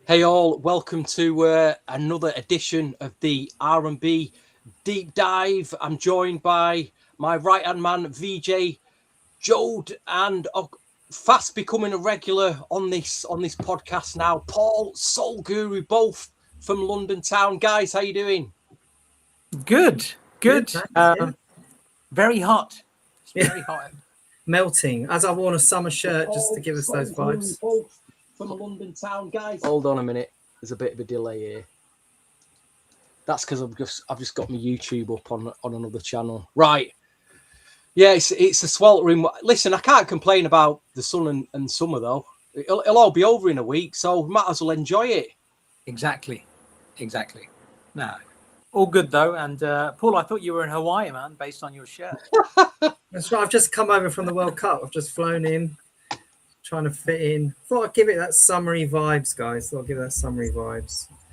Hey all, welcome to another edition of the R&B Deep Dive. I'm joined by my right-hand man, VJ Jode, and fast becoming a regular on this podcast now, Paul Soul Guru, both from London town. Guys, how you doing? Good. Thanks, yeah. Very hot. Yeah. Very hot. Melting, as I worn a summer shirt just to give us those vibes. Both from London town, guys. Hold on a minute. There's a bit of a delay here. That's because I've just got my YouTube up on another channel. Right. Yeah, it's a sweltering. Listen, I can't complain about the sun and summer though. It'll all be over in a week, so we might as well enjoy it. Exactly. No, all good though. And Paul, I thought you were in Hawaii, man, based on your shirt. That's right. I've just come over from the World Cup. I've just flown in, trying to fit in. Thought I'd give it that summery vibes, guys.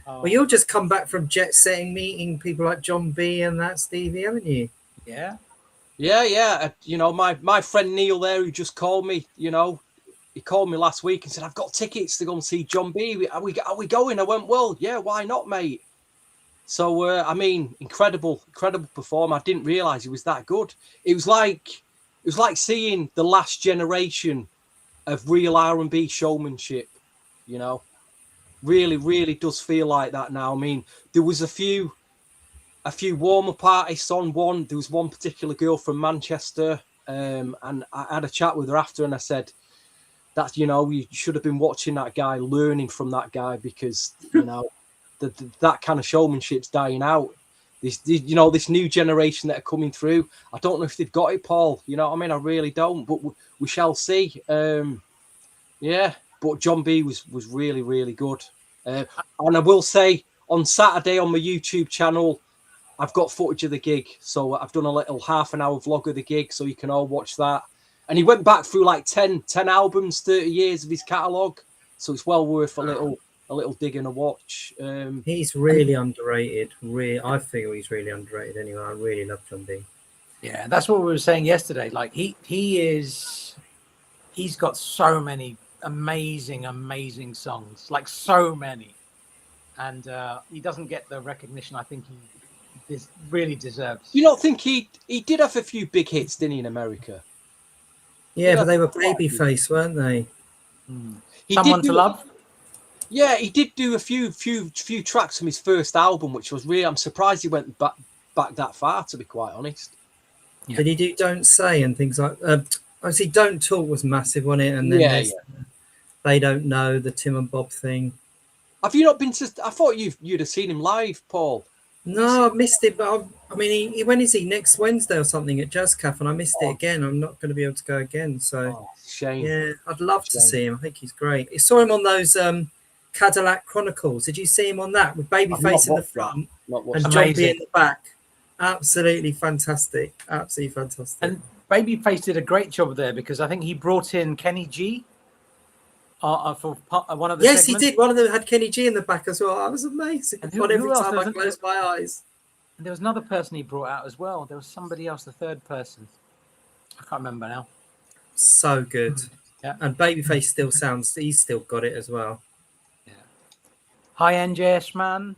Oh. Well, you'll just come back from jet setting, meeting people like John B and that Stevie, haven't you? Yeah. You know, my friend Neil there, who just called me. You know, he called me last week and said, "I've got tickets to go and see John B. Are we going?" I went, "Well, yeah, why not, mate?" So I mean, incredible performer. I didn't realize he was that good. It was like seeing the last generation of real R&B showmanship. You know, really does feel like that now. I mean, there was a few warm-up artists on one. There was one particular girl from Manchester, and I had a chat with her after, and I said, "That's, you know, you should have been watching that guy, learning from that guy, because you know." That kind of showmanship's dying out. This new generation that are coming through, I don't know if they've got it, Paul. You know what I mean? I really don't, but we shall see. Yeah, but John B was really good. And I will say, on Saturday on my YouTube channel, I've got footage of the gig. So I've done a little half-an-hour vlog of the gig, so you can all watch that. And he went back through like 10 albums, 30 years of his catalogue. So it's well worth a little dig and a watch. He's really underrated. I feel he's really underrated anyway. I really love John B. Yeah, that's what we were saying yesterday. Like he's got so many amazing songs, like so many, and he doesn't get the recognition I think he really deserves. You don't think he did have a few big hits, didn't he, in America? Yeah, but they were babyface, weren't they? Someone to Love. Yeah, he did do a few tracks from his first album, which was really. I'm surprised he went back that far, to be quite honest. Yeah. Did he do Don't Say and things like? Obviously, Don't Talk was massive on it, and then They Don't Know, the Tim and Bob thing. Have you not been to? I thought you'd have seen him live, Paul. No, I missed it. But I mean, when is he? Next Wednesday or something at Jazz Cafe, and I missed it again. I'm not going to be able to go again. So shame. Yeah, I'd love to see him. I think he's great. I saw him on those Cadillac Chronicles. Did you see him on that with Babyface in the front and John B in the back? Absolutely fantastic. And Babyface did a great job there, because I think he brought in Kenny G for one of the segments. He did. One of them had Kenny G in the back as well. That was amazing. And every time I closed my eyes. And there was another person he brought out as well. There was somebody else, the third person. I can't remember now. So good. Yeah. And Babyface he's still got it as well. Hi, NJS man.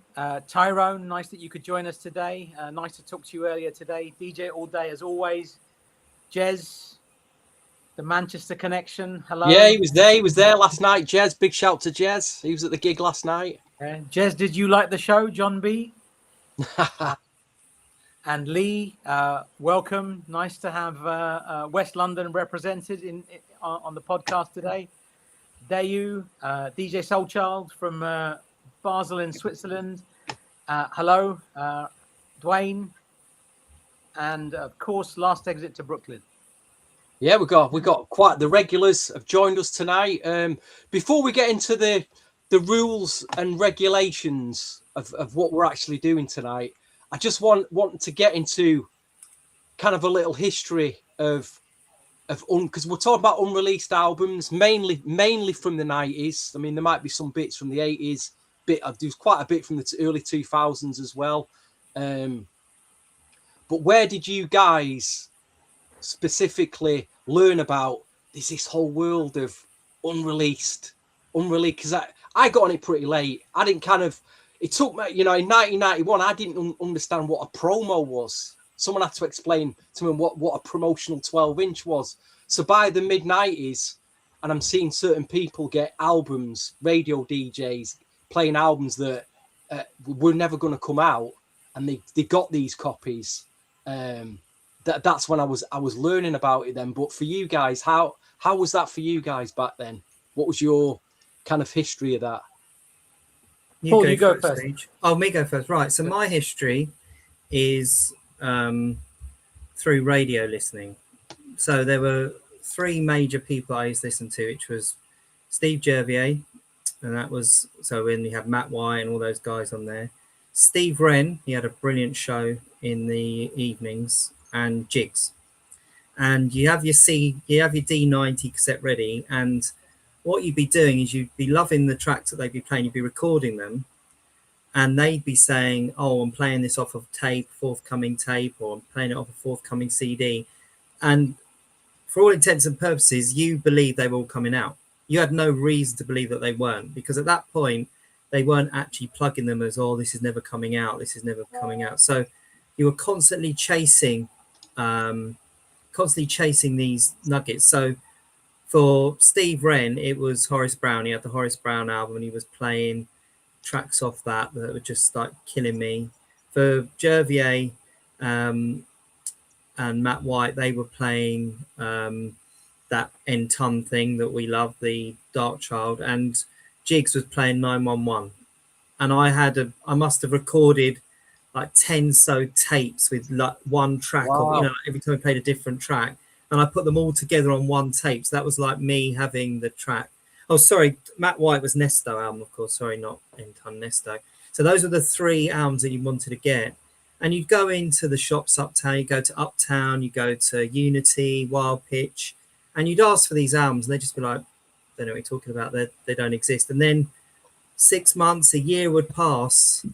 Tyrone, nice that you could join us today. Nice to talk to you earlier today. DJ all day as always. Jez, the Manchester connection. Hello. Yeah, he was there last night. Jez, big shout to Jez. He was at the gig last night. Jez, did you like the show, John B? And Lee, welcome. Nice to have West London represented on the podcast today. Dayu, DJ Soulchild from Basel in Switzerland. Hello, Dwayne, and of course, Last Exit to Brooklyn. Yeah, we got quite the regulars have joined us tonight. Before we get into the rules and regulations of what we're actually doing tonight, I just want to get into kind of a little history of because we're talking about unreleased albums, mainly from the 90s. I mean, there might be some bits from the 80s. There's quite a bit from the early 2000s as well. But where did you guys specifically learn about this whole world of unreleased? Because I got on it pretty late. I didn't kind of. It took me, you know, in 1991, I didn't understand what a promo was. Someone had to explain to me what a promotional 12-inch was. So by the mid-90s, and I'm seeing certain people get albums, radio DJs playing albums that were never going to come out, and they got these copies. That's when I was learning about it then. But for you guys, how was that for you guys back then? What was your kind of history of that? Paul, you go first. Oh, me go first. Right. So my history is through radio listening. So there were 3 major people I used to listen to, which was Steve Jervier, and that was, so when you have Matt White and all those guys on there. Steve Wren, he had a brilliant show in the evenings, and Jigs. And you have your D90 cassette ready, and what you'd be doing is you'd be loving the tracks that they'd be playing, you'd be recording them, and they'd be saying, oh, I'm playing this off of tape, forthcoming tape, or I'm playing it off a forthcoming CD. And for all intents and purposes, you believe they were all coming out. You had no reason to believe that they weren't, because at that point, they weren't actually plugging them as, oh, this is never coming out, this is never coming out. So you were constantly chasing these nuggets. So for Steve Wren, it was Horace Brown. He had the Horace Brown album, and he was playing tracks off that were just like killing me. For Jervier and Matt White, they were playing that N-Ton thing that we love, the Dark Child, and Jigs was playing 911. And I must have recorded like 10 tapes with like one track. Wow. Of, you know, every time I played a different track, and I put them all together on one tape. So that was like me having the track. Oh, sorry, Matt White was Nesto album, of course. Sorry, not N-Ton, Nesto. So those are the 3 albums that you wanted to get. And you'd go into the shops uptown, you go to Uptown, you go to Unity, Wild Pitch, and you'd ask for these albums, and they'd just be like, they don't know what you're talking about, they don't exist. And then 6 months, a year would pass,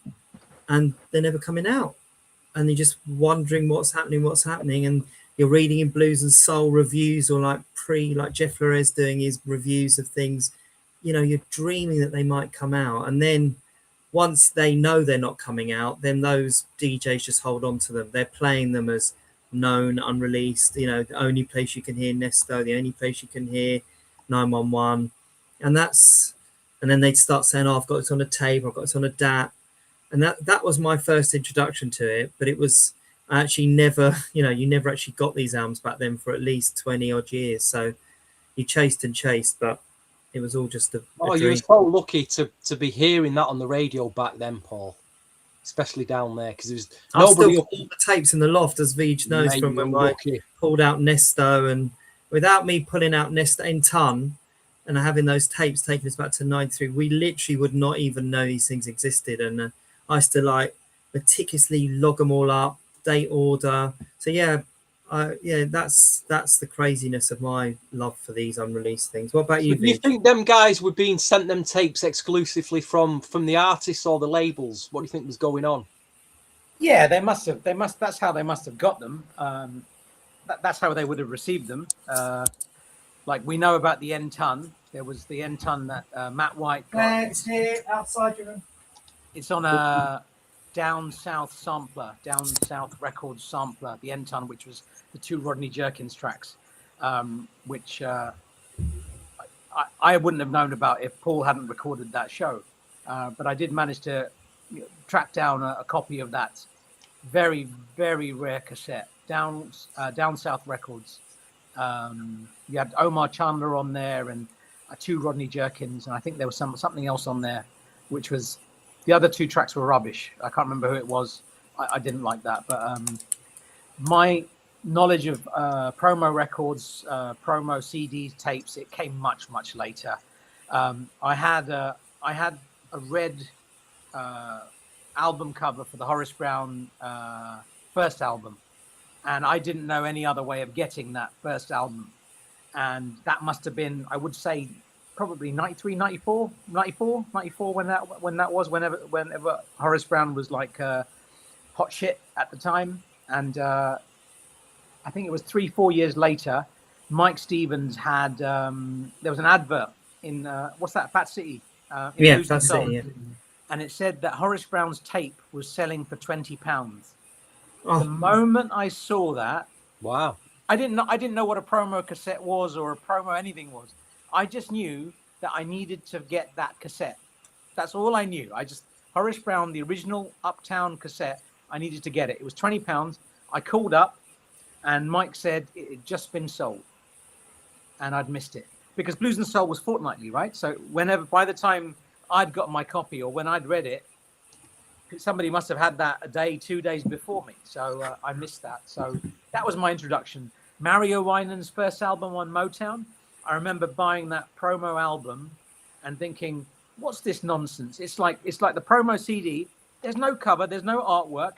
and they're never coming out. And you're just wondering what's happening. And you're reading in Blues and Soul reviews, or like Jeff Flores doing his reviews of things. You know, you're dreaming that they might come out. And then once they know they're not coming out, then those DJs just hold on to them. They're playing them as known, unreleased, you know, the only place you can hear Nesto, the only place you can hear 911. And then they'd start saying, oh, I've got it on a tape, I've got it on a DAT. And that was my first introduction to it. But it was actually never, you know, you never actually got these albums back then for at least 20 odd years. So you chased, but it was all just a dream. You were so lucky to be hearing that on the radio back then, Paul, especially down there, because there was nobody. All the tapes in the loft, as Vij knows, from when I pulled out Nesto, and without me pulling out Nesto N-Ton and having those tapes taking us back to 93, we literally would not even know these things existed. And I used to like meticulously log them all up, date order. So yeah, that's the craziness of my love for these unreleased things. What about you? Do you think them guys were being sent them tapes exclusively from the artists or the labels? What do you think was going on? Yeah, they must. That's how they must have got them. That's how they would have received them. Like we know about the N-Ton. There was the N-Ton that Matt White got. It's here outside your room. It's on a Down South sampler, Down South Records sampler, the N-Ton, which was the 2 Rodney Jerkins tracks, which I wouldn't have known about if Paul hadn't recorded that show. But I did manage to track down a copy of that very, very rare cassette, Down South Records. You had Omar Chandler on there and 2 Rodney Jerkins, and I think there was something else on there, which was, the other 2 tracks were rubbish. I can't remember who it was. I didn't like that. But my knowledge of promo records, promo CDs, tapes, it came much, much later. I had a red album cover for the Horace Brown first album. And I didn't know any other way of getting that first album. And that must have been, I would say, probably 93, 94 when that was, whenever Horace Brown was like hot shit at the time. And I think it was 3-4 years later, Mike Stevens had there was an advert in what's that, Fat City, in Yeah, Blues that's and Soul, it. Yeah. and it said that Horace Brown's tape was selling for £20. The Oh, moment I saw that, Wow. I didn't know what a promo cassette was or a promo anything was. I just knew that I needed to get that cassette. That's all I knew. Horace Brown, the original Uptown cassette, I needed to get it. It was £20. I called up, and Mike said it had just been sold, and I'd missed it because Blues and Soul was fortnightly, right? So by the time I'd got my copy or when I'd read it, somebody must have had that a day, 2 days before me. So I missed that. So that was my introduction. Mario Winans' first album on Motown. I remember buying that promo album and thinking, what's this nonsense? It's like the promo CD. There's no cover, there's no artwork.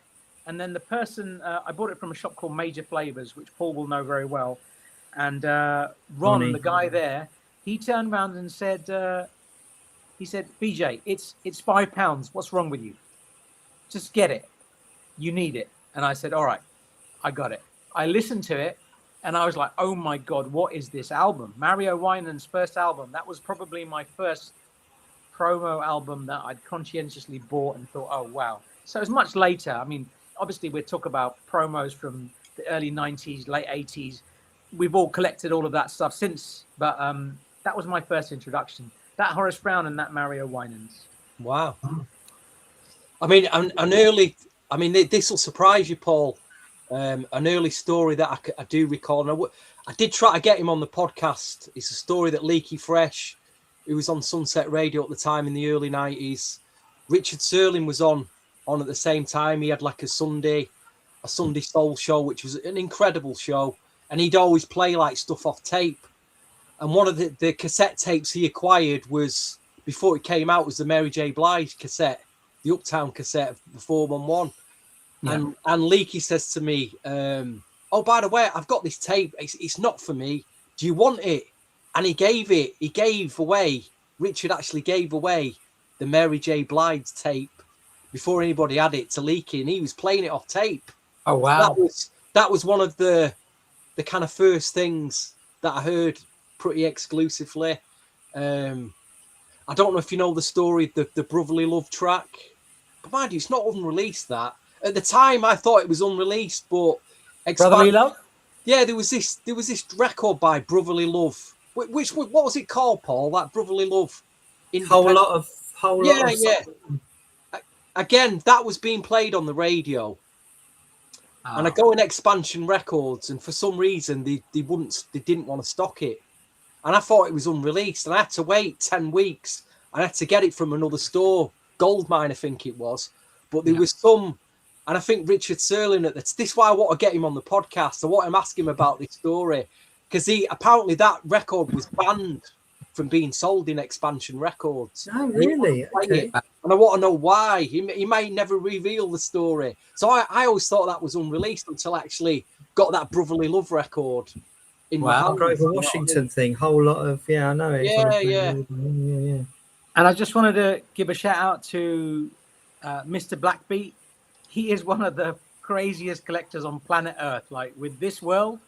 And then the person, I bought it from a shop called Major Flavors, which Paul will know very well. And Ron, Ronnie. the guy there, he turned around and said, BJ, it's £5. What's wrong with you? Just get it. You need it. And I said, all right, I got it. I listened to it and I was like, oh my God, what is this album? Mario Winans' first album. That was probably my first promo album that I'd conscientiously bought and thought, oh, wow. So it was much later. I mean, obviously we're talking about promos from the early 90s, late 80s. We've all collected all of that stuff since, but that was my first introduction. That Horace Brown and that Mario Winans. Wow. I mean, this will surprise you, Paul. An early story that I do recall. And I did try to get him on the podcast. It's a story that Leaky Fresh, who was on Sunset Radio at the time in the early 90s. Richard Serling was on at the same time. He had like a Sunday soul show, which was an incredible show. And he'd always play like stuff off tape. And one of the cassette tapes he acquired was, before it came out, was the Mary J. Blige cassette, the Uptown cassette of the 411. Yeah. And Leaky says to me, oh, by the way, I've got this tape. It's not for me. Do you want it? And Richard actually gave away the Mary J. Blige tape before anybody had it to Leaky, and he was playing it off tape. Oh, wow. So that was one of the kind of first things that I heard pretty exclusively. I don't know if you know the story, the Brotherly Love track. But mind you, it's not unreleased, that. At the time, I thought it was unreleased, but... Brotherly Love? Yeah, there was this record by Brotherly Love. What was it called, Paul? That Brotherly Love? Whole lot of Again, that was being played on the radio. Oh. And I go in Expansion Records, and for some reason, they didn't want to stock it. And I thought it was unreleased, and I had to wait 10 weeks. I had to get it from another store, Goldmine, I think it was. But there was some, and I think Richard Serling this is why I want to get him on the podcast. I want him to ask him about this story, because apparently that record was banned from being sold in Expansion Records. Oh, really? Okay. And I want to know why. He may never reveal the story. So I always thought that was unreleased until I actually got that Brotherly Love record. Wow, Grover Washington thing, whole lot of I know it. Yeah. And I just wanted to give a shout out to Mr. Blackbeat. He is one of the craziest collectors on planet Earth. Like with this world,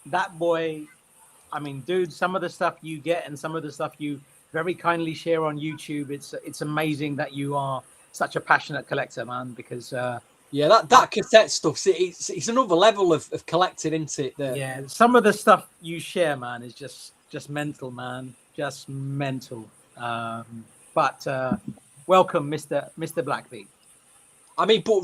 that boy, I mean, dude, some of the stuff you get and some of the stuff you very kindly share on YouTube, it's amazing that you are such a passionate collector, man. Because that cassette stuff, it's another level of collecting, isn't it? Yeah, some of the stuff you share, man, is just mental, man, just mental. But welcome, Mr. Blackbeat. I mean, but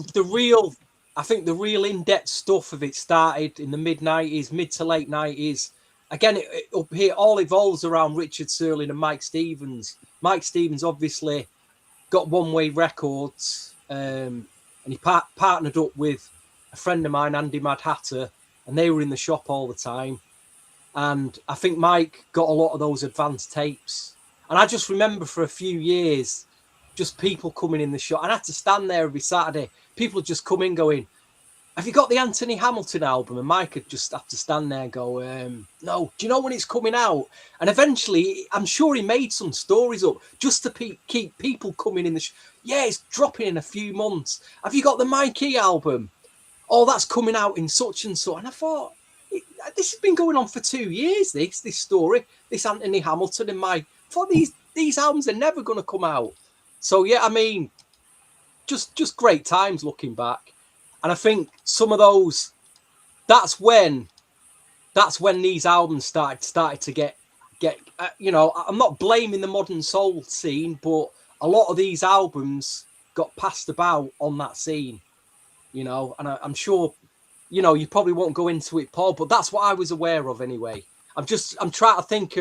I think the real in-depth stuff of it started in the mid to late 90s. Again, up here, all evolves around Richard Serling and Mike Stevens. Mike Stevens obviously got One Way Records, and he partnered up with a friend of mine, Andy Mad Hatter, and they were in the shop all the time. And I think Mike got a lot of those advanced tapes. And I just remember for a few years, just people coming in the shop. And I had to stand there every Saturday. People would just come in going, have you got the Anthony Hamilton album? And Mike would just have to stand there and go, no, do you know when it's coming out? And eventually, I'm sure he made some stories up just to keep people coming in the shop. Yeah, it's dropping in a few months. Have you got the Mikey album? Oh, that's coming out in such and so. And I thought, this has been going on for 2 years, this story, this Anthony Hamilton and Mike. I thought these albums are never going to come out. So yeah, I mean, just great times looking back. And I think some of those, that's when these albums started to get you know, I'm not blaming the modern soul scene, but a lot of these albums got passed about on that scene, you know. And I'm sure, you know, you probably won't go into it, Paul, but that's what I was aware of anyway. I'm trying to think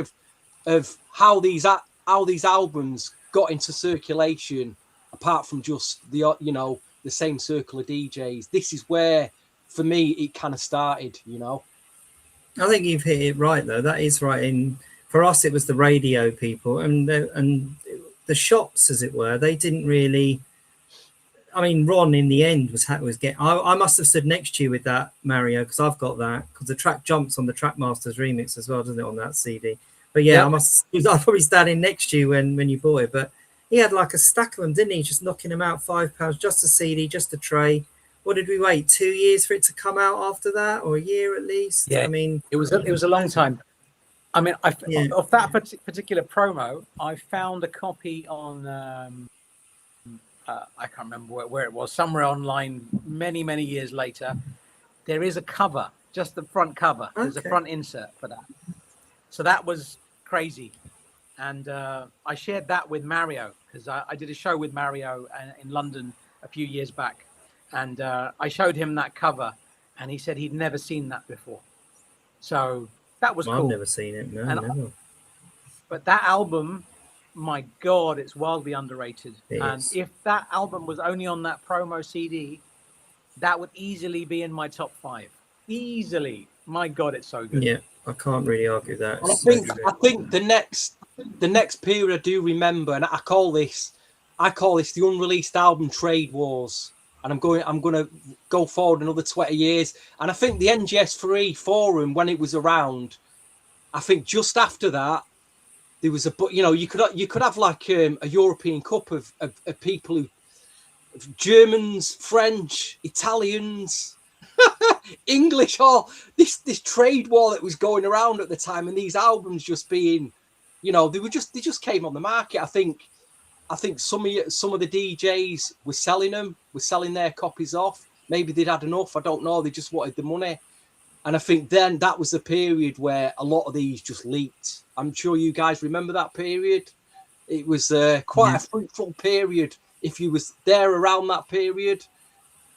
of how these albums got into circulation, apart from just the, you know, the same circle of DJs. This is where, for me, it kind of started, you know. I think you've hit it right, though. That is right. For us, it was the radio people and the shops, as it were. They didn't really. I mean, Ron in the end was getting. I must have stood next to you with that, Mario, because I've got that, because the track jumps on the Trackmasters remix as well, doesn't it, on that CD? But yeah, I was probably standing next to you when you bought it. But he had like a stack of them, didn't he? Just knocking them out, £5, just a CD, just a tray. What did we wait? 2 years for it to come out after that, or a year at least? Yeah, I mean, it was a long time. I mean, of that particular promo, I found a copy on I can't remember where it was, somewhere online many years later. There is a cover, just the front cover. There's a front insert for that. So that was crazy. And I shared that with Mario, because I did a show with Mario in London a few years back. And I showed him that cover, and he said he'd never seen that before. So that was cool. I've never seen it, no, never. But that album, my God, it's wildly underrated. And if that album was only on that promo CD, that would easily be in my top 5. Easily. My God, it's so good. Yeah, I can't really argue that. I think the next period I do remember, and I call this the unreleased album trade wars. And I'm going to go forward another 20 years. And I think the NGS3 forum, when it was around, I think just after that, there was you could have like a European Cup of people who, Germans, French, Italians, English, all this trade war that was going around at the time, and these albums just being, you know, they just came on the market. I think some of the DJs were selling their copies off. Maybe they'd had enough. I don't know. They just wanted the money. And I think then that was the period where a lot of these just leaked. I'm sure you guys remember that period. It was quite a fruitful period if you was there around that period.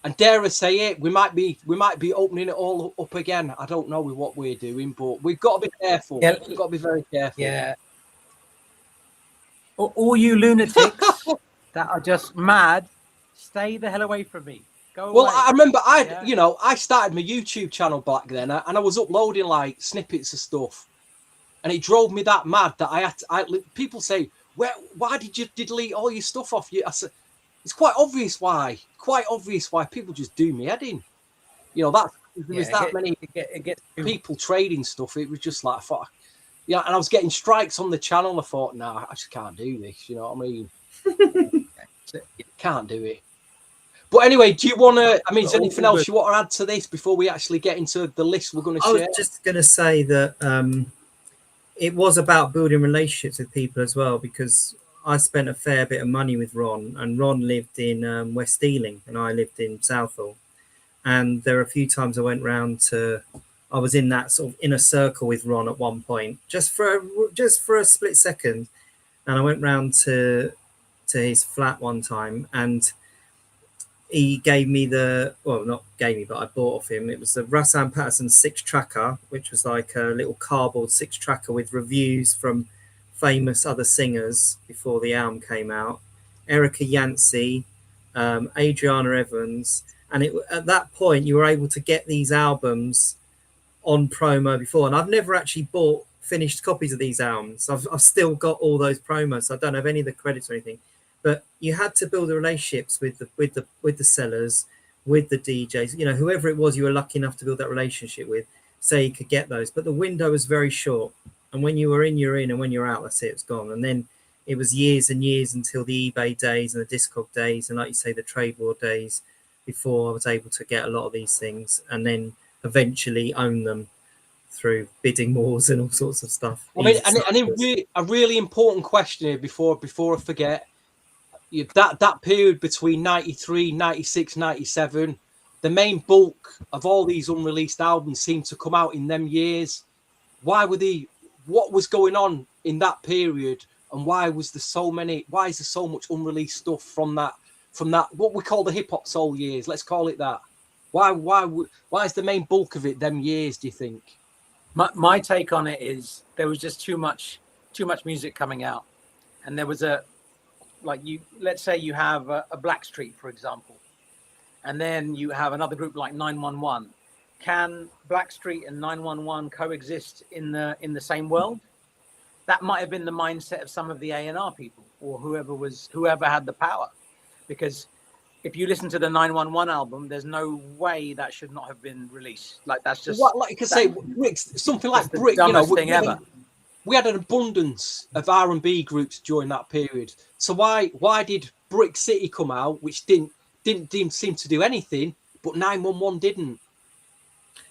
And dare I say it, we might be opening it all up again. I don't know with what we're doing, but we've got to be careful. Yeah. We've got to be very careful. Yeah. All you lunatics that are just mad, stay the hell away from me. Go away. Well, I remember I started my YouTube channel back then, and I was uploading like snippets of stuff, and it drove me that mad that people say, why did you delete all your stuff off you? I said, it's quite obvious why. Quite obvious why people just do me head in. You know, there's that many people trading stuff. It was just like, fuck. Yeah, and I was getting strikes on the channel. I thought, nah, I just can't do this. You know what I mean? Can't do it. But anyway, do you want to? I mean, is there anything else you want to add to this before we actually get into the list we're going to share? I was just going to say that it was about building relationships with people as well, because I spent a fair bit of money with Ron, and Ron lived in West Ealing, and I lived in Southall. And there were a few times I went round I was in that sort of inner circle with Ron at one point, just for a split second, and I went round to his flat one time, and he gave me not gave me, but I bought off him. It was the Rassan Patterson 6-tracker, which was like a little cardboard 6-tracker with reviews from famous other singers before the album came out. Erica Yancey, Adriana Evans, and at that point you were able to get these albums on promo before, and I've never actually bought finished copies of these albums. I've still got all those promos, so I don't have any of the credits or anything. But you had to build the relationships with the sellers, with the DJs, you know, whoever it was you were lucky enough to build that relationship with, so you could get those. But the window was very short, and when you were in, you're in, and when you're out, that's it, it's gone. And then it was years and years until the eBay days and the Discog days, and like you say, the trade war days, before I was able to get a lot of these things, and then eventually own them through bidding wars and all sorts of stuff. I mean, a really important question here before I forget. That period between 93, 96, 97, the main bulk of all these unreleased albums seemed to come out in them years. What was going on in that period, and why is there so much unreleased stuff from that what we call the hip hop soul years? Let's call it that. Why is the main bulk of it them years, do you think? My take on it is there was just too much music coming out, and there was let's say you have a Blackstreet, for example, and then you have another group like 911. Can Blackstreet and 911 coexist in the same world? That might have been the mindset of some of the A&R people, or whoever had the power, because if you listen to the 911 album, there's no way that should not have been released. Like, that's just something like Brick. Thing ever. We had an abundance of R&B groups during that period. So why did Brick City come out, which didn't seem to do anything, but 911 didn't?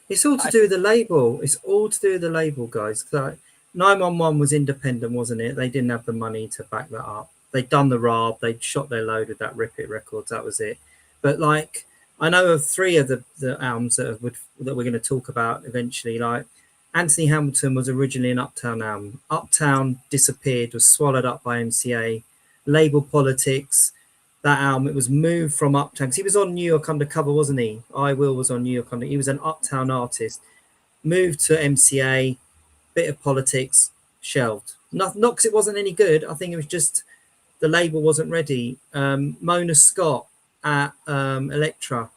It's all to do with the label. It's all to do with the label, guys. Like, 911 was independent, wasn't it? They didn't have the money to back that up. They'd done the RAB, they'd shot their load with that Rip It Records, that was it. But like, I know of 3 of the albums that we're going to talk about eventually. Like, Anthony Hamilton was originally an Uptown album. Uptown disappeared, was swallowed up by MCA. Label Politics, that album, it was moved from Uptown, because he was on New York Undercover, wasn't he? I Will was on New York Undercover. He was an Uptown artist. Moved to MCA, bit of Politics, shelved. Not because it wasn't any good. I think it was just the label wasn't ready. Mona Scott at Elektra,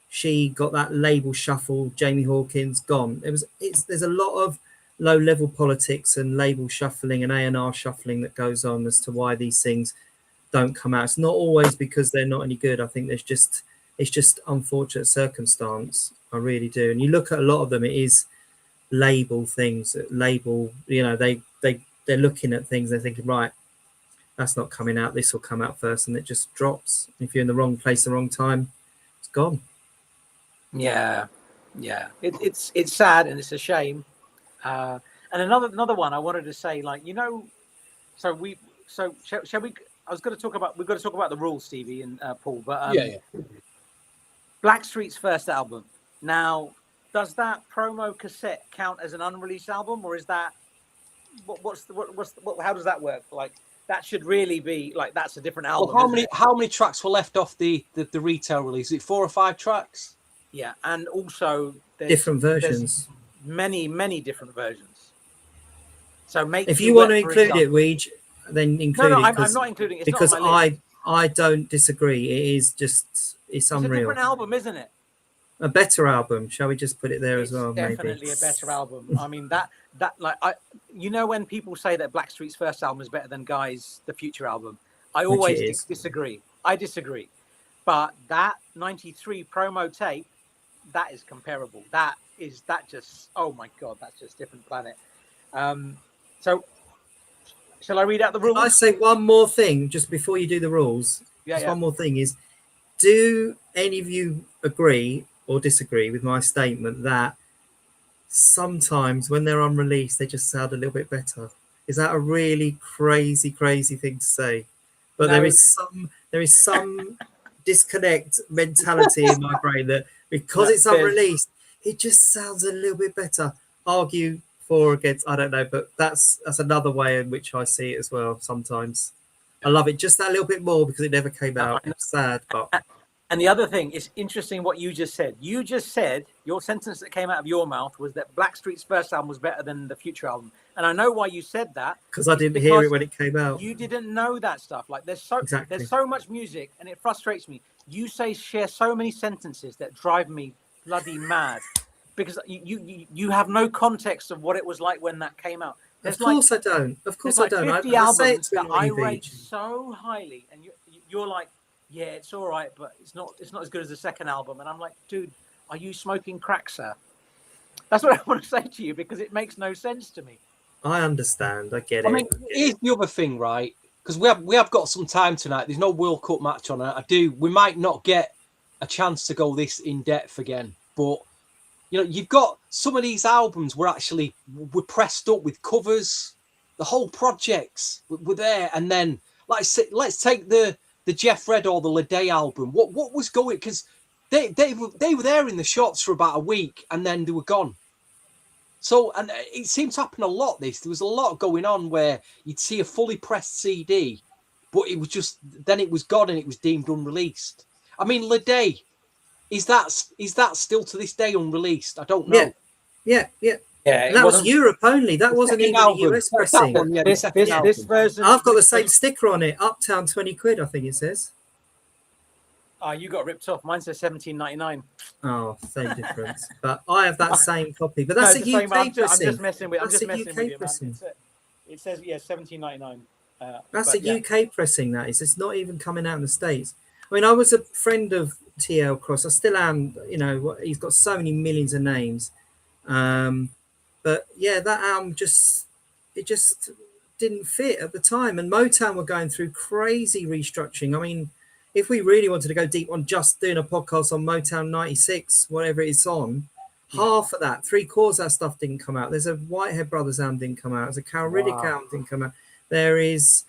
she got that label shuffle. Jamie Hawkins gone. There's a lot of low-level politics and label shuffling and A&R shuffling that goes on as to why these things don't come out. It's not always because they're not any good. I think it's just unfortunate circumstance. I really do. And you look at a lot of them, it is label things. Label, they're looking at things. They're thinking, right, that's not coming out. This will come out first, and it just drops. If you're in the wrong place, the wrong time, it's gone. Yeah. It's sad and it's a shame. And another one I wanted to say, like, shall we? We've got to talk about the rules, Stevie and Paul. But Blackstreet's first album. Now, does that promo cassette count as an unreleased album, or is that how does that work? Like, that should really be like, that's a different album. Well, how many tracks were left off the retail release? Is it 4 or 5 tracks? Yeah, and also different versions. Many different versions. So if you want to include it, Weege, then include it. No, I'm not including it. Because I don't disagree. It's unreal. It's a different album, isn't it? A better album. Shall we just put it there as well? Definitely maybe a better album. I mean, when people say that Blackstreet's first album is better than Guy's The Future album, I always disagree. I disagree. But that 93 promo tape, that is comparable. Oh my God, that's just different planet. So shall I read out the rules? Can I say one more thing just before you do the rules? One more thing is, do any of you agree or disagree with my statement that sometimes when they're unreleased, they just sound a little bit better? Is that a really crazy thing to say? But no. there is some disconnect mentality in my brain that because it's unreleased, it just sounds a little bit better. Argue for or against, I don't know, but that's another way in which I see it as well. Sometimes I love it just that little bit more because it never came out. It's sad, but. And the other thing, it's interesting what you just said. You just said, your sentence that came out of your mouth was that Blackstreet's first album was better than the Future album. And I know why you said that. Because I didn't hear it when it came out. You didn't know that stuff. Like, there's so much music, and it frustrates me. You share so many sentences that drive me bloody mad. Because you have no context of what it was like when that came out. Of course I don't. Of course I don't. 50 albums that I rate so highly, and you're like, yeah, it's all right, but it's not as good as the second album. And I'm like, dude, are you smoking crack, sir? That's what I want to say to you, because it makes no sense to me. I understand. I get it. I mean, here's the other thing, right? Because we have got some time tonight. There's no World Cup match on it. We might not get a chance to go this in depth again, but You know, you've got some of these albums were pressed up with covers. The whole projects were there, and then let's take the Jeff Red or the Leday album. What was going? Because they were there in the shops for about a week, and then they were gone. So, and it seemed to happen a lot. There was a lot going on where you'd see a fully pressed CD, but it was then it was gone and it was deemed unreleased. I mean, Leday, is that still to this day unreleased? I don't know. Yeah. Yeah, that was Europe only. That wasn't even a US pressing. This version. I've got the same sticker on it. Uptown, 20 quid, I think it says. Oh, you got ripped off. Mine says 17.99. Oh, same difference. But I have that same copy. But that's a UK pressing. I'm just messing with you, pressing. man. It says 17.99. That's a UK pressing. That is. It's not even coming out in the States. I mean, I was a friend of TL Cross. I still am. You know, he's got so many millions of names. But yeah, that album just didn't fit at the time, and Motown were going through crazy restructuring. I mean, if we really wanted to go deep on just doing a podcast on Motown 96, whatever it's on, half of that, 3/4 of that stuff didn't come out. There's a Whitehead Brothers album didn't come out. There's a Carl Riddick album didn't come out. There is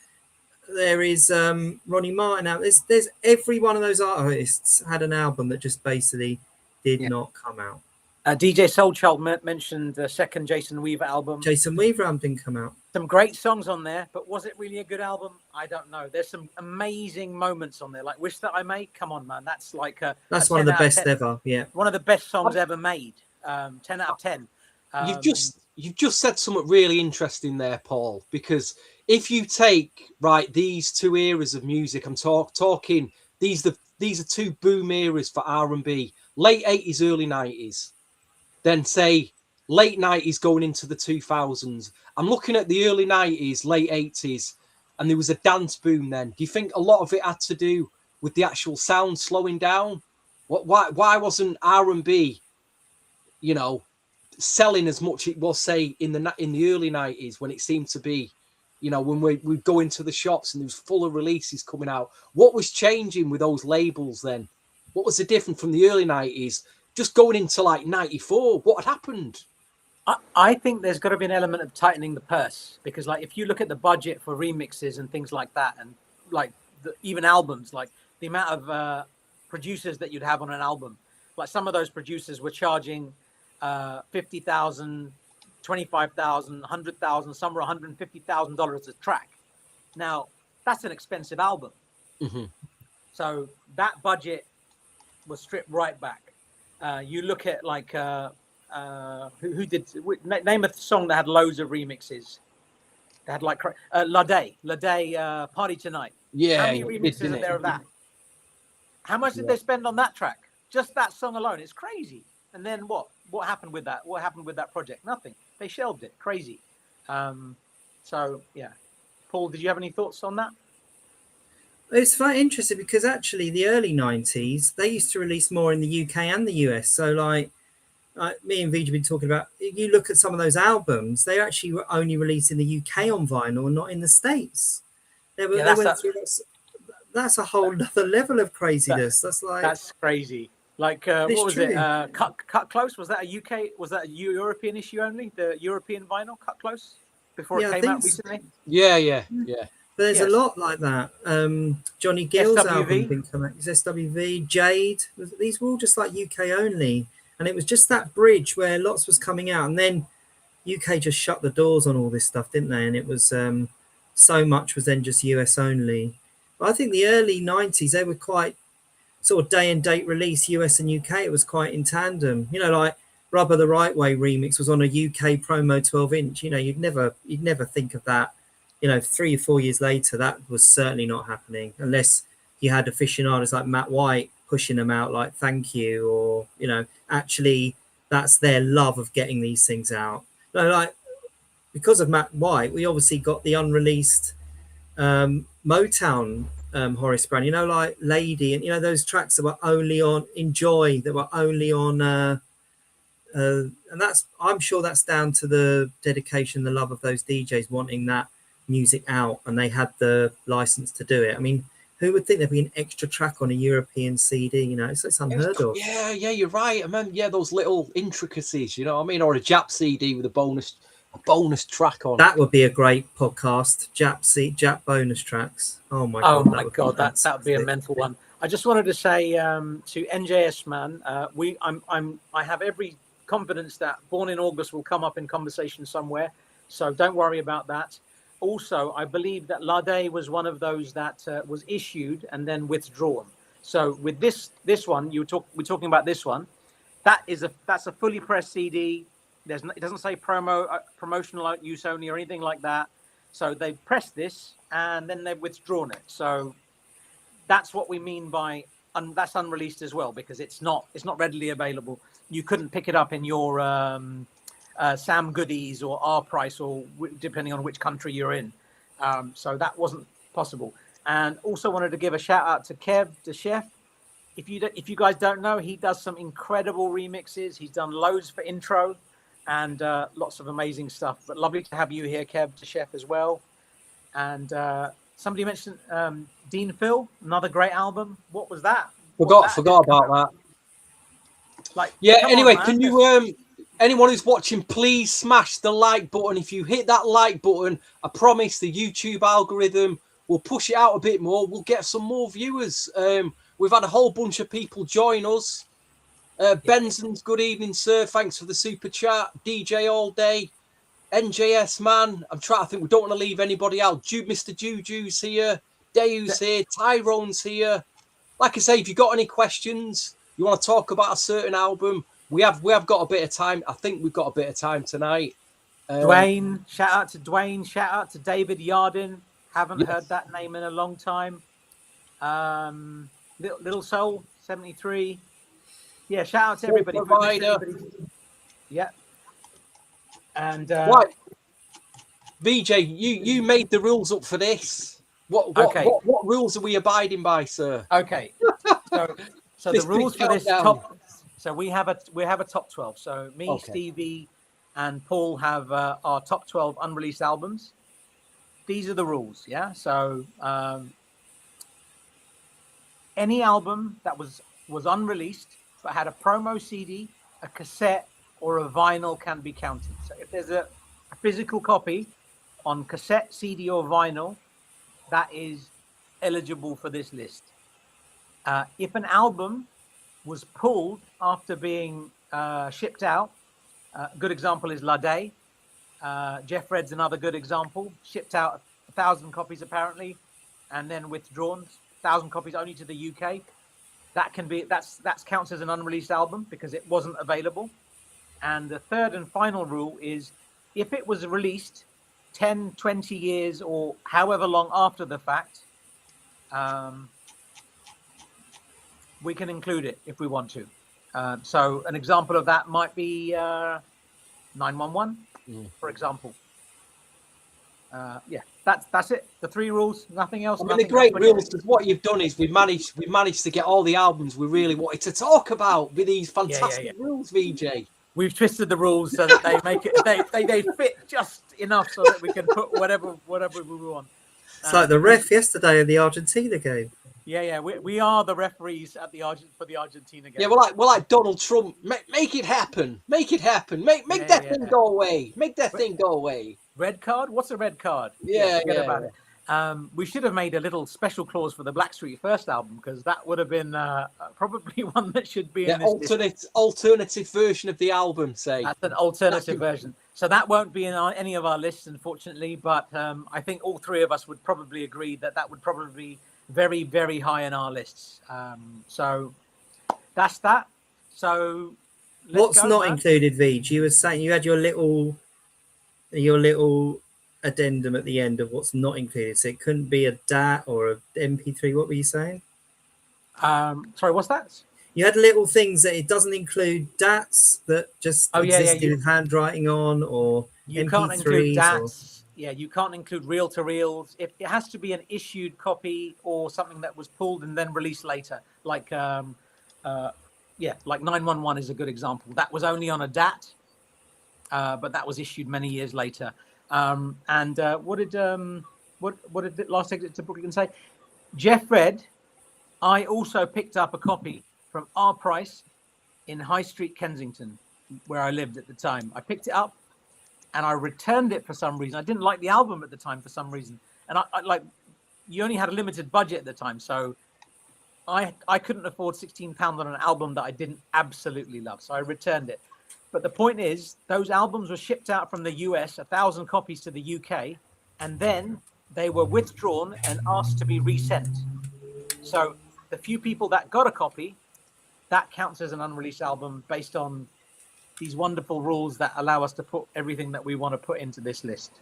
Ronnie Martin out. There's every one of those artists had an album that just basically did not come out. DJ Soulchild mentioned the second Jason Weaver album. Jason Weaver album didn't come out. Some great songs on there, but was it really a good album? I don't know. There's some amazing moments on there, like "Wish That I May." Come on, man, that's like that's one of the best ever. Yeah, one of the best songs ever made. 10 out of 10. You've just said something really interesting there, Paul. Because if you take these two eras of music, I'm talking these are two boom eras for R&B, late 80s, early 90s. Then say late 90s going into the 2000s. I'm looking at the early 90s, late 80s, and there was a dance boom then. Do you think a lot of it had to do with the actual sound slowing down? Why wasn't R&B, selling as much it was, say, in the early 90s when it seemed to be, when we'd go into the shops and there was full of releases coming out? What was changing with those labels then? What was the difference from the early 90s? Just going into like 94, what had happened? I think there's got to be an element of tightening the purse, because like if you look at the budget for remixes and things like that, and like even albums, like the amount of producers that you'd have on an album, like some of those producers were charging $50,000, $25,000, $100,000, some were $150,000 a track. Now that's an expensive album. Mm-hmm. So that budget was stripped right back. You look at like who did name a song that had loads of remixes. They had like Leday, Party Tonight. Yeah, how many remixes are there of that? How much did they spend on that track? Just that song alone, it's crazy. And then what happened with that? What happened with that project? Nothing. They shelved it. Crazy. So yeah, Paul, did you have any thoughts on that? It's very interesting because actually the early 90s, they used to release more in the UK and the US. So like me and Vij have been talking about, you look at some of those albums, they actually were only released in the UK on vinyl and not in the States. That's a whole other level of craziness. That's crazy. Like what was it? Cut Close? Was that a UK? Was that a European issue only? The European vinyl Cut Close before it came out recently? Yeah. But there's a lot like that. Johnny Gill's album didn't come out. SWV, Jade. These were all just like UK only. And it was just that bridge where lots was coming out. And then UK just shut the doors on all this stuff, didn't they? And it was so much was then just US only. But I think the early 90s, they were quite sort of day and date release, US and UK. It was quite in tandem. Like Rubber the Right Way remix was on a UK promo 12-inch. You'd never think of that. 3 or 4 years later, that was certainly not happening unless you had aficionados like Matt White pushing them out like Thank You, or, actually that's their love of getting these things out. Like because of Matt White, we obviously got the unreleased Motown Horace Brown, like Lady, and, those tracks that were only on Enjoy, that were only on, and I'm sure that's down to the dedication, the love of those DJs wanting that music out, and they had the license to do it. I mean, Who would think there'd be an extra track on a European CD? You know, it's unheard of. Yeah, you're right. I remember, those little intricacies, you know what I mean? Or a Jap CD with a bonus track on. That would be a great podcast. Jap bonus tracks. Oh my Oh god! my god, that would be a mental one. I just wanted to say to NJS man, I have every confidence that Born in August will come up in conversation somewhere. So don't worry about that. Also, I believe that Lade was one of those that was issued and then withdrawn. So with this one, we're talking about this one. That's a fully pressed CD. It doesn't say promotional use only or anything like that. So they pressed this and then they've withdrawn it. So that's what we mean by that's unreleased as well, because it's not readily available. You couldn't pick it up in your Sam Goodies or R Price, or depending on which country you're in. So that wasn't possible. And also wanted to give a shout out to Kev, the chef. If you guys don't know, he does some incredible remixes. He's done loads for intro and lots of amazing stuff. But lovely to have you here, Kev, the chef, as well. And somebody mentioned Dean Phil, another great album. What was that? Forgot about that. Like, yeah. Anyway, on, can you anyone who's watching, please smash the like button. If you hit that like button, I promise the YouTube algorithm will push it out a bit more. We'll get some more viewers. We've had a whole bunch of people join us. Benson's, good evening, sir. Thanks for the super chat. DJ all day. NJS man. I think we don't want to leave anybody out. Mr. Juju's here. Deu's here. Tyrone's here. Like I say, if you've got any questions, you want to talk about a certain album, we have got a bit of time. I think we've got a bit of time tonight. Dwayne, shout out to Dwayne. Shout out to David Yardin. Haven't heard that name in a long time. Little Soul 73. Yeah, shout out to everybody. Yeah. And right. VJ, you made the rules up for this. What rules are we abiding by, sir? Okay. So the rules for this top. So we have a top 12. So me, Stevie, and Paul have our top 12 unreleased albums. These are the rules. Yeah. So any album that was unreleased but had a promo CD, a cassette, or a vinyl can be counted. So if there's a physical copy on cassette, CD, or vinyl, that is eligible for this list. If an album was pulled after being shipped out, a good example is Lade. Jeff Red's another good example. Shipped out 1,000 copies apparently, and then withdrawn. 1,000 copies only to the UK. That counts as an unreleased album because it wasn't available. And the third and final rule is if it was released 10, 20 years or however long after the fact, we can include it if we want to. So an example of that might be 911, for example. That's it. The three rules, nothing else. I mean, the great rules is what you've done is we've managed to get all the albums we really wanted to talk about with these fantastic rules, VJ. We've twisted the rules so that they make it they fit just enough so that we can put whatever we want. It's like the ref yesterday in the Argentina game. Yeah. We are the referees at for the Argentina game. Yeah, we're like Donald Trump. Make it happen. Make it happen. Make that thing go away. Make that thing go away. Red card? What's a red card? Forget about it. We should have made a little special clause for the Blackstreet First album because that would have been probably one that should be in this alternative version of the album. Say that's an alternative version. So that won't be in any of our lists, unfortunately. But I think all three of us would probably agree that would probably be very, very high in our lists. So that's that. So what's not included, Vij? You were saying you had your little addendum at the end of what's not included. So it couldn't be a DAT or a MP3. What were you saying? Sorry, what's that? You had little things that it doesn't include DATs that just existed with handwriting on, or you MP3s. Can't include DATs. Yeah, you can't include reel-to-reels. It has to be an issued copy or something that was pulled and then released later. Like 911 is a good example. That was only on a DAT, but that was issued many years later. What did Last Exit to Brooklyn say? Jeff read, I also picked up a copy from our price in High Street, Kensington, where I lived at the time. I picked it up and I returned it for some reason. I didn't like the album at the time for some reason. And I like, you only had a limited budget at the time. So I couldn't afford £16 on an album that I didn't absolutely love. So I returned it. But the point is, those albums were shipped out from the US, 1,000 copies to the UK, and then they were withdrawn and asked to be resent. So the few people that got a copy, that counts as an unreleased album based on these wonderful rules that allow us to put everything that we want to put into this list.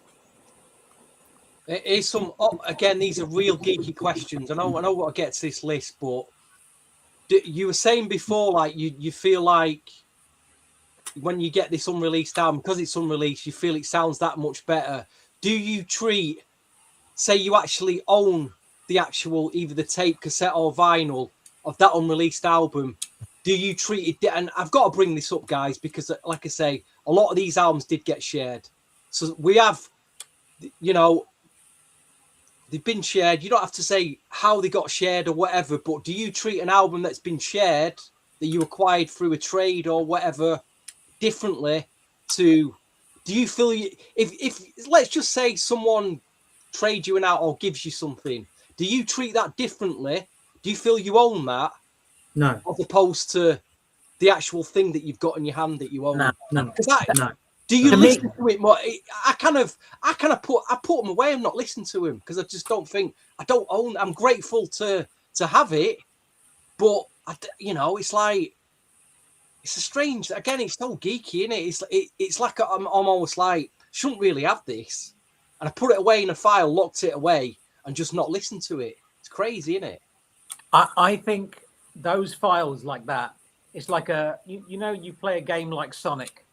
It is some, again, these are real geeky questions. I know what gets this list, but you were saying before, like you feel like when you get this unreleased album, because it's unreleased, you feel it sounds that much better. Do you treat, say you actually own the actual, either the tape, cassette or vinyl of that unreleased album, do you treat it, and I've got to bring this up, guys, because like I say, a lot of these albums did get shared. So we have, you know, they've been shared. You don't have to say how they got shared or whatever, but do you treat an album that's been shared, that you acquired through a trade or whatever, differently to, do you feel if let's just say someone trades you an album or gives you something, do you treat that differently? Do you feel you own that? No. As opposed to the actual thing that you've got in your hand that you own? No. No. Do you listen to it more? I put them away and not listen to him because I just don't think, I don't own. I'm grateful to have it, but you know, it's like, it's a strange. Again, it's so geeky, isn't it? It's like I'm almost like, shouldn't really have this, and I put it away in a file, locked it away, and just not listened to it. It's crazy, isn't it? I think those files like that, it's like you know, you play a game like Sonic,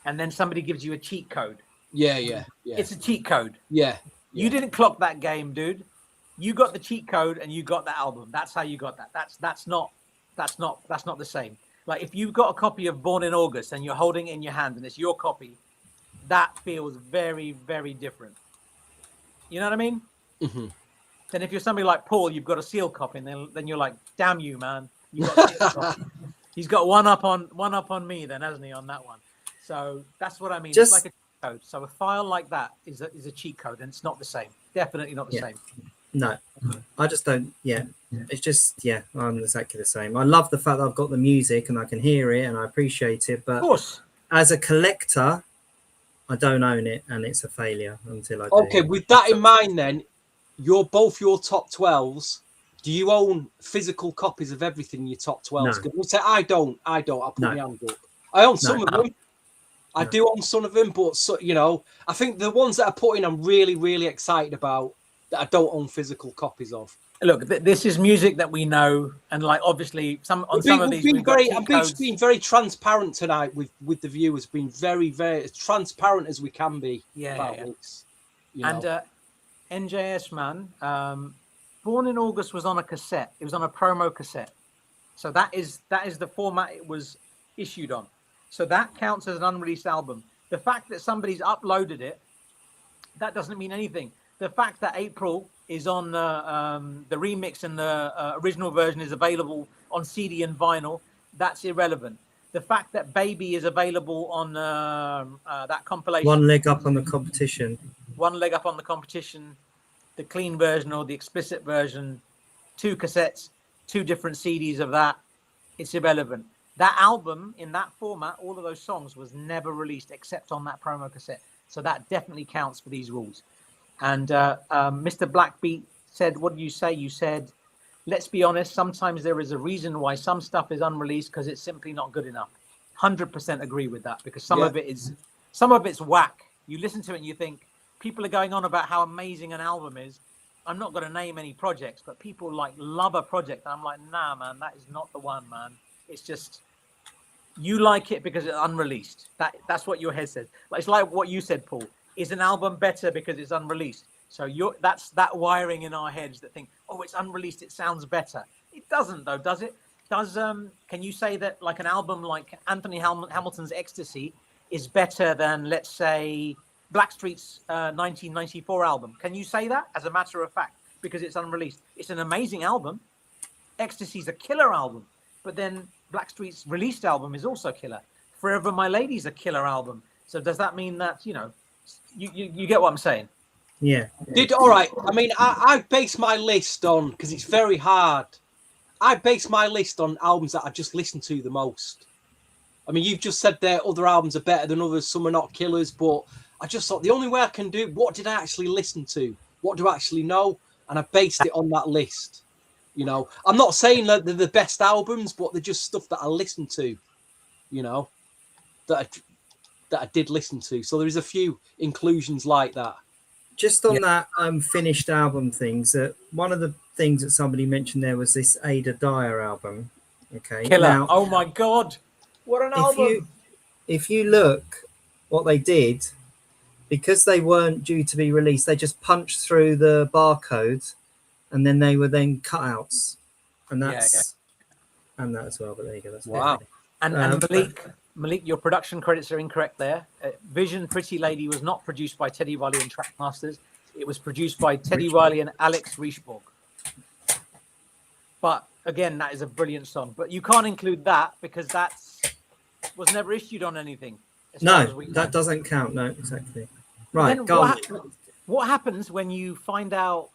and then somebody gives you a cheat code. Yeah. It's a cheat code. Yeah. You didn't clock that game, dude. You got the cheat code and you got the album. That's how you got that. That's not the same. Like if you've got a copy of Born in August and you're holding it in your hand and it's your copy, that feels very, very different. You know what I mean? Mm-hmm. Then if you're somebody like Paul, you've got a sealed copy, and then you're like, damn you, man. You got a sealed copy. He's got one up on me then, hasn't he, on that one? So that's what I mean. It's like a cheat code. So a file like that is a cheat code, and it's not the same. Definitely not the same. No, I just don't. Yeah, it's just, I'm exactly the same. I love the fact that I've got the music and I can hear it and I appreciate it. But of course, as a collector, I don't own it, and it's a failure until I do. Okay, with that in mind, then both your top 12s. Do you own physical copies of everything in your top 12s? Because we'll say I don't. I'll put my hand up. I own some of them. I do own some of them, but you know, I think the ones that I put in, I'm really, really excited about, that I don't own physical copies of. Look, this is music that we know, and like obviously some of these. I'm being very transparent tonight with the viewers, being very, very as transparent as we can be. This, and NJS man, Born in August was on a cassette. It was on a promo cassette, so that is the format it was issued on. So that counts as an unreleased album. The fact that somebody's uploaded it, that doesn't mean anything. The fact that April is on the remix and the original version is available on CD and vinyl, that's irrelevant. The fact that Baby is available on that compilation. One leg up on the competition. One leg up on the competition, the clean version or the explicit version, 2 cassettes, 2 different CDs of that, it's irrelevant. That album in that format, all of those songs was never released except on that promo cassette. So that definitely counts for these rules. And Mr. Blackbeat said, what did you say? You said, let's be honest, sometimes there is a reason why some stuff is unreleased because it's simply not good enough. 100% agree with that, because some of it's whack. You listen to it and you think, people are going on about how amazing an album is. I'm not going to name any projects, but people like love a project. And I'm like, nah, man, that is not the one, man. It's just, you like it because it's unreleased. That's what your head says. Like, it's like what you said, Paul. Is an album better because it's unreleased? So that's that wiring in our heads that think, oh, it's unreleased, it sounds better. It doesn't, though, does it? Can you say that like an album like Anthony Hamilton's Ecstasy is better than, let's say, Blackstreet's 1994 album? Can you say that as a matter of fact? because it's unreleased. It's an amazing album. Ecstasy's a killer album, but then Blackstreet's released album is also killer. Forever My Lady's a killer album. So does that mean that, you get what I'm saying? Yeah. All right. I mean, I base my list on, because it's very hard. I base my list on albums that I just listen to the most. I mean, you've just said there other albums are better than others. Some are not killers, but I just thought the only way I can do, what did I actually listen to? What do I actually know? And I based it on that list. I'm not saying that they're the best albums, but they're just stuff that I listen to, that I did listen to. So there's a few inclusions like that. Just on that finished album things, that one of the things that somebody mentioned there was this Ada Dyer album. Okay. Killer. Now, oh my God. What an album. If you look what they did, because they weren't due to be released, they just punched through the barcode and then they were then cutouts. And that's and that as well, but there you go. That's wow. And Malik, your production credits are incorrect there. Vision Pretty Lady was not produced by Teddy Riley and Trackmasters. It was produced by Teddy Riley and Alex Riesborg. But again, that is a brilliant song. But you can't include that because was never issued on anything. No, that doesn't count. No, exactly. Right. What happens when you find out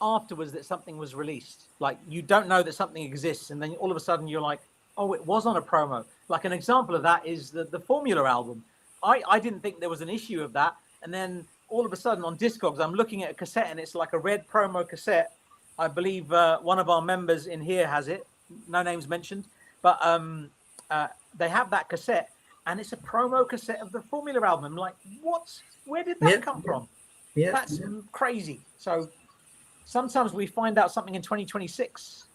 afterwards that something was released? Like, you don't know that something exists, and then all of a sudden you're like, oh, it was on a promo. Like, an example of that is the Formula album. I didn't think there was an issue of that, and then all of a sudden on Discogs, I'm looking at a cassette, and it's like a red promo cassette. I believe one of our members in here has it. No names mentioned, but they have that cassette, and it's a promo cassette of the Formula album. I'm like, what? Where did that come from? Yeah, that's crazy. So sometimes we find out something in 2026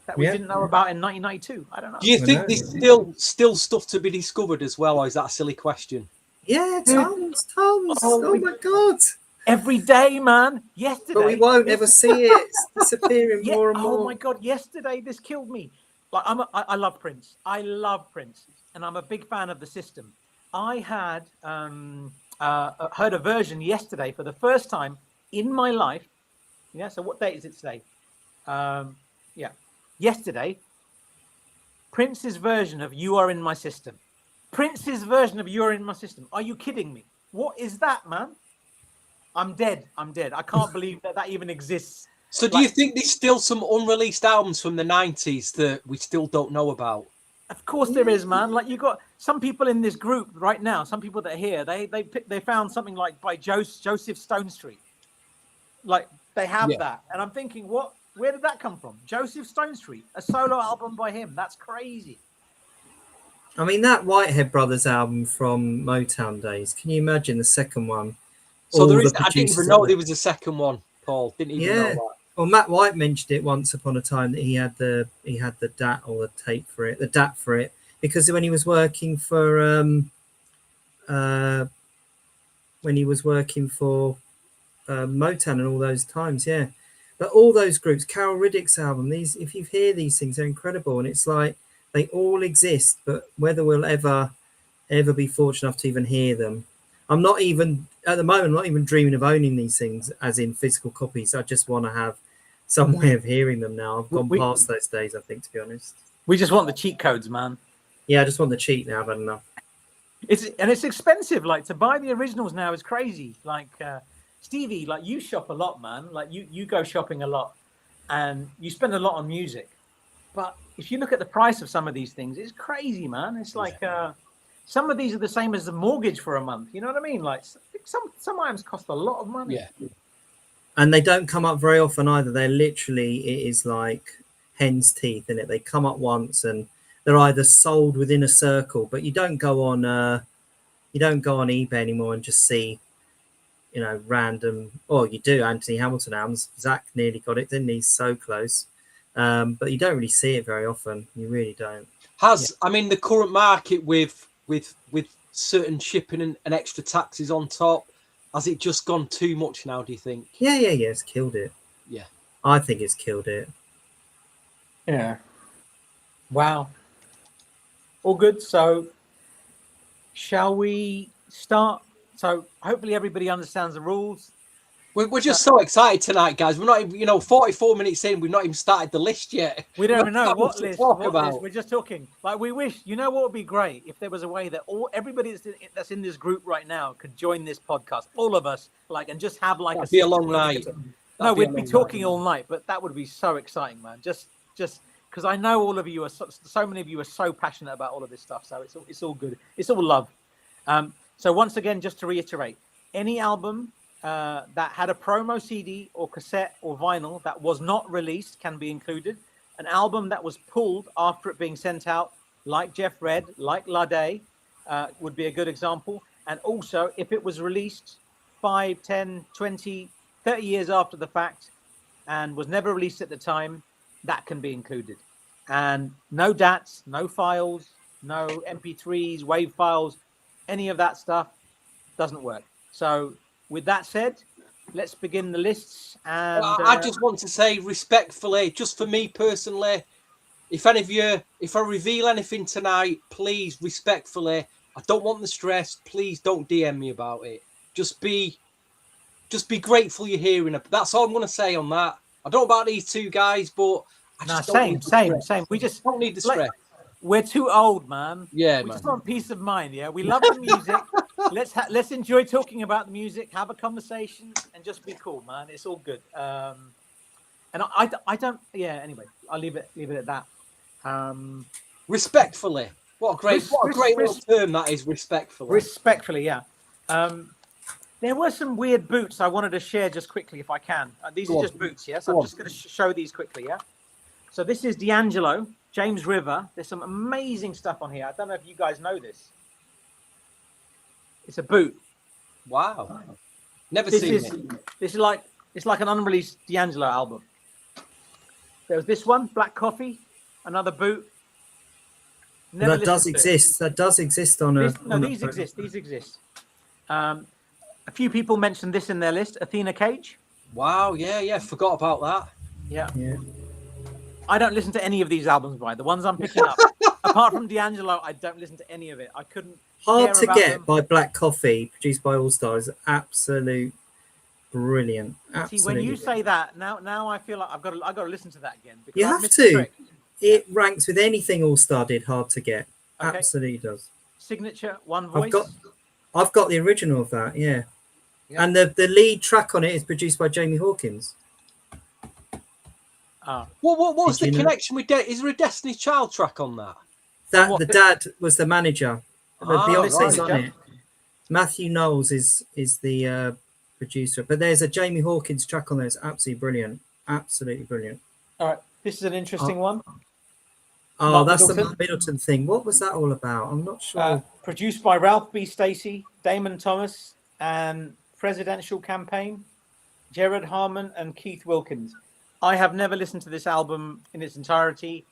that we didn't know about in 1992. I don't know. Do you think there's still stuff to be discovered as well, or is that a silly question? Yeah, tons. Oh my God. Every day, man. Yesterday. But we won't ever see it. It's disappearing more and more. Oh my God. Yesterday, this killed me. Like, I love Prince. I love Prince. And I'm a big fan of the system. I had heard a version yesterday for the first time in my life. Yeah. So what date is it today? Yesterday, Prince's version of You Are In My System. Prince's version of You Are In My System. Are you kidding me? What is that, man? I'm dead. I can't believe that even exists. So do you think there's still some unreleased albums from the 90s that we still don't know about? Of course there is, man. Like, you got some people in this group right now, some people that are here, they found something like by Joseph Stonestreet. Like, they have that. And I'm thinking, where did that come from? Joseph Stonestreet, a solo album by him. That's crazy. I mean, that Whitehead Brothers album from Motown days, can you imagine the second one? So there is, I didn't even know there was a second one, Paul. Didn't even know that. Well, Matt White mentioned it once upon a time that he had the DAT or the tape for it, the DAT for it, because when he was working for Motown and all those times, But all those groups, Carol Riddick's album, if you hear these things, they're incredible, and it's like they all exist, but whether we'll ever be fortunate enough to even hear them. I'm not even at the moment, not even dreaming of owning these things as in physical copies. I just want to have some way of hearing them now. I've gone past those days, I think, to be honest. We just want the cheat codes, man. Yeah, I just want the cheat now. I've had enough. It's expensive. Like, to buy the originals now is crazy. Like, Stevie, like, you shop a lot, man. Like, you go shopping a lot, and you spend a lot on music. But if you look at the price of some of these things, it's crazy, man. It's like some of these are the same as the mortgage for a month. You know what I mean? Like, some items cost a lot of money. Yeah. And they don't come up very often either. They're literally, it is like hen's teeth, in it. They come up once and they're either sold within a circle, but you don't go on eBay anymore and just see, random. Oh, you do. Anthony Hamilton albums. Zach nearly got it, didn't he? So close. But you don't really see it very often. You really don't. I mean, the current market with certain shipping and extra taxes on top, has it just gone too much now, do you think? Yeah. It's killed it. Yeah. I think it's killed it. Yeah. Wow. All good. So shall we start? So hopefully everybody understands the rules. We're just so excited tonight, guys. We're not even, 44 minutes in. We've not even started the list yet. We don't even know what list. What about. list. We're just talking. Like, we wish. You know what would be great if there was a way that everybody that's in this group right now could join this podcast. All of us, and just have That'd be a long night. No, we'd be talking all night, but that would be so exciting, man. Just because I know all of you are so many of you are so passionate about all of this stuff. So it's all good. It's all love. So once again, just to reiterate, any album that had a promo CD or cassette or vinyl that was not released can be included. An album that was pulled after it being sent out, like Jeff Red, like Lade, would be a good example. And also, if it was released 5, 10, 20, 30 years after the fact and was never released at the time, that can be included. And no DATs, no files, no MP3s, WAV files, any of that stuff doesn't work. So with that said, let's begin the lists. And I just want to say respectfully, just for me personally, if I reveal anything tonight, please respectfully, I don't want the stress. Please don't DM me about it. Just be grateful you're hearing it. That's all I'm going to say on that. I don't know about these two guys, but I just same. We just don't need the stress. We're too old, man. Yeah, we man. just want peace of mind. Yeah, we love the music. let's enjoy talking about the music, have a conversation, and just be cool, man. It's all good. And I don't. Yeah. Anyway, I'll leave it at that. Respectfully. What a great little term that is. Respectfully. Respectfully, yeah. There were some weird boots I wanted to share just quickly, if I can. These are just boots, yes. I'm just going to show these quickly, yeah. So this is D'Angelo, James River. There's some amazing stuff on here. I don't know if you guys know this. It's a boot. Wow. Never seen it. This is like an unreleased D'Angelo album. There was this one, Black Coffee, another boot. That does exist. That does exist on a. These exist. These exist. A few people mentioned this in their list. Athena Cage. Wow. Yeah. Forgot about that. Yeah. I don't listen to any of these albums, by the ones I'm picking up. Apart from D'Angelo, I don't listen to any of it. I couldn't. Hard to Get by Black Coffee, produced by All Stars. Absolute brilliant. Absolutely. See, when you say that, now I feel like I've got to listen to that again. You have to. It ranks with anything All Star did. Hard to Get. Okay. Absolutely does. Signature, One Voice. I've got the original of that. Yeah. And the lead track on it is produced by Jamie Hawkins. What was the connection with? Is there a Destiny's Child track on that? The dad was the manager. Beyonce's on it. Matthew Knowles is the producer, but there's a Jamie Hawkins track on there. It's absolutely brilliant. Absolutely brilliant. All right, this is an interesting one. Oh, Mark that's Middleton. the Mark Middleton thing. What was that all about? I'm not sure. Produced by Ralph B. Stacey, Damon Thomas, and Presidential Campaign, Jared Harmon, and Keith Wilkins. I have never listened to this album in its entirety.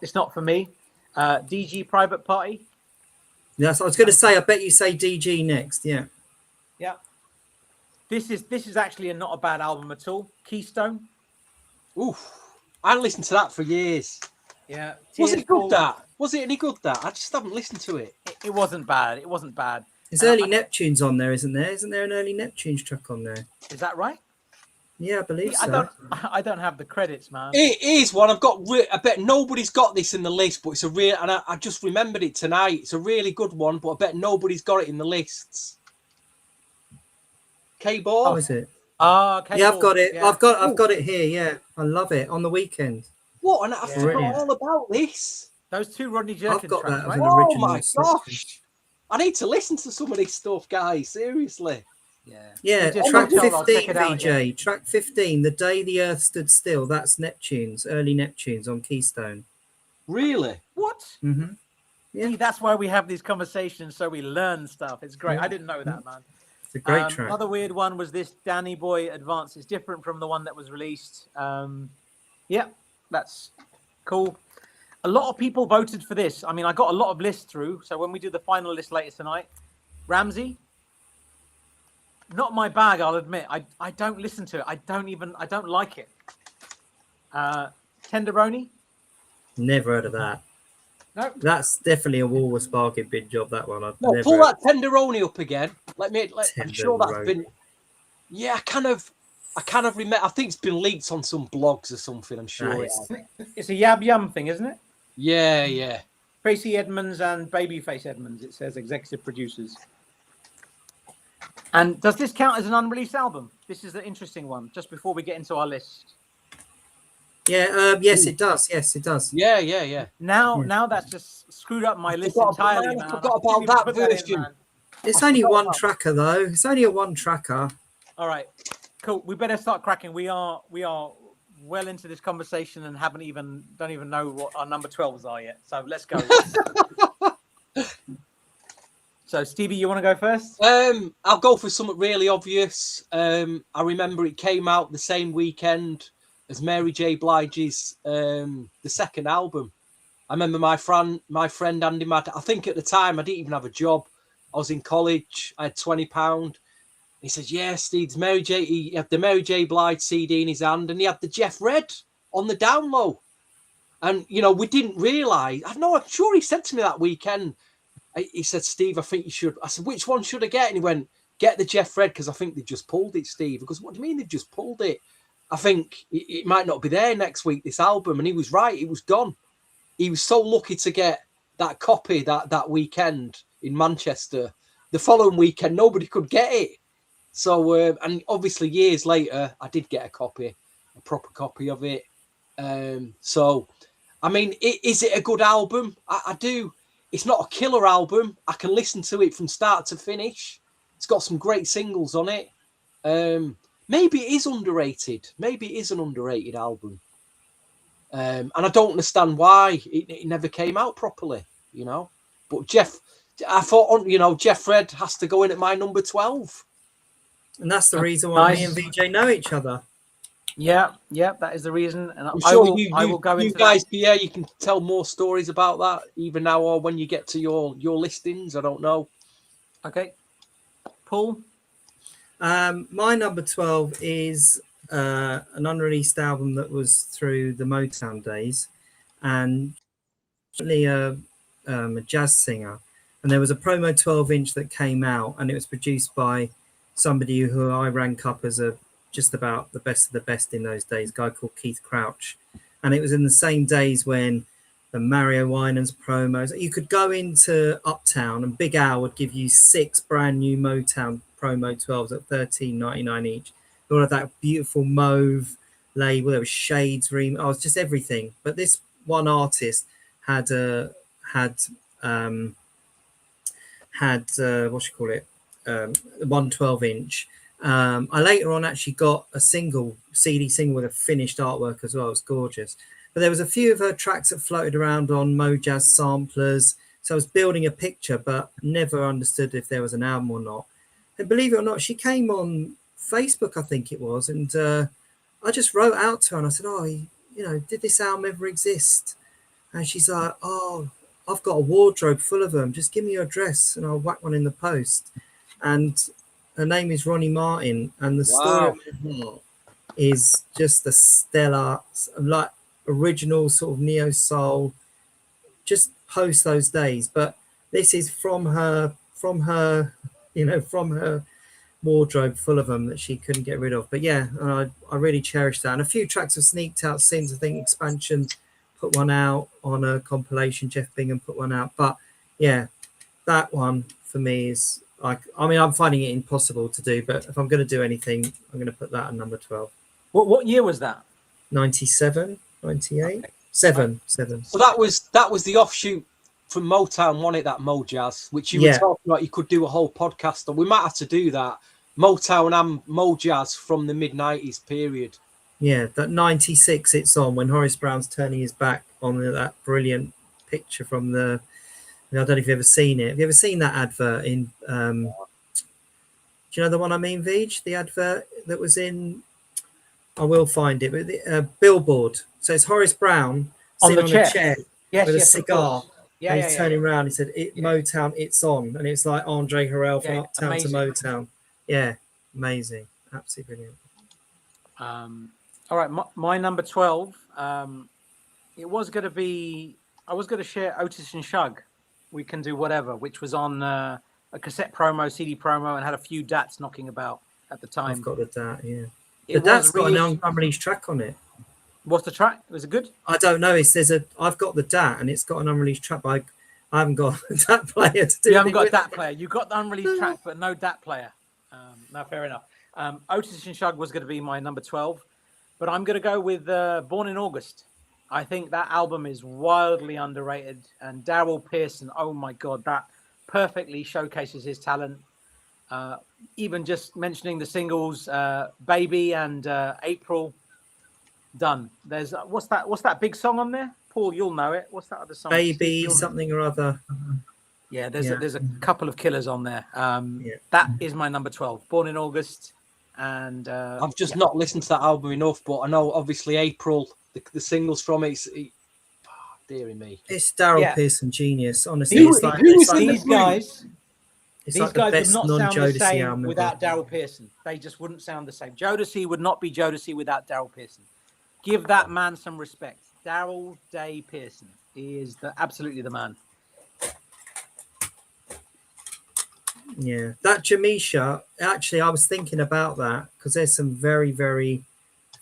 It's not for me. DG Private Party. Yes, I was going to say. I bet you say DG next. Yeah. Yeah. This is actually not a bad album at all. Keystone. Oof. I listened to that for years. Yeah. Was it good, that? Was it any good, that? I just haven't listened to it. It wasn't bad. It wasn't bad. There's early Neptunes on there, isn't there? Isn't there an early Neptunes track on there? Is that right? Yeah, I believe so. I don't have the credits, man. It is one. I bet nobody's got this in the list, but it's a real, and I just remembered it tonight. It's a really good one, but I bet nobody's got it in the lists. K-Ball. How is it? K-Ball. Yeah, I've got it. Yeah. I've got it here. Yeah, I love it. On the weekend. What? And I forgot all about this. Those two Rodney Jerkins I've got tracks, that right? as an Oh original. my gosh! I need to listen to some of this stuff, guys. Seriously. Yeah, Just track check it out, 15, yeah. VJ. Track 15, The Day the Earth Stood Still. That's Neptunes, early Neptunes on Keystone. Really? What? Mm-hmm. Yeah. See, that's why we have these conversations, so we learn stuff. It's great. I didn't know that, man. It's a great track. Another weird one was this Danny Boy Advance. It's different from the one that was released. Yeah, that's cool. A lot of people voted for this. I mean, I got a lot of lists through. So when we do the final list later tonight, Ramsey, not my bag, I'll admit. I don't listen to it. I don't like it. Tenderoni? Never heard of that. No. That's definitely a Walrus bargain bin job, that one. No, pull that Tenderoni up again. I'm sure that's been. Yeah, I kind of remember. I think it's been leaked on some blogs or something. I'm sure it has. It's a Yab Yum thing, isn't it? Yeah, yeah. Tracy Edmonds and Babyface Edmonds. It says executive producers. And does this count as an unreleased album? This is the interesting one. Just before we get into our list. Yeah. Yes, it does. Yes, it does. Yeah. Now that's just screwed up my list forgot entirely, about- man. I forgot about that version. It's only one tracker though. It's only a one tracker. All right, cool. We better start cracking. We are well into this conversation and don't even know what our number 12s are yet. So let's go. So Stevie, you want to go first? I'll go for something really obvious. I remember it came out the same weekend as Mary J. Blige's the second album. I remember my friend Andy Matt. I think at the time I didn't even have a job. I was in college. I had £20. He said, "Yeah, Steve, Mary J." He had the Mary J. Blige CD in his hand, and he had the Jeff Red on the down low. And we didn't realise. I know. I'm sure he said to me that weekend. He said, "Steve, I think you should." I said, "Which one should I get?" And he went, "Get the Jeff Red because I think they've just pulled it, Steve." Because what do you mean they've just pulled it? I think it might not be there next week. This album, and he was right. It was gone. He was so lucky to get that copy that weekend in Manchester. The following weekend, nobody could get it. So, and obviously years later, I did get a proper copy of it. So, I mean, is it a good album? I do. It's not a killer album. I can listen to it from start to finish. It's got some great singles on it. Maybe it is underrated. Maybe it is an underrated album. And I don't understand why it never came out properly, But I thought, Jeff Red has to go in at my number 12. And that's the reason why me and VJ know each other. Yeah, that is the reason. And I'm sure I will go into you guys, yeah, you can tell more stories about that even now or when you get to your listings. I don't know. Okay. Paul? My number 12 is an unreleased album that was through the Motown days, and actually a jazz singer. And there was a promo 12-inch that came out, and it was produced by somebody who I rank up as just about the best of the best in those days, a guy called Keith Crouch. And it was in the same days when the Mario Winans promos. You could go into Uptown and Big Al would give you 6 brand new Motown promo 12s at $13.99 each. All of that beautiful mauve label. There was shades, it was just everything. But this one artist had one 12-inch. I later on actually got a CD single with a finished artwork as well. It was gorgeous. But there was a few of her tracks that floated around on Mojazz samplers. So I was building a picture, but never understood if there was an album or not. And believe it or not, she came on Facebook, I think it was. And I just wrote out to her and I said, did this album ever exist? And she's like, "Oh, I've got a wardrobe full of them. Just give me your address and I'll whack one in the post." And her name is Ronnie Martin. And the story of her heart is just a stellar, like original sort of neo soul, just post those days. But this is from her wardrobe full of them that she couldn't get rid of. But yeah, I really cherish that. And a few tracks have sneaked out since. I think Expansion put one out on a compilation. Jeff Bingham put one out. But yeah, that one for me is I'm finding it impossible to do. But if I'm going to do anything, I'm going to put that at number 12. What year was that? 97, 98, okay. 7. So that was the offshoot from Motown, wasn't it? That Mojazz, which you were talking about. You could do a whole podcast on. We might have to do that. Motown and Mojazz from the mid-90s period. Yeah, that 96 it's on when Horace Brown's turning his back on that brilliant picture from I don't know if you've ever seen it. Have you ever seen that advert in do you know the one I mean, Vij? The advert that was in, I will find it, but the Billboard. So it's Horace Brown sitting on a chair with a cigar. Yeah, and he's turning around. He said, "Motown, it's on," and it's like Andre Harrell from Uptown to Motown. Yeah, amazing, absolutely brilliant. All right, my number 12. It was going to be. I was going to share Otis and Shug. We Can Do Whatever, which was on a cassette promo, CD promo, and had a few dats knocking about. at the time. I've got the Dat, yeah. It That's was got really. an unreleased track on it. What's the track? Was it good? I don't know. It says I've got the Dat, and it's got an unreleased track. But I haven't got a Dat player to do. You haven't got a with. DAT player. You got the unreleased track, but no DAT player. No, fair enough. Otis and Shug was going to be my number 12, but I'm going to go with Born in August. I think that album is wildly underrated, and Daryl Pearson, oh my God, that perfectly showcases his talent. Even just mentioning the singles, Baby and April, done. There's what's that big song on there? Paul, you'll know it. What's that other song? Baby something or other. Yeah, there's a couple of killers on there. Yeah. That is my number 12, Born in August. And I've just not listened to that album enough, but I know obviously April, the singles from it, dearie me. It's Daryl Yeah. Pearson genius, honestly. These It's guys like the would best not sound the non-Jodeci same album without ever. Daryl Pearson. They just wouldn't sound the same. Jodeci would not be Jodeci without Daryl Pearson. Give that man some respect. Daryl Day Pearson. He is absolutely the man. Yeah, that Jamisha, actually, I was thinking about that because there's some very, very,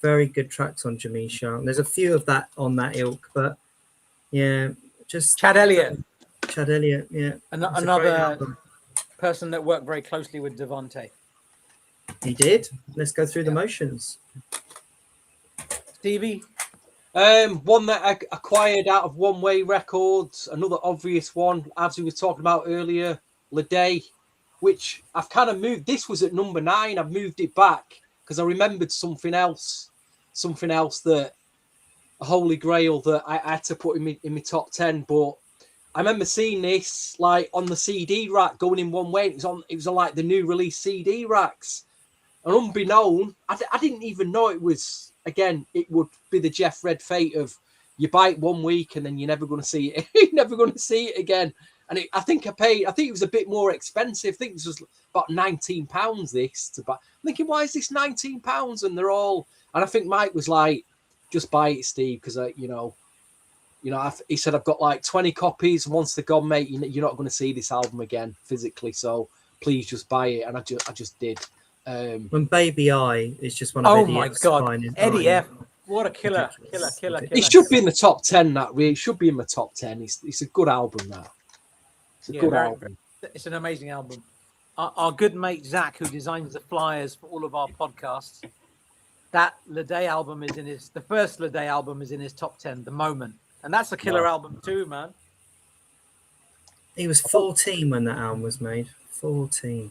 very good tracks on Jamisha. And there's a few of that on that ilk, but yeah, just Chad Elliott, yeah. another person that worked very closely with Devontae. He did. Let's go through the motions. Stevie? One that I acquired out of One Way Records, another obvious one, as we were talking about earlier, Leday, which I've kind of moved. This was at number 9. I've moved it back because I remembered something else that a holy grail that I had to put in my top 10. But I remember seeing this like on the CD rack going in One Way. It was on like the new release CD racks, and unbeknown, I didn't even know it was. Again, it would be the Jeff Red fate of you buy it 1 week and then you're never going to see it. You're never going to see it again. And I think it was a bit more expensive. I think this was about £19 this to buy. I'm thinking, why is this £19? And they're all, and I think Mike was like, just buy it, Steve, because he said, I've got like 20 copies. Once they're gone, mate, you're not going to see this album again physically. So please just buy it. And I just did. When Baby I is just one of Oh Eddie my F's God, finest. Eddie F. What a killer. It should be in the top 10. That really should be in the top 10. It's a good album. That it's a good album. It's an amazing album. Our good mate Zach, who designs the flyers for all of our podcasts, that Leday album the first Leday album is in his top 10. The Moment, and that's a killer album too, man. He was 14 when that album was made. 14.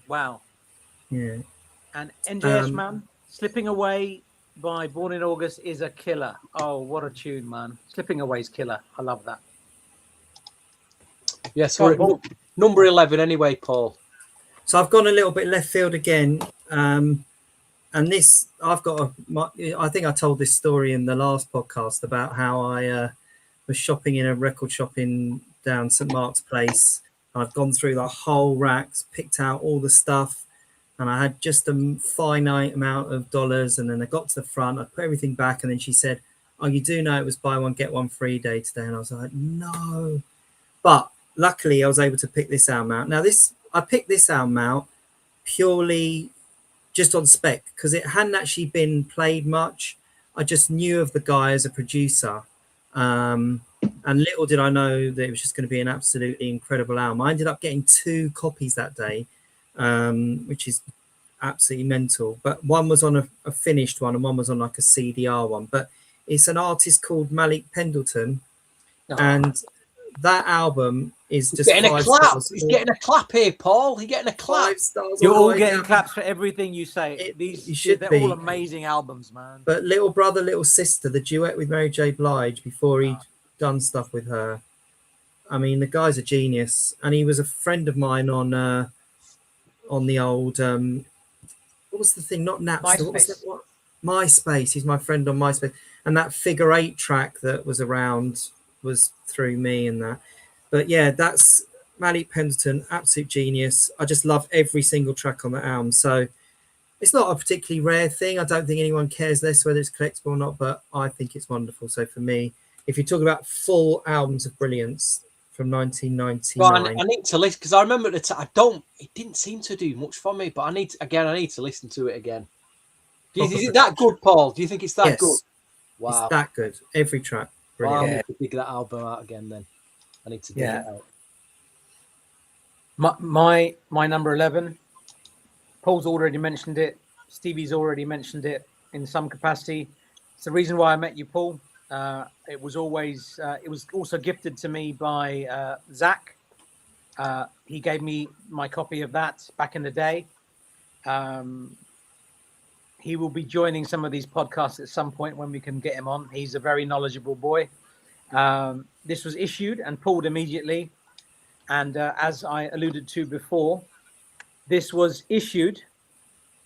Wow. Yeah. And NJS Man, Slipping Away by Born in August is a killer. Oh, what a tune, man. Slipping Away is killer. I love that. Yes, we're at number 11 anyway, Paul. So I've gone a little bit left field again. And this, I think I told this story in the last podcast about how I was shopping in a record shop down St. Mark's Place. I'd gone through the whole racks, picked out all the stuff, and I had just a finite amount of dollars. And then I got to the front, I put everything back, and then she said, "Oh, you do know it was buy one, get one free day today." And I was like, no. But luckily, I was able to pick this album out. Now, I picked this album out purely just on spec because it hadn't actually been played much. I just knew of the guy as a producer. And little did I know that it was just going to be an absolutely incredible album. I ended up getting 2 copies that day, which is absolutely mental. But one was on a finished one and one was on like a CDR one. But it's an artist called Malik Pendleton. And that album is just getting a clap. He's getting a clap here, Paul. He's getting a clap. 5 stars. You're all getting claps for everything you say. They're all amazing albums, man. But Little Brother, Little Sister, the duet with Mary J. Blige before he'd done stuff with her. I mean, the guy's a genius, and he was a friend of mine on the old what was the thing? Not Napster. What? MySpace. He's my friend on MySpace, and that Figure 8 track that was around was through me and that. But yeah, that's Malik Pendleton, absolute genius. I just love every single track on the album. So it's not a particularly rare thing. I don't think anyone cares less whether it's collectible or not, but I think it's wonderful. So for me, if you talk about full albums of brilliance, from Well, 1999. I need to listen because I remember at the time it didn't seem to do much for me, but I need to listen to it again. Is it that good, Paul? Do you think it's that good? Yes, Wow. it's that good. Every track. Well, I Brilliant. need to dig that album out again then. I need to dig it out. My number 11. Paul's already mentioned it. Stevie's already mentioned it in some capacity. It's the reason why I met you, Paul. It was also gifted to me by Zach. He gave me my copy of that back in the day. He will be joining some of these podcasts at some point when we can get him on. He's a very knowledgeable boy. This was issued and pulled immediately. And as I alluded to before, this was issued.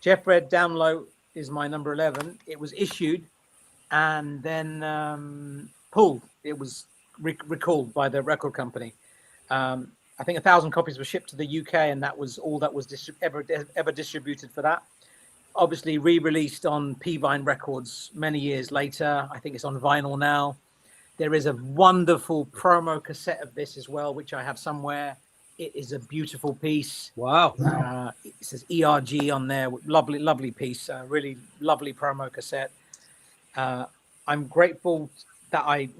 Jeff Red Down Low is my number 11. It was issued and then pulled. It was recalled by the record company. I think 1,000 copies were shipped to the UK, and that was all that was ever distributed for that. Obviously re-released on P-Vine Records many years later. I think it's on vinyl now. There is a wonderful promo cassette of this as well, which I have somewhere. It is a beautiful piece. Wow. It says ERG on there. Lovely, lovely piece. Really lovely promo cassette. I'm grateful that I,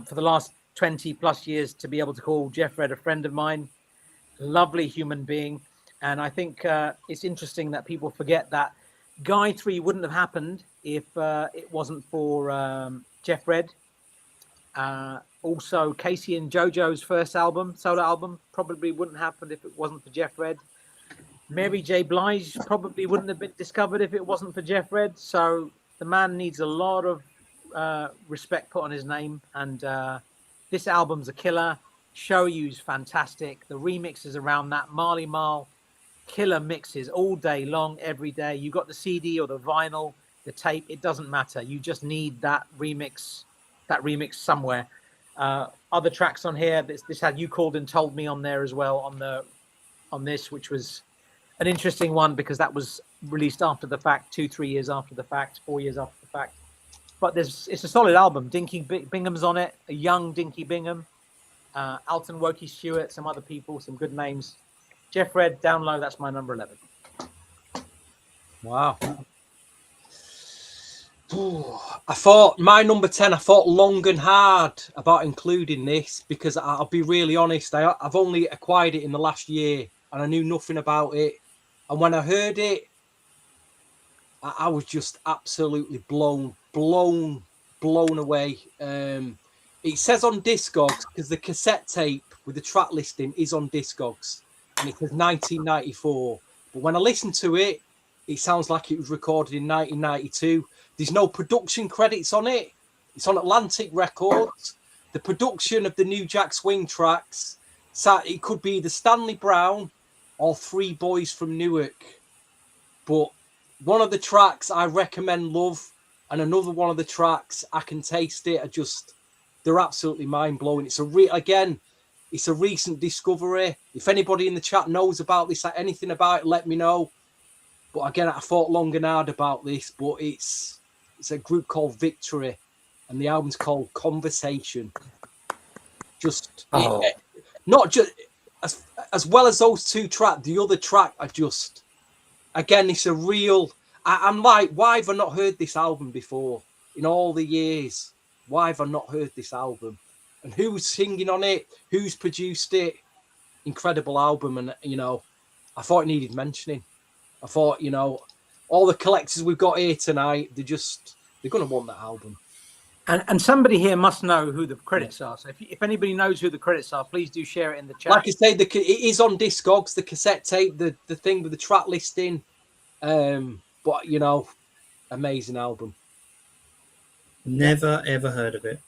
for the last 20 plus years, to be able to call Jeff Red a friend of mine. Lovely human being. And I think it's interesting that people forget that Guy 3 wouldn't have happened if it wasn't for Jeff Red. Also, Casey and JoJo's first solo album, probably wouldn't happen if it wasn't for Jeff Red. Mary J. Blige probably wouldn't have been discovered if it wasn't for Jeff Red. So the man needs a lot of respect put on his name. And this album's a killer. Show You's fantastic. The remixes around that, Marley Marl, killer mixes all day long, every day. You got the CD or the vinyl, the tape, it doesn't matter. You just need that remix somewhere. Other tracks on here, this had You Called and Told Me on there as well on this, which was an interesting one because that was released after the fact, 2-3 years after the fact, 4 years after the fact. But it's a solid album. Dinky Bingham's on it, a young Dinky Bingham, Alton Wokey Stewart, some other people, some good names. Jeff Red, Down Low, that's my number 11. Wow. I thought my number 10, I thought long and hard about including this because I'll be really honest, I've only acquired it in the last year and I knew nothing about it. And when I heard it, I was just absolutely blown away. It says on Discogs, because the cassette tape with the track listing is on Discogs, and it says 1994. But when I listen to it, it sounds like it was recorded in 1992. There's no production credits on it. It's on Atlantic Records. The production of the New Jack Swing tracks, so it could be either Stanley Brown or Three Boys from Newark. But one of the tracks I recommend love, and another one of the tracks I Can Taste It. They're absolutely mind blowing. It's a recent discovery. If anybody in the chat knows about this, anything about it, let me know. But again, I thought long and hard about this, but it's a group called Victory, and the album's called Conversation. Not just as well as those two tracks, the other track are just, again, it's a real. I'm like, why have I not heard this album before in all the years? Why have I not heard this album? And who's singing on it? Who's produced it? Incredible album, and I thought it needed mentioning. I thought, all the collectors we've got here tonight, they're going to want that album. And somebody here must know who the credits are. So if anybody knows who the credits are, please do share it in the chat. Like I say, it is on Discogs, the cassette tape, the thing with the track listing. But amazing album. Never ever heard of it.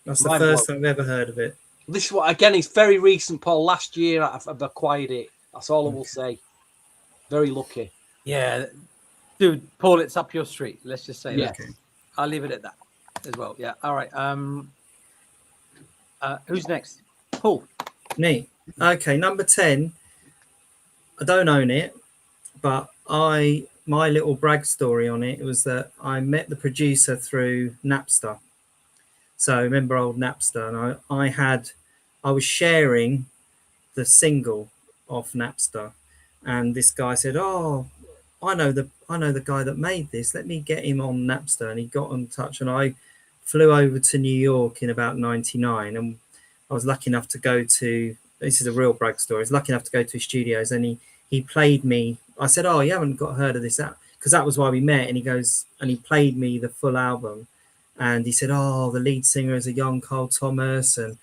That's the first time I've ever heard of it. This one again, it's very recent, Paul. Last year I've acquired it. That's all I will say. Very lucky. Yeah, dude, Paul, it's up your street. Let's just say that. Okay. I'll leave it at that as well. Yeah. All right. Who's next? Paul. Me. Okay, number 10. I don't own it, but my little brag story on it was that I met the producer through Napster. So remember old Napster, and I had I was sharing the single off Napster, and this guy said, "Oh, I know the guy that made this. Let me get him on Napster." And he got in touch, and I flew over to New York in about '99, and I was lucky enough to go to. This is a real brag story. I was lucky enough to go to his studios, and he played me. I said, "Oh, you haven't heard of this?" Because that was why we met. And he goes, and he played me the full album, and he said, "Oh, the lead singer is a young Carl Thomas," and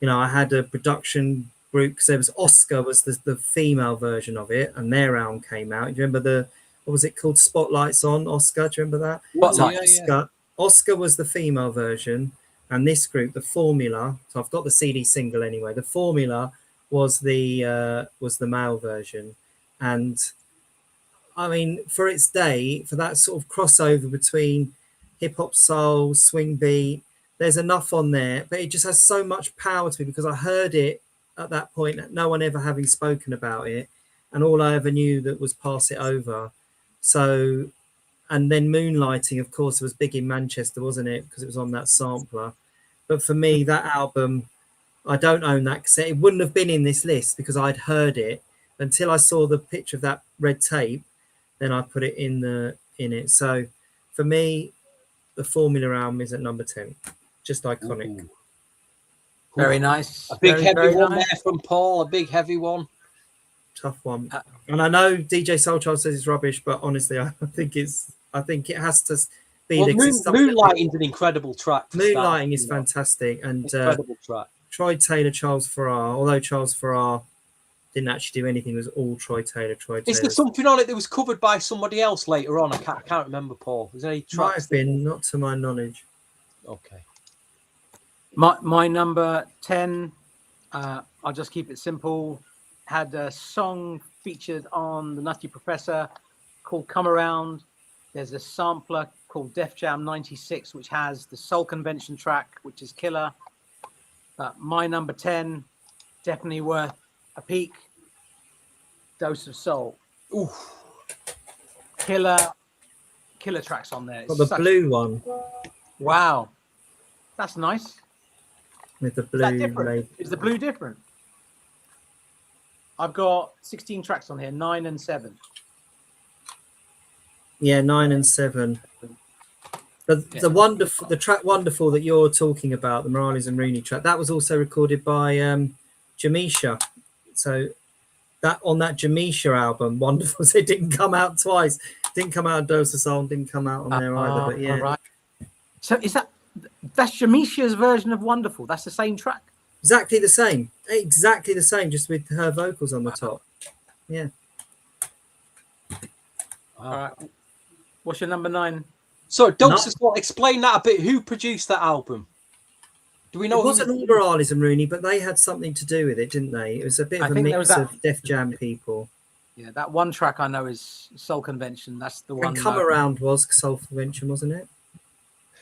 I had a production group because there was Oscar was the female version of it, and their album came out. Do you remember what was it called? Spotlights on Oscar. Do you remember that? Spotlight, So Oscar was the female version, and this group, the Formula. So I've got the CD single anyway. The Formula was the male version, and I mean, for its day, for that sort of crossover between hip hop, soul, swing beat, there's enough on there, but it just has so much power to me because I heard it at that point, no one ever having spoken about it, and all I ever knew that was Pass It Over. So, and then Moonlighting, of course, was big in Manchester, wasn't it? Because it was on that sampler. But for me, that album, I don't own that cassette. It wouldn't have been in this list because I'd heard it until I saw the picture of that red tape. Then I put it in it. So for me, the Formula album is at number 10. Just iconic. Ooh. Very nice. A big very, heavy very one nice. there from Paul. A big heavy one. Tough one. And I know DJ Soulchild says it's rubbish, but honestly, I think it has to be. Well, Moonlighting's an incredible track. Moonlighting is fantastic, and incredible track. Troy Taylor, Charles Farrar. Although Charles Farrar didn't actually do anything, it was all Troy Taylor. Is there something on it that was covered by somebody else later on? I can't remember, Paul. Is there any tracks? Might have been, not to my knowledge. Okay. My number 10, I'll just keep it simple, had a song featured on The Nutty Professor called Come Around. There's a sampler called Def Jam 96, which has the Soul Convention track, which is killer. But my number 10, definitely worth a peek. Dose of Soul. Ooh. Killer tracks on there. Got the blue one. Wow. That's nice. With the Is that blue different? Is the blue different? I've got 16 tracks on here, 9 and 7. Yeah, 9 and 7. The track Wonderful that you're talking about, the Morales and Rooney track, that was also recorded by Jamisha. So that on that Jamisha album, Wonderful, so it didn't come out twice. Didn't come out on Dose of Soul, didn't come out on there either. But yeah. Right. So that's Jamisha's version of Wonderful? That's the same track? Exactly the same, just with her vocals on the top. Yeah. All right. What's your number 9? So, explain that a bit. Who produced that album? Do we know? It wasn't all Morales and Rooney, but they had something to do with it, didn't they? It was a bit of a mix of Def Jam people. Yeah, that one track I know is Soul Convention. That's the one. And Come Around was Soul Convention, wasn't it?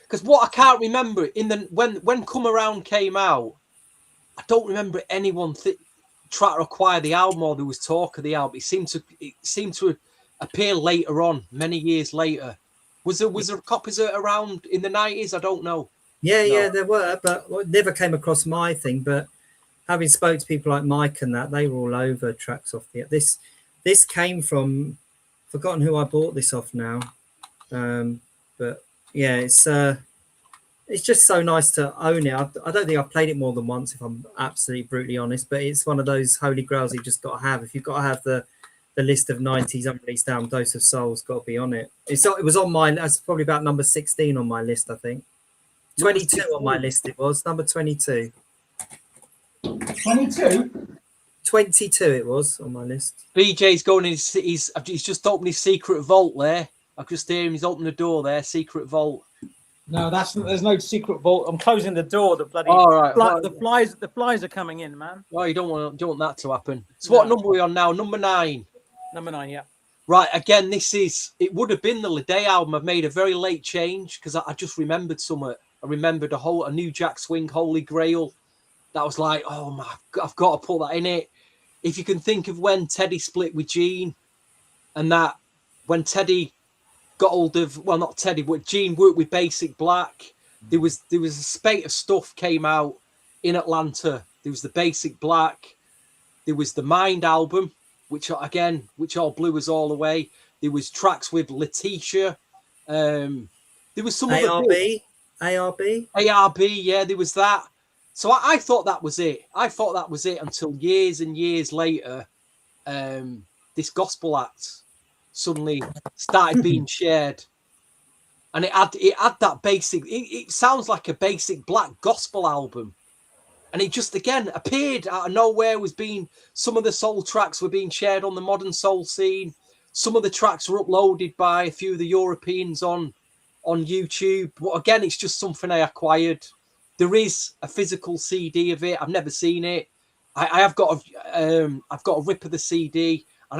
Because what I can't remember when Come Around came out, I don't remember anyone try to acquire the album or there was talk of the album. It seemed to appear later on, many years later. Was there copies around in the 90s? I don't know. Yeah, there were, but it never came across my thing. But having spoke to people like Mike and that, they were all over tracks off the. This came from, forgotten who I bought this off now, but yeah, it's just so nice to own it. I don't think I've played it more than once, if I'm absolutely brutally honest. But it's one of those holy grails you've just got to have. If you've got to have the list of 90s unreleased album, Dose of Soul's got to be on it. It was on mine. That's probably about number 16 on my list, I think. 22 on my list it was, number 22. 22? 22 it was on my list. BJ's going in, he's just opened his secret vault there. I could just hear him, he's opened the door there, secret vault. No, there's no secret vault. I'm closing the door. The bloody the flies are coming in, man. Well, you don't want that to happen. So what number are we on now? Number 9. Number 9, yeah. Right, again, it would have been the Leday album. I've made a very late change because I just remembered somewhere. I remembered a New Jack Swing, Holy Grail. That was like, oh my, I've got to put that in it. If you can think of when Teddy split with Gene, and that when Teddy got hold of, well, not Teddy, but Gene worked with Basic Black. There was a spate of stuff came out in Atlanta There was the Basic Black. There was the Mind album, which all blew us all away. There was tracks with Letitia. There was some ARB. ARB, yeah, there was that. So I thought that was it. I thought that was it until years and years later, this gospel act suddenly started being shared. And it had that basic, it sounds like a Basic Black gospel album. And it just again appeared out of nowhere. Some of the soul tracks were being shared on the modern soul scene. Some of the tracks were uploaded by a few of the Europeans on YouTube. But again, it's just something I acquired. There is a physical CD of it. I've never seen it. I've got a rip of the CD, and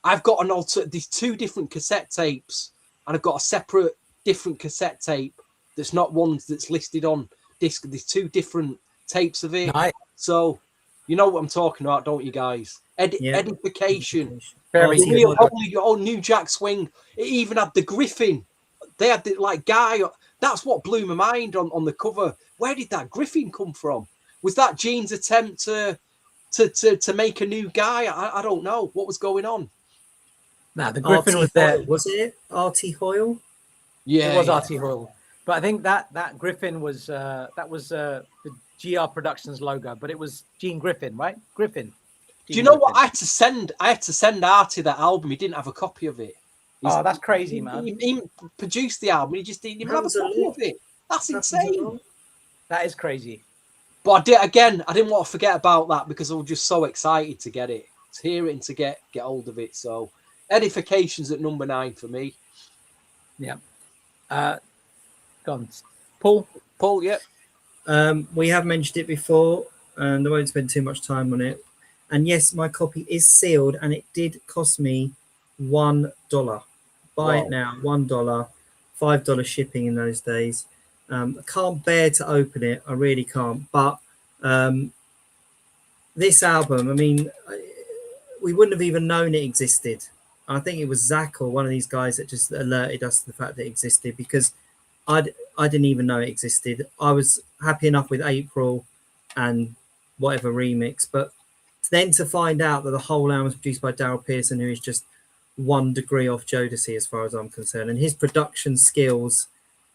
I've got these two different cassette tapes, and I've got a separate different cassette tape that's not one that's listed on disc. There's two different tapes of it. Nice. So you know what I'm talking about, don't you guys? Edification. Very good. New Jack Swing. It even had the Griffin. They had the guy. That's what blew my mind on the cover. Where did that Griffin come from? Was that Gene's attempt to make a new guy? I don't know what was going on. Nah, the Griffin was there. Was it Artie Hoyle? Yeah, it was Artie Hoyle. But I think that Griffin was the GR Productions logo, but it was Gene Griffin, right? Griffin. Do you know what? I had to send Artie that album. He didn't have a copy of it. Oh, that's crazy, man. He produced the album. He just didn't even have a copy of it. That's insane. That is crazy. But I didn't want to forget about that because I was just so excited to get it, to hear it, and to get hold of it. So, Edification's at number 9 for me. Yeah. Go on, Paul. Yep. We have mentioned it before, and I won't spend too much time on it. And yes, my copy is sealed, and it did cost me $1. Buy it now, $1, $5 shipping in those days. I can't bear to open it. I really can't. But this album, I mean, we wouldn't have even known it existed. I think it was Zach or one of these guys that just alerted us to the fact that it existed, because I didn't even know it existed. I was happy enough with April and whatever remix, but then to find out that the whole album was produced by Daryl Pearson, who is just 1 degree off Jodeci as far as I'm concerned, and his production skills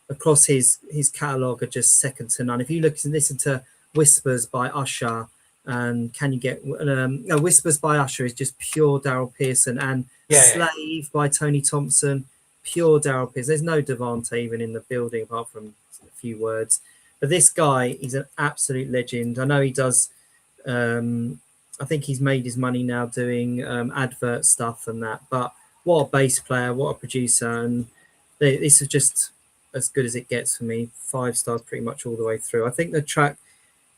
across his catalogue are just second to none. If you listen to Whispers by Usher, and Can You Get Whispers by Usher is just pure Daryl Pearson, and Slave by Tony Thompson, pure Daryl Pearson. There's no Devante even in the building apart from a few words. But this guy is an absolute legend. I know he does. I think he's made his money now doing advert stuff and that. But what a bass player, what a producer, and this is just as good as it gets for me. 5 stars pretty much all the way through. I think the track,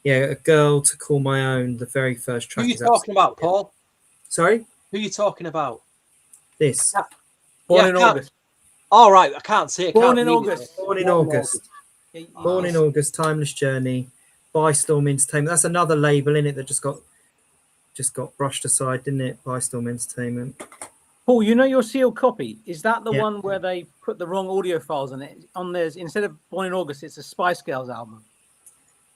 A Girl to Call My Own, the very first track. Who are you talking about, Paul? Sorry? Who are you talking about? This. Born in August. All right, I can't see it. Born in August. Born in August. Timeless Journey by Storm Entertainment. That's another label in it that just got brushed aside, didn't it? By Storm Entertainment. Paul, you know your sealed copy. Is that the one where they put the wrong audio files on it? On theirs, instead of Born in August, it's a Spice Girls album.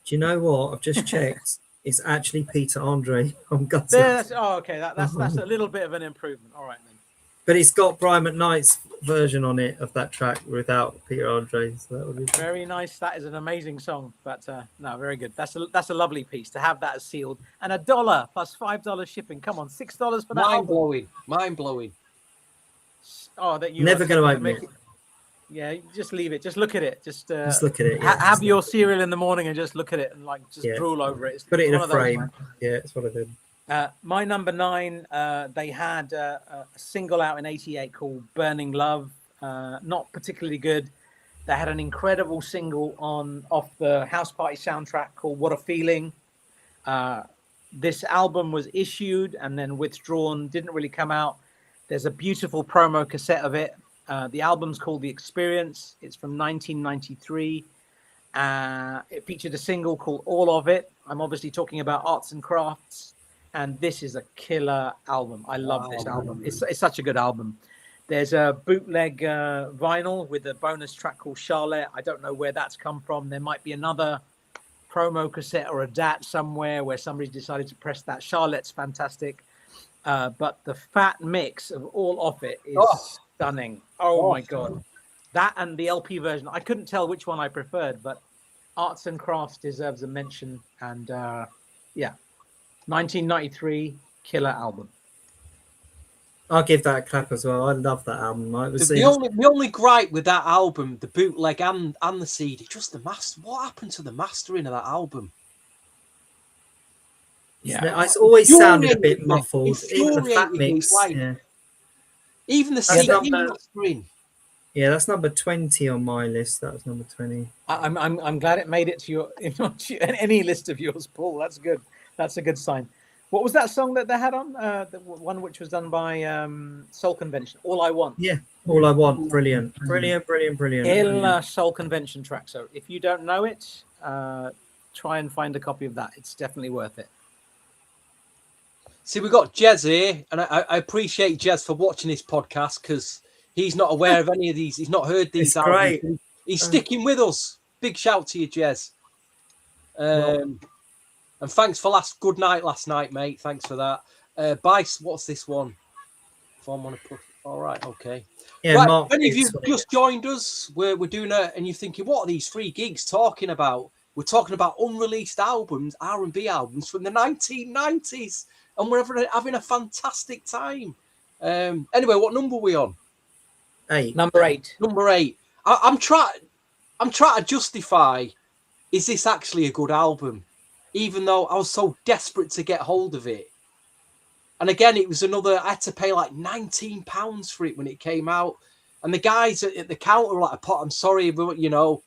Do you know what? I've just checked. It's actually Peter Andre on Guts. Okay. That's a little bit of an improvement. All right then. But it's got Brian McKnight's version on it of that track without Peter Andre. So that would be very nice. That is an amazing song. But no, very good. That's a lovely piece to have that as sealed. And $1 plus $5 shipping. Come on, $6 for that. Mind blowing. Oh, that you never going to open it. Yeah, just leave it. Just look at it. Just look at it. Have your cereal in the morning and just look at it and drool over it. Put it in a frame. It's what I did. My number 9, they had a single out in '88 called Burning Love. Not particularly good. They had an incredible single off the House Party soundtrack called What a Feeling. This album was issued and then withdrawn, didn't really come out. There's a beautiful promo cassette of it. The album's called The Experience. It's from 1993. It featured a single called All of It. I'm obviously talking about Arts and Crafts. And this is a killer album. I love this album. It's such a good album. There's a bootleg vinyl with a bonus track called Charlotte. I don't know where that's come from. There might be another promo cassette or a DAT somewhere where somebody's decided to press that. Charlotte's fantastic. But the fat mix of all of it is stunning. Oh my God. That and the LP version. I couldn't tell which one I preferred, but Arts and Crafts deserves a mention. And 1993 killer album. I'll give that a clap as well. I love that album. The only gripe with that album, the bootleg and the CD, just the master. What happened to the mastering of that album? Yeah, it's always sounded a bit muffled. Even the fat mix. Even the CD mastering. Yeah, that's number 20 on my list. That was number 20. I'm glad it made it to your any list of yours, Paul. That's good. That's a good sign. What was that song that they had on? The one which was done by Soul Convention. All I Want. Yeah, All I Want. Brilliant. Soul Convention track. So if you don't know it, try and find a copy of that. It's definitely worth it. See, we've got Jez here, and I appreciate Jez for watching this podcast because he's not aware of any of these. He's not heard these albums. Great. He's sticking with us. Big shout to you, Jez. And thanks for good night last night, mate. Thanks for that. Bice, what's this one? If I want to put, all right, okay. Yeah, right, Mark, any of you just joined us, we're doing it, and you're thinking, what are these free gigs talking about? We're talking about unreleased albums, R&B albums from the 1990s, and we're having a fantastic time. Anyway, what number are we on? 8. Number 8. Number 8. I'm trying to justify, is this actually a good album? Even though I was so desperate to get hold of it. And again, it was another, I had to pay like £19 for it when it came out. And the guys at the counter were like, I'm sorry, but I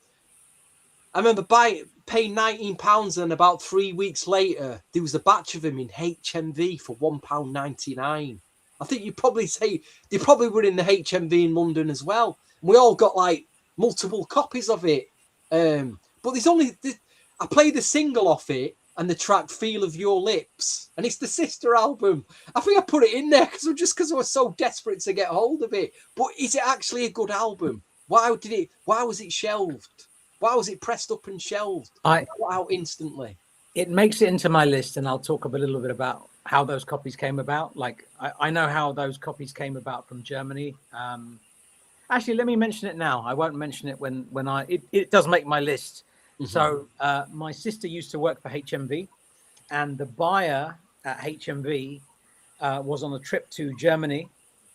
remember paying £19 and about 3 weeks later, there was a batch of them in HMV for £1.99. I think you probably say, they probably were in the HMV in London as well. We all got like multiple copies of it. But I played the single off it and the track Feel of Your Lips, and it's the sister album. I think I put it in there because I was so desperate to get hold of it. But is it actually a good album? Why was it shelved? Why was it pressed up and shelved? Out instantly. It makes it into my list, and I'll talk a little bit about how those copies came about. Like I know how those copies came about from Germany. Actually, let me mention it now. I won't mention it when it does make my list. Mm-hmm. So my sister used to work for HMV, and the buyer at HMV was on a trip to Germany,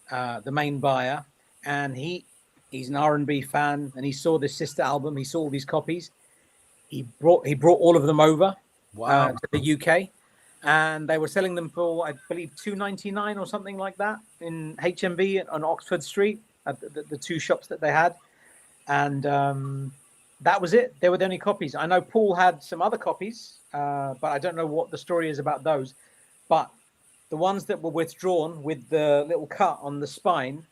the main buyer, and he's an R&B fan, and he saw this sister album. He saw all these copies. He brought all of them over to the UK, and they were selling them for, I believe, $2.99 or something like that in HMV on Oxford Street at the two shops that they had, and that was it. They were the only copies. I know Paul had some other copies, but I don't know what the story is about those. But the ones that were withdrawn with the little cut on the spine,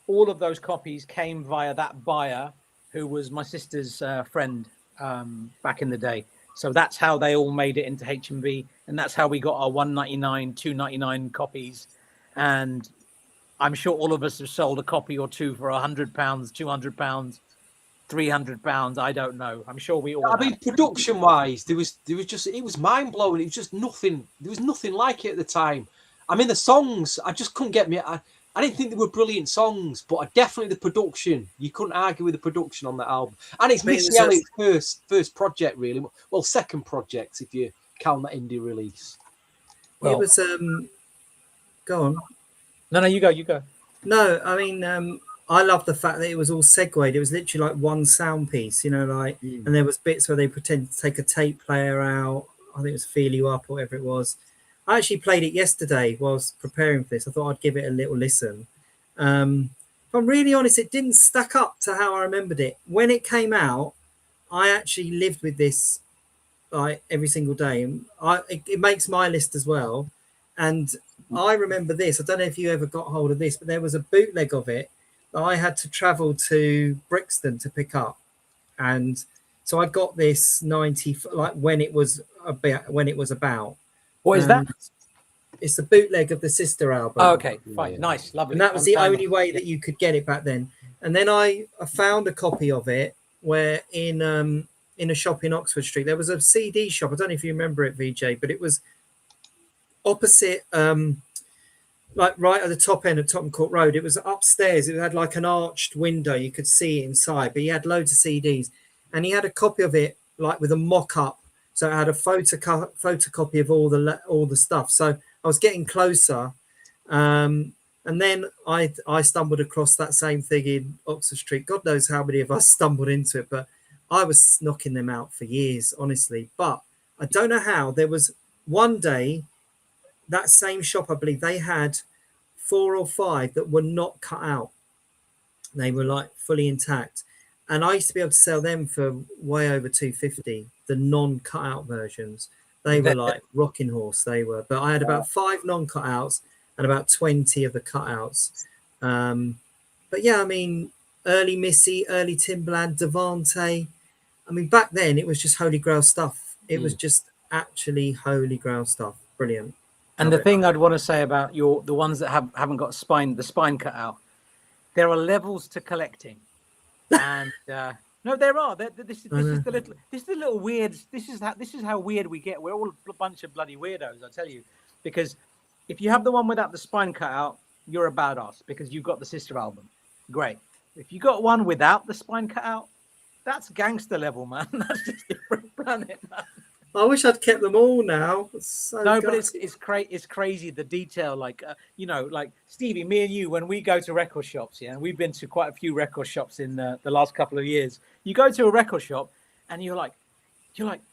all of those copies came via that buyer who was my sister's friend back in the day. So that's how they all made it into HMV, and that's how we got our $1.99, $2.99 copies. And I'm sure all of us have sold a copy or two for £100, £200. £300, I don't know. I'm sure we all. I mean, production wise, it was mind blowing. It was just nothing. There was nothing like it at the time. I mean, the songs, I just couldn't get me. I didn't think they were brilliant songs, but definitely the production. You couldn't argue with the production on that album. And it's Missy Elliott's first project, really. Well, second project if you count that indie release. Well, it was. Go on. No, you go. No, I mean. I love the fact that it was all segued. It was literally like one sound piece, and there was bits where they pretended to take a tape player out. I think it was Feel You Up or whatever it was. I actually played it yesterday whilst preparing for this. I thought I'd give it a little listen. If I'm really honest, it didn't stack up to how I remembered it. When it came out, I actually lived with this like every single day. And it makes my list as well. And I remember this. I don't know if you ever got hold of this, but there was a bootleg of it. I had to travel to Brixton to pick up, and so I got this 90 like when it was about. What is that? It's the bootleg of the sister album. Oh, okay, fine, nice, lovely. And that was the only way that you could get it back then. And then I found a copy of it where in in a shop in Oxford Street. There was a CD shop. I don't know if you remember it, VJ, but it was opposite, like right at the top end of Tottenham Court Road. It was upstairs. It had like an arched window. You could see inside, but he had loads of CDs, and he had a copy of it like with a mock-up. So it had a photocopy of all the stuff. So I was getting closer, and then I stumbled across that same thing in Oxford Street. God knows how many of us stumbled into it, but I was knocking them out for years, honestly. But I don't know how. There was one day, that same shop, I believe, they had 4 or 5 that were not cut out. They were like fully intact. And I used to be able to sell them for way over 250, the non-cut out versions. They were like rocking horse, they were. But I had about 5 non-cut outs and about 20 of the cutouts. But yeah, I mean, early Missy, early Timbaland, Devante. I mean, back then it was just Holy Grail stuff. It was just actually Holy Grail stuff. Brilliant. And the thing I'd want to say about the ones that haven't got the spine cut out, there are levels to collecting. And no, there are. This is the little weird. This is how weird we get. We're all a bunch of bloody weirdos, I tell you. Because if you have the one without the spine cut out, you're a badass because you've got the sister album. Great. If you got one without the spine cut out, that's gangster level, man. That's just different planet, man. I wish I'd kept them all now. No, but it's crazy the detail. Like like Stevie, me and you, when we go to record shops, and we've been to quite a few record shops in the last couple of years. You go to a record shop and you're like,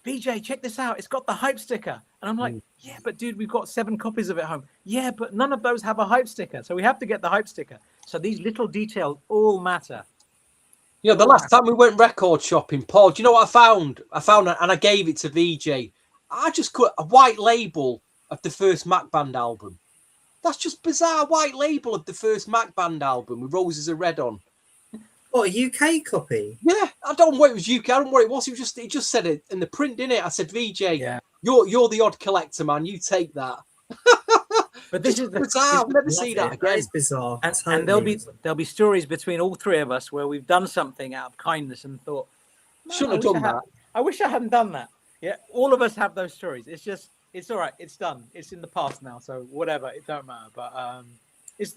BJ, check this out. It's got the hype sticker, and I'm like, yeah, but dude, we've got 7 copies of it at home. Yeah, but none of those have a hype sticker, so we have to get the hype sticker. So these little details all matter. The last time we went record shopping, Paul, do you know what I found? I found it and I gave it to VJ. I just cut a white label of the first Mac Band album. That's just bizarre. White label of the first Mac Band album with Roses Are Red on. What, a UK copy? Yeah, I don't know what it was UK. I don't know what it was. It just said it in the print, didn't it? I said, VJ, you're the odd collector, man. You take that. But this is bizarre. I'll never see that again. That is bizarre. And there'll be stories between all 3 of us where we've done something out of kindness and thought, shouldn't have done that. I wish I hadn't done that. Yeah, all of us have those stories. It's all right. It's done. It's in the past now. So whatever, it don't matter. But it's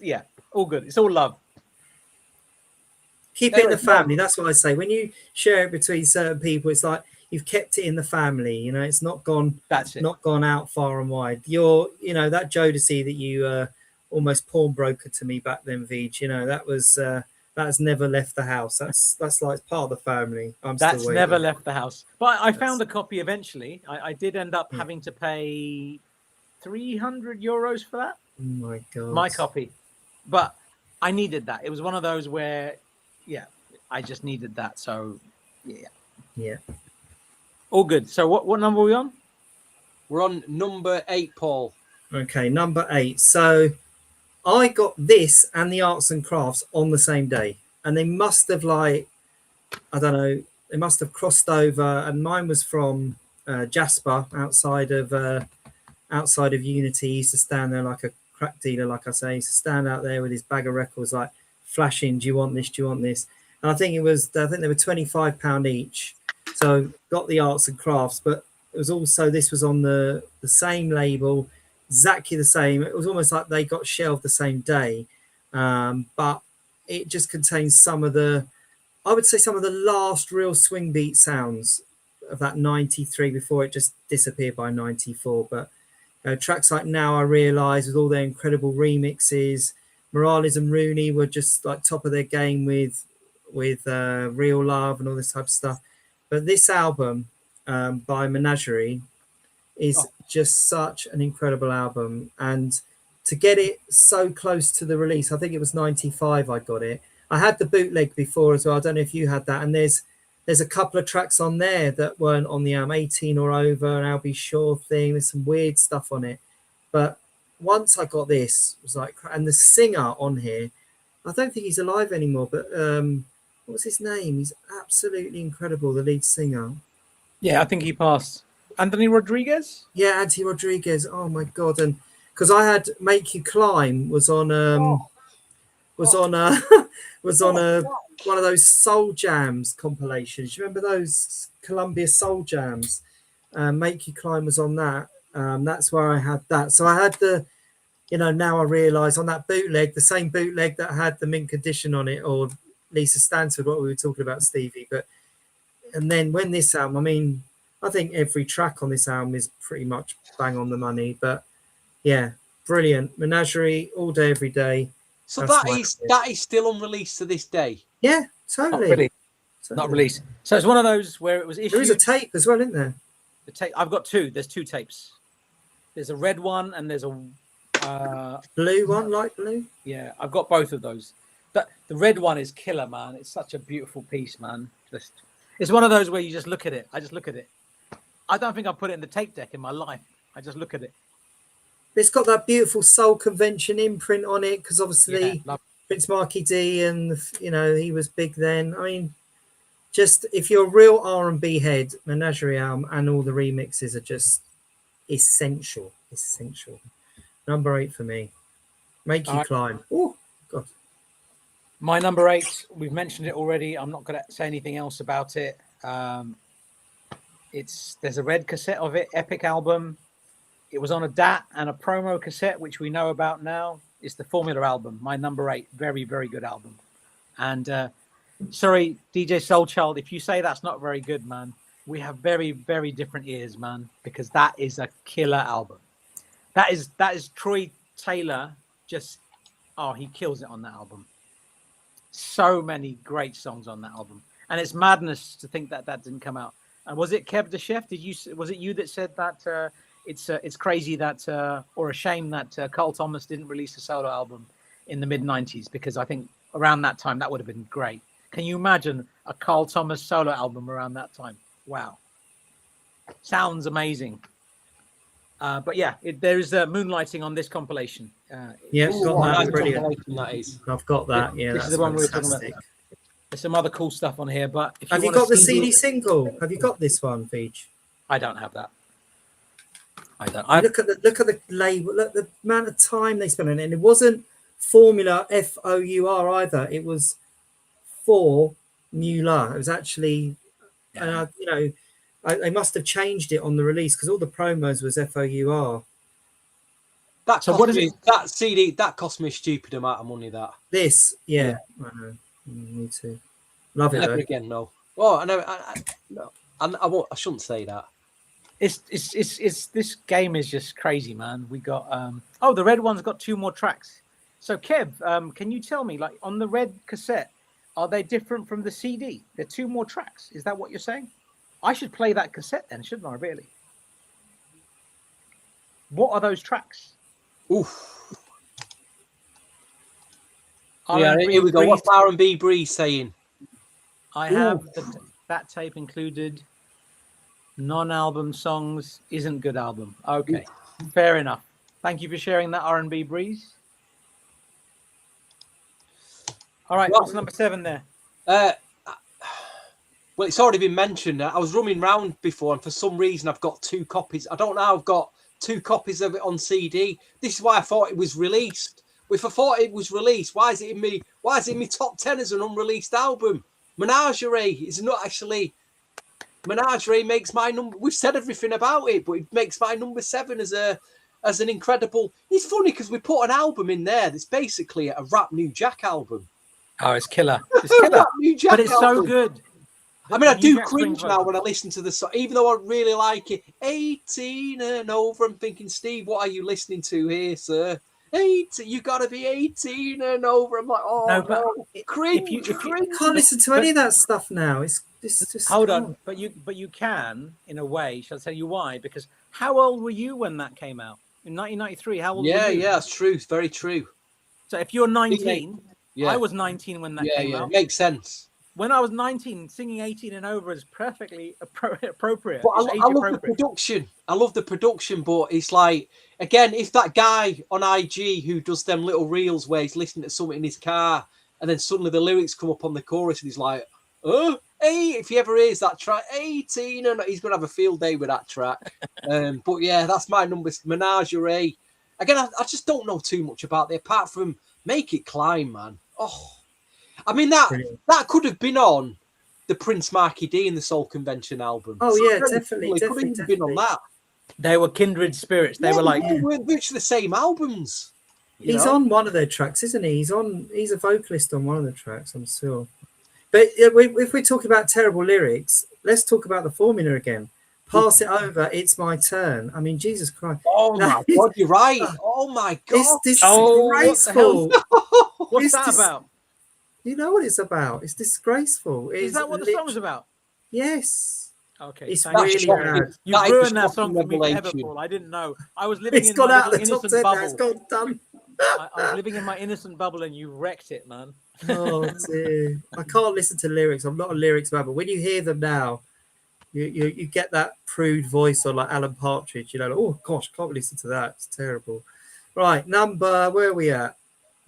all good. It's all love. Keep it in the family. That's what I say. When you share it between certain people, it's like you've kept it in the family. It's not gone. That's it. Not gone out far and wide. You're, that Jodeci that you almost pawnbroker to me back then, Vij. That has never left the house. That's like part of the family. That's never left the house. But I found a copy eventually. I did end up having to pay €300 for that. Oh my God. My copy. But I needed that. It was one of those where, I just needed that. So, yeah. All good. So what number are we on? We're on number 8, Paul. Okay, number 8. So I got this and the arts and crafts on the same day. And they must have they must have crossed over. And mine was from Jasper outside of Unity. He used to stand there like a crack dealer, like I say. He used to stand out there with his bag of records, like flashing, do you want this? Do you want this? And I think they were £25 each. So got the arts and crafts, but it was also, this was on the same label, exactly the same. It was almost like they got shelved the same day. But it just contains some of the last real swing beat sounds of that 93 before it just disappeared by 94. But tracks like Now I Realise, with all their incredible remixes, Morales and Rooney were just like top of their game with Real Love and all this type of stuff. But this album by Menagerie is just such an incredible album. And to get it so close to the release, I think it was 95 I got it. I had the bootleg before as well. I don't know if you had that. And there's a couple of tracks on there that weren't on the album, 18 or Over, and I'll Be Sure thing. There's some weird stuff on it. But once I got this, it was like, and the singer on here, I don't think he's alive anymore, but what's his name? He's absolutely incredible, the lead singer. Yeah, I think he passed. Anthony Rodriguez? Yeah, Anthony Rodriguez. Oh my God. And because I had Make You Climb was on one of those Soul Jams compilations. You remember those Columbia Soul Jams? Make You Climb was on that. That's where I had that. So I had the, now I realise on that bootleg, the same bootleg that had the mint condition on it, or Lisa Stansford, what we were talking about, Stevie. And then when this album, I mean, I think every track on this album is pretty much bang on the money. But yeah, brilliant. Menagerie, all day, every day. So That's that is still unreleased to this day. Yeah, totally. Not really. Totally. Not released. So it's one of those where it was issued. There is a tape as well, isn't there? The tape. I've got two. There's two tapes. There's a red one and there's a blue one, light blue. Yeah, I've got both of those. But the red one is killer, man. It's such a beautiful piece, man. It's one of those where you just look at it. I just look at it. I don't think I've put it in the tape deck in my life. I just look at it. It's got that beautiful Soul Convention imprint on it because obviously Prince Marky D, and he was big then. I mean, just if you're a real R&B head, Menagerie album and all the remixes are just essential. Number 8 for me. Make You Climb. Oh God. My number 8, we've mentioned it already. I'm not going to say anything else about it. There's a red cassette of it, epic album. It was on a DAT and a promo cassette, which we know about now. It's the Formula album, my number 8. Very, very good album. And sorry, DJ Soulchild, if you say that's not very good, man, we have very, very different ears, man, because that is a killer album. That is Troy Taylor. He kills it on that album. So many great songs on that album, and it's madness to think that didn't come out. And was it Kev the Chef? Was it you that said that it's crazy that or a shame that Carl Thomas didn't release a solo album in the mid-90s? Because I think around that time that would have been great. Can you imagine a Carl Thomas solo album around that time? Wow, sounds amazing. But yeah, there is moonlighting on this compilation. Yeah, got that. Brilliant. That is. I've got that. Yeah, this is the one we were talking about. There's some other cool stuff on here, but have you got the CD single? Have you got this one, Feach? I don't have that. I don't. Look at the label. Look the amount of time they spent on it. And it wasn't Formula FOUR either. It was Formula. It was actually, they must have changed it on the release because all the promos was FOUR. That CD that cost me a stupid amount of money. That yeah. I know. Me too. Love it. Never again. No. Oh, I know. No. I won't. I shouldn't say that. It's this game is just crazy, man. We got the red one's got 2 more tracks. So Kev, can you tell me, like on the red cassette, are they different from the CD? They're 2 more tracks. Is that what you're saying? I should play that cassette then, shouldn't I? Really? What are those tracks? Oof. Yeah, here we go. What's R&B Breeze saying? I have that tape included. Non-album songs isn't good album. Okay, fair enough. Thank you for sharing that, R&B Breeze. All right, what's number 7 there? Well, it's already been mentioned. I was roaming round before, and for some reason, I've got 2 copies. I don't know. I've got 2 copies of it on CD. This is why I thought it was released. If I thought it was released, why is it in me? Why is it in me top 10 as an unreleased album? Menagerie is not actually. Menagerie makes my number. We've said everything about it, but it makes my number 7 as an incredible. It's funny because we put an album in there that's basically a rap New Jack album. Oh, it's killer! It's killer, but it's so good. I mean, I do cringe now when I listen to the song, even though I really like it. 18 and over. I'm thinking, Steve, what are you listening to here, sir? 18, you got to be 18 and over. I'm like, cringe. You can't listen to any of that stuff now. It's just hold on, but you can in a way. Shall I tell you why? Because how old were you when that came out in 1993? How old? were you? Yeah, that's true. It's very true. So if you're 19, I was 19 when that came out. Makes sense. When I was 19, singing 18 and over is perfectly appropriate. But I love the production. I love the production, but it's like, again, if that guy on IG who does them little reels where he's listening to something in his car and then suddenly the lyrics come up on the chorus and he's like, hey, if he ever hears that track, 18, and he's going to have a field day with that track. But yeah, that's my number, Menagerie. Again, I just don't know too much about it apart from Make It Climb, man. Oh, I mean, Brilliant. that could have been on the Prince Marky D and the Soul Convention album. Oh, yeah, definitely, It could have even been on that. They were kindred spirits. They were like, they were literally the same albums. He's on one of their tracks, isn't he? He's a vocalist on one of the tracks, I'm sure. But if we're talking about terrible lyrics, let's talk about the formula again. Pass it over, it's my turn. I mean, Jesus Christ. Oh my God, you're right. Oh my God. It's disgraceful. What's that about? You know what it's about. It's disgraceful. Is that what the song is about? Yes. Okay. It's really bad. You've ruined that song for me forever, Paul. I didn't know. I was living in my innocent bubble. It's gone done. I was living in my innocent bubble and you wrecked it, man. Oh dear. I can't listen to lyrics. I'm not a lyrics man, but when you hear them now, you get that prude voice or like Alan Partridge, you know, like, oh gosh, can't listen to that. It's terrible. Right, where are we at?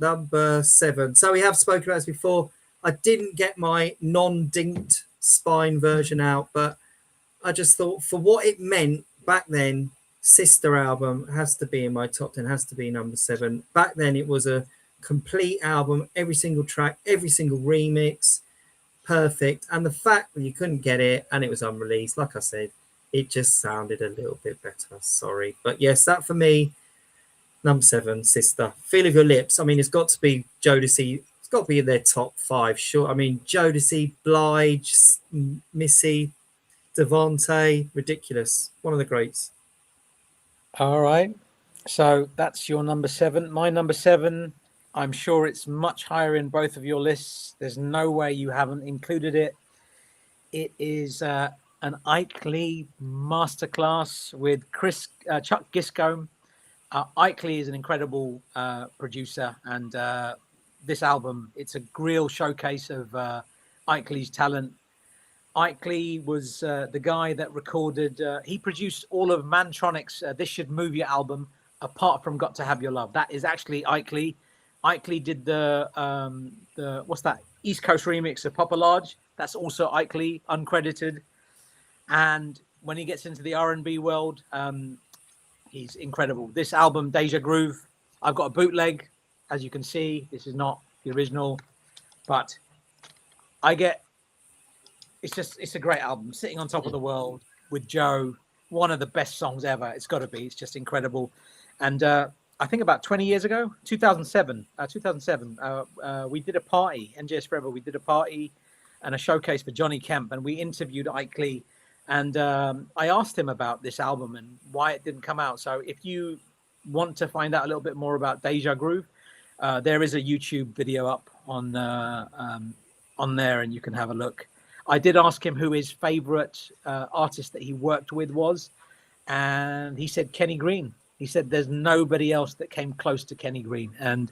Number 7. So we have spoken about this before. I didn't get my non-dinked spine version out, but I just thought for what it meant back then, Sister album has to be in my top 10, has to be number 7. Back then it was a complete album, every single track, every single remix, perfect. And the fact that you couldn't get it and it was unreleased, like I said, it just sounded a little bit better. Sorry. But yes, that for me, number 7, Sister. Feel of Your Lips. I mean, it's got to be Jodeci. It's got to be in their top 5, sure. I mean, Jodeci, Blige, Missy, Devante, ridiculous. One of the greats. All right. So that's your number 7. My number 7, I'm sure it's much higher in both of your lists. There's no way you haven't included it. It is an Ike Lee masterclass with Chuck Giscombe. Ike Lee is an incredible producer, and this album, it's a real showcase of Ike Lee's talent. Ike Lee was the guy that recorded, he produced all of Mantronic's This Should Move Your album, apart from Got to Have Your Love. That is actually Ike Lee. Ike Lee did the what's that, East Coast remix of Papa Large. That's also Ike Lee, uncredited. And when he gets into the R&B world, he's incredible. This album, Deja Groove, I've got a bootleg, as you can see. This is not the original, but it's a great album. Sitting on Top of the World with Joe, one of the best songs ever. It's got to be. It's just incredible. And I think about 20 years ago, 2007, we did a party, NJS Forever. We did a party and a showcase for Johnny Kemp, and we interviewed Ike Lee. And I asked him about this album and why it didn't come out. So if you want to find out a little bit more about Deja Groove, there is a YouTube video up on there, and you can have a look. I did ask him who his favorite artist that he worked with was, and he said Kenny Green. He said there's nobody else that came close to Kenny Green. And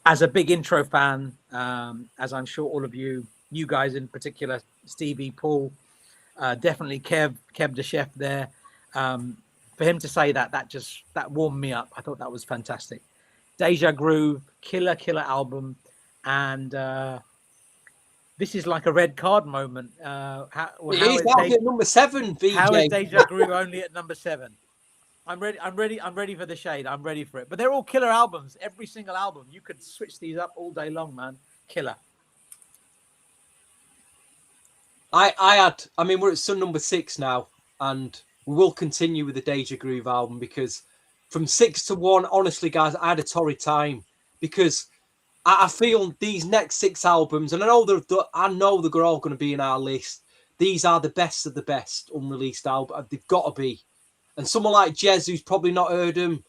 as a big intro fan, as I'm sure all of you guys in particular, Stevie, Paul, definitely Kev the chef there. For him to say that warmed me up. I thought that was fantastic. Deja Groove, killer album, and this is like a red card moment. How is number 7, VJ. How is Deja Groove only at number 7? I'm ready for the shade. I'm ready for it. But they're all killer albums. Every single album. You could switch these up all day long, man. Killer. We're at Sun number 6 now, and we will continue with the Deja Groove album, because from 6 to 1, honestly, guys, I had a torrid time, because I feel these next 6 albums, and I know they're all going to be in our list. These are the best of the best unreleased album. They've got to be. And someone like Jez, who's probably not heard them,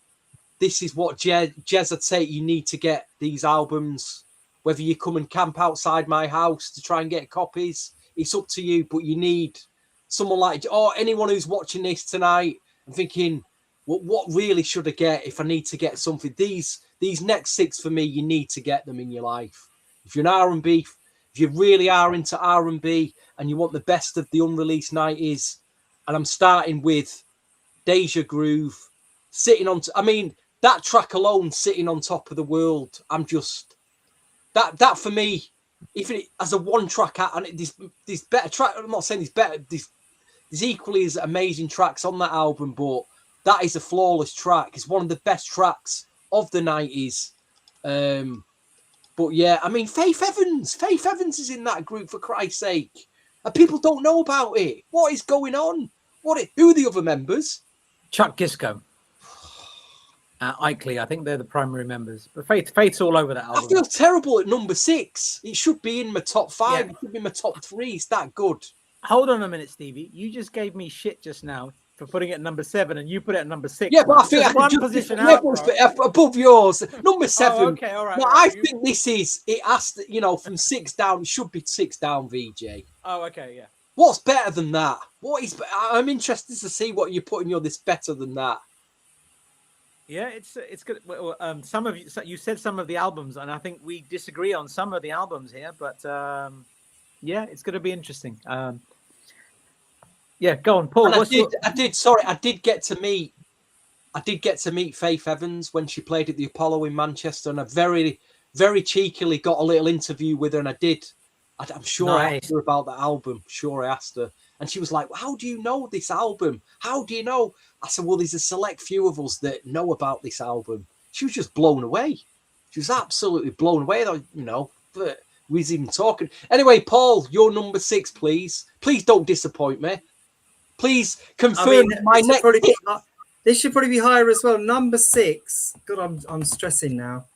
this is what Jez would say. You need to get these albums, whether you come and camp outside my house to try and get copies. It's up to you, but you need someone like, or anyone who's watching this tonight and thinking, what really should I get if I need to get something? These next 6 for me, you need to get them in your life. If you're an R&B, if you really are into R&B and you want the best of the unreleased 90s, and I'm starting with Deja Groove, that track alone, Sitting on Top of the World, I'm just, that for me, even as a one track, and there's better track. I'm not saying there's better. There's equally as amazing tracks on that album, but that is a flawless track. It's one of the best tracks of the 90s. But yeah, I mean, Faith Evans is in that group, for Christ's sake. And people don't know about it. What is going on? Who are the other members? Chuck Gisco. Ikley, I think they're the primary members. But Faith's all over that album. I feel terrible at number 6. It should be in my top 5. Yeah. It should be my top 3. It's that good. Hold on a minute, Stevie. You just gave me shit just now for putting it at number 7, and you put it at number 6. Yeah, but I think I one can position above yours. Number 7. Oh, okay, all right. No, I think this is. It has to, from 6 down. It should be 6 down, VJ. Oh, okay, yeah. What's better than that? I'm interested to see what you're putting your this better than that. Yeah, it's good. Well, some of you said some of the albums, and I think we disagree on some of the albums here. But yeah, it's going to be interesting. Yeah, go on, Paul. I did get to meet Faith Evans when she played at the Apollo in Manchester, and I very, very cheekily got a little interview with her, and I'm sure I asked her about the album. Sure, I asked her. And she was like, "How do you know this album? How do you know?" I said, "Well, there's a select few of us that know about this album." She was just blown away. She was absolutely blown away. That that we was even talking. Anyway, Paul, your number 6, please. Please don't disappoint me. Please confirm my next. This should probably be higher as well. Number 6. God, I'm stressing now.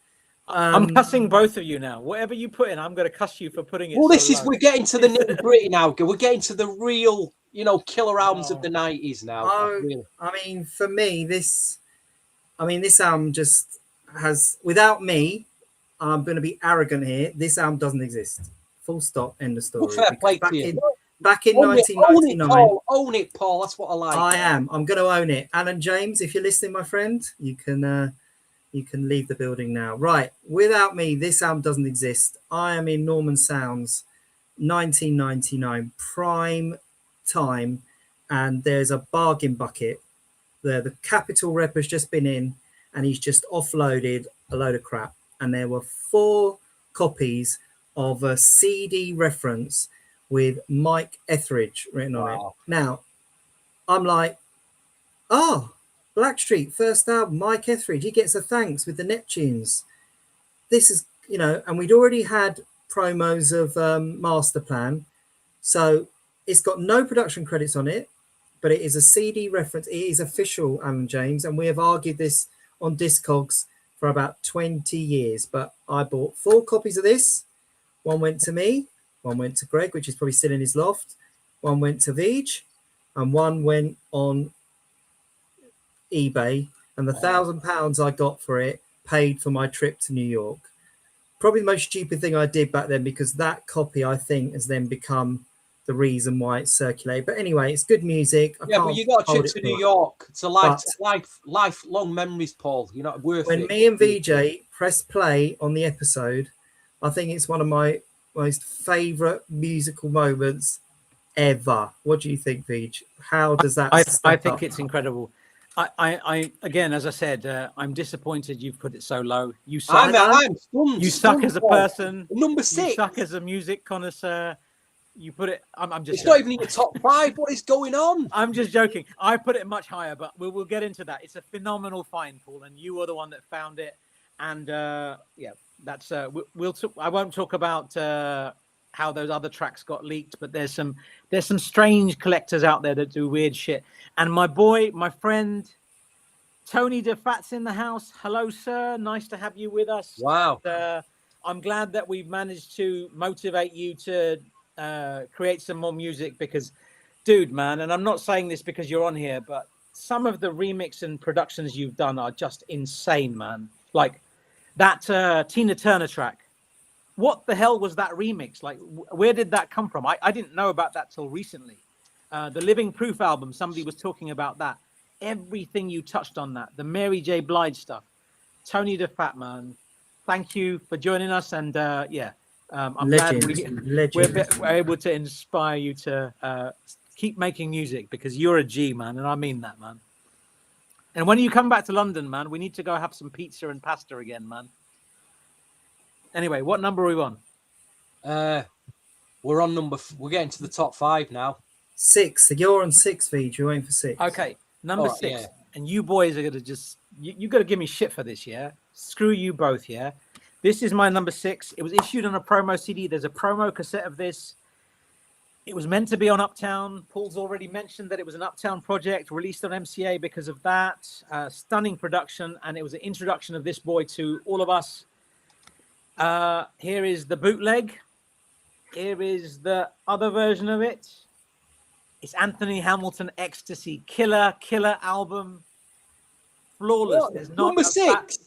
I'm cussing both of you now. Whatever you put in, I'm going to cuss you for putting it. Well, we're getting to the nitty-gritty now. We're getting to the real, killer albums of the 90s now. Really. I mean, for me, this album just has, without me, I'm going to be arrogant here. This album doesn't exist. Full stop. End of story. Well, fair play to you. Back in 1999. Own it, Paul. That's what I like. I am. I'm going to own it. Alan James, if you're listening, my friend, you can leave the building now. Right. Without me, this album doesn't exist. I am in Norman Sound's 1999 prime time, and there's a bargain bucket there. The Capitol rep has just been in, and he's just offloaded a load of crap. And there were 4 copies of a CD reference with Mike Etheridge written on it. Now, I'm like, Blackstreet, first album, Mike Etheridge, he gets a thanks with the Neptunes. This is, and we'd already had promos of Master Plan. So it's got no production credits on it, but it is a CD reference. It is official, Alan James, and we have argued this on Discogs for about 20 years. But I bought 4 copies of this. One went to me, one went to Greg, which is probably still in his loft. One went to Vij, and one went on eBay, and the £1,000 I got for it paid for my trip to New York. Probably the most stupid thing I did back then, because that copy, I think, has then become the reason why it's circulated. But anyway, it's good music. But you got a trip to New York. It's a lifelong memories, Paul. You're not worth it. When me and VJ pressed play on the episode, I think it's one of my most favourite musical moments ever. What do you think, Vij? How does that? I think it's incredible. I again, as I said, I'm disappointed you've put it so low. You suck. I'm stunned. You suck as a person. Number 6. You suck as a music connoisseur. You put it. I'm just. It's not even in the top 5. What is going on? I'm just joking. I put it much higher, but we'll get into that. It's a phenomenal find, Paul, and you were the one that found it. And yeah, that's. I won't talk about how those other tracks got leaked, but there's some strange collectors out there that do weird shit. And my friend Tony DeFat's in the house. Hello, sir. Nice to have you with us. Wow. I'm glad that we've managed to motivate you to create some more music, because, dude, man, and I'm not saying this because you're on here, but some of the remix and productions you've done are just insane, man. Like that Tina Turner track. What the hell was that remix? Like, where did that come from? I didn't know about that till recently. The Living Proof album, somebody was talking about that. Everything you touched on that. The Mary J. Blige stuff. Tony DeFat, man. Thank you for joining us. And yeah, I'm glad we're able to inspire you to keep making music, because you're a G, man. And I mean that, man. And when you come back to London, man, we need to go have some pizza and pasta again, man. Anyway, what number are we on? We're on we're getting to the top 5 now. 6. You're on 6, Vij. You're aiming for 6. Okay, number 6. Yeah. And you boys are going to just... You got to give me shit for this, yeah? Screw you both, yeah? This is my number 6. It was issued on a promo CD. There's a promo cassette of this. It was meant to be on Uptown. Paul's already mentioned that it was an Uptown project released on MCA because of that. Stunning production, and it was an introduction of this boy to all of us. Here is the bootleg. Here is the other version of it. It's Anthony Hamilton Ecstasy. Killer album. Flawless. What? There's not Number 6.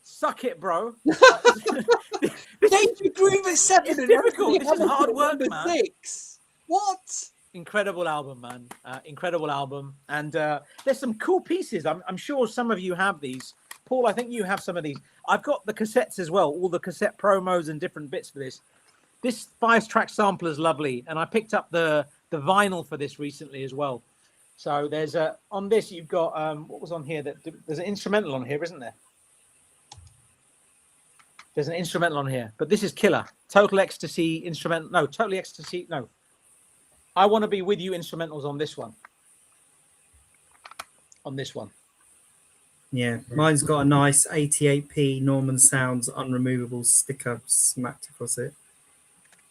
Suck it, bro. Danger Groove at 7. It's difficult. This is hard work, number man. 6. What? Incredible album, man. Incredible album. And there's some cool pieces. I'm sure some of you have these. Paul, I think you have some of these. I've got the cassettes as well, all the cassette promos and different bits for this. This 5-track sampler is lovely. And I picked up the vinyl for this recently as well. So there's on this, you've got, what was on here? There's an instrumental on here, isn't there? There's an instrumental on here, but this is killer. Total Ecstasy instrumental. No, Totally Ecstasy. No. I Want to Be With You instrumentals on this one. On this one. Yeah, mine's got a nice 88p Norman Sounds unremovable sticker smacked across it.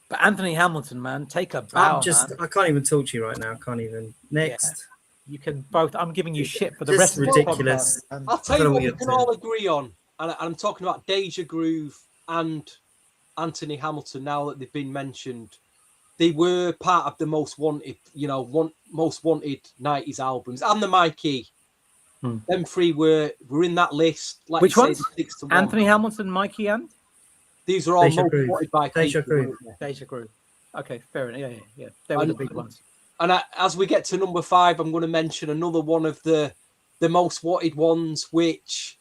But Anthony Hamilton, man, take a bow. I can't even talk to you right now. I can't even. Next. Yeah. You can both. I'm giving you shit for the Just rest of ridiculous. the podcast. I'll tell you what we can all agree on, and I'm talking about Deja Groove and Anthony Hamilton. Now that they've been mentioned, they were part of the most wanted, most wanted '90s albums, and the Mikey. Them 3 were in that list. Like which ones? 6 to 1. Anthony Hamilton, Mikey, and these are all Deja most Groove. wanted by Deja people. Groove. Deja Groove. Okay, fair enough. Yeah. They were the big ones. And as we get to number 5, I'm going to mention another one of the most wanted ones, which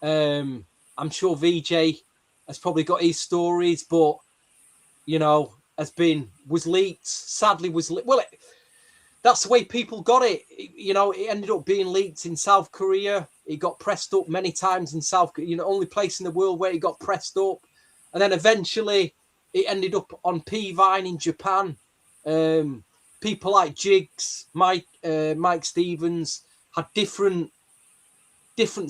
I'm sure VJ has probably got his stories, but was leaked. Sadly, was leaked. Well, that's the way people got it. It ended up being leaked in South Korea. It got pressed up many times in South Korea. Only place in the world where it got pressed up, and then eventually it ended up on P-Vine in Japan. People like Jigs, Mike Stevens had different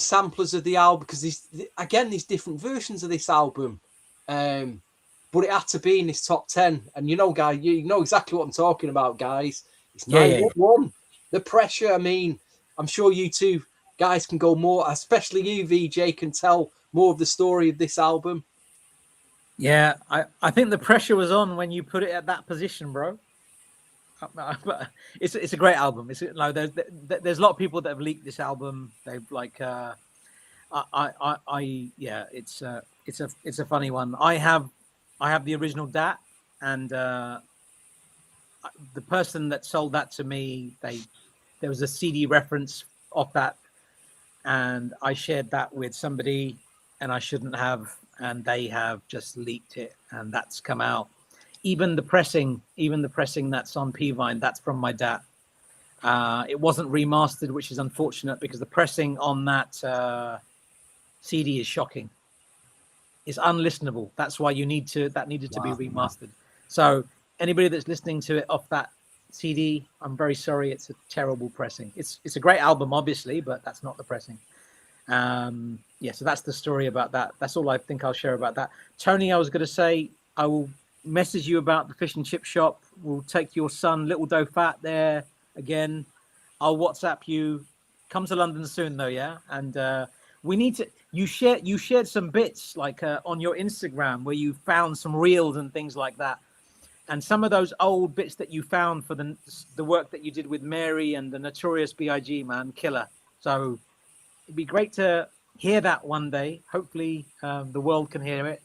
samplers of the album because there's different versions of this album, but it had to be in this top 10. And guys, you know exactly what I'm talking about, guys. It's 911. The pressure. I mean, I'm sure you two guys can go more, especially you, VJ, can tell more of the story of this album. Yeah, I think the pressure was on when you put it at that position, bro. It's a great album. There's a lot of people that have leaked this album. They've like it's a funny one. I have the original DAT, and the person that sold that to me, there was a CD reference of that, and I shared that with somebody, and I shouldn't have, and they have just leaked it, and that's come out. Even the pressing that's on P-Vine, that's from my dad. It wasn't remastered, which is unfortunate because the pressing on that CD is shocking. It's unlistenable. That's why that needed to be remastered. So anybody that's listening to it off that CD, I'm very sorry. It's a terrible pressing. It's a great album, obviously, but that's not the pressing. So that's the story about that. That's all I think I'll share about that. Tony, I was going to say, I will message you about the fish and chip shop. We'll take your son, Little Dough Fat, there again. I'll WhatsApp you. Come to London soon, though, yeah? And we need to... You shared some bits, like on your Instagram, where you found some reels and things like that. And some of those old bits that you found for the work that you did with Mary and the Notorious B.I.G., man, killer. So it'd be great to hear that one day. Hopefully the world can hear it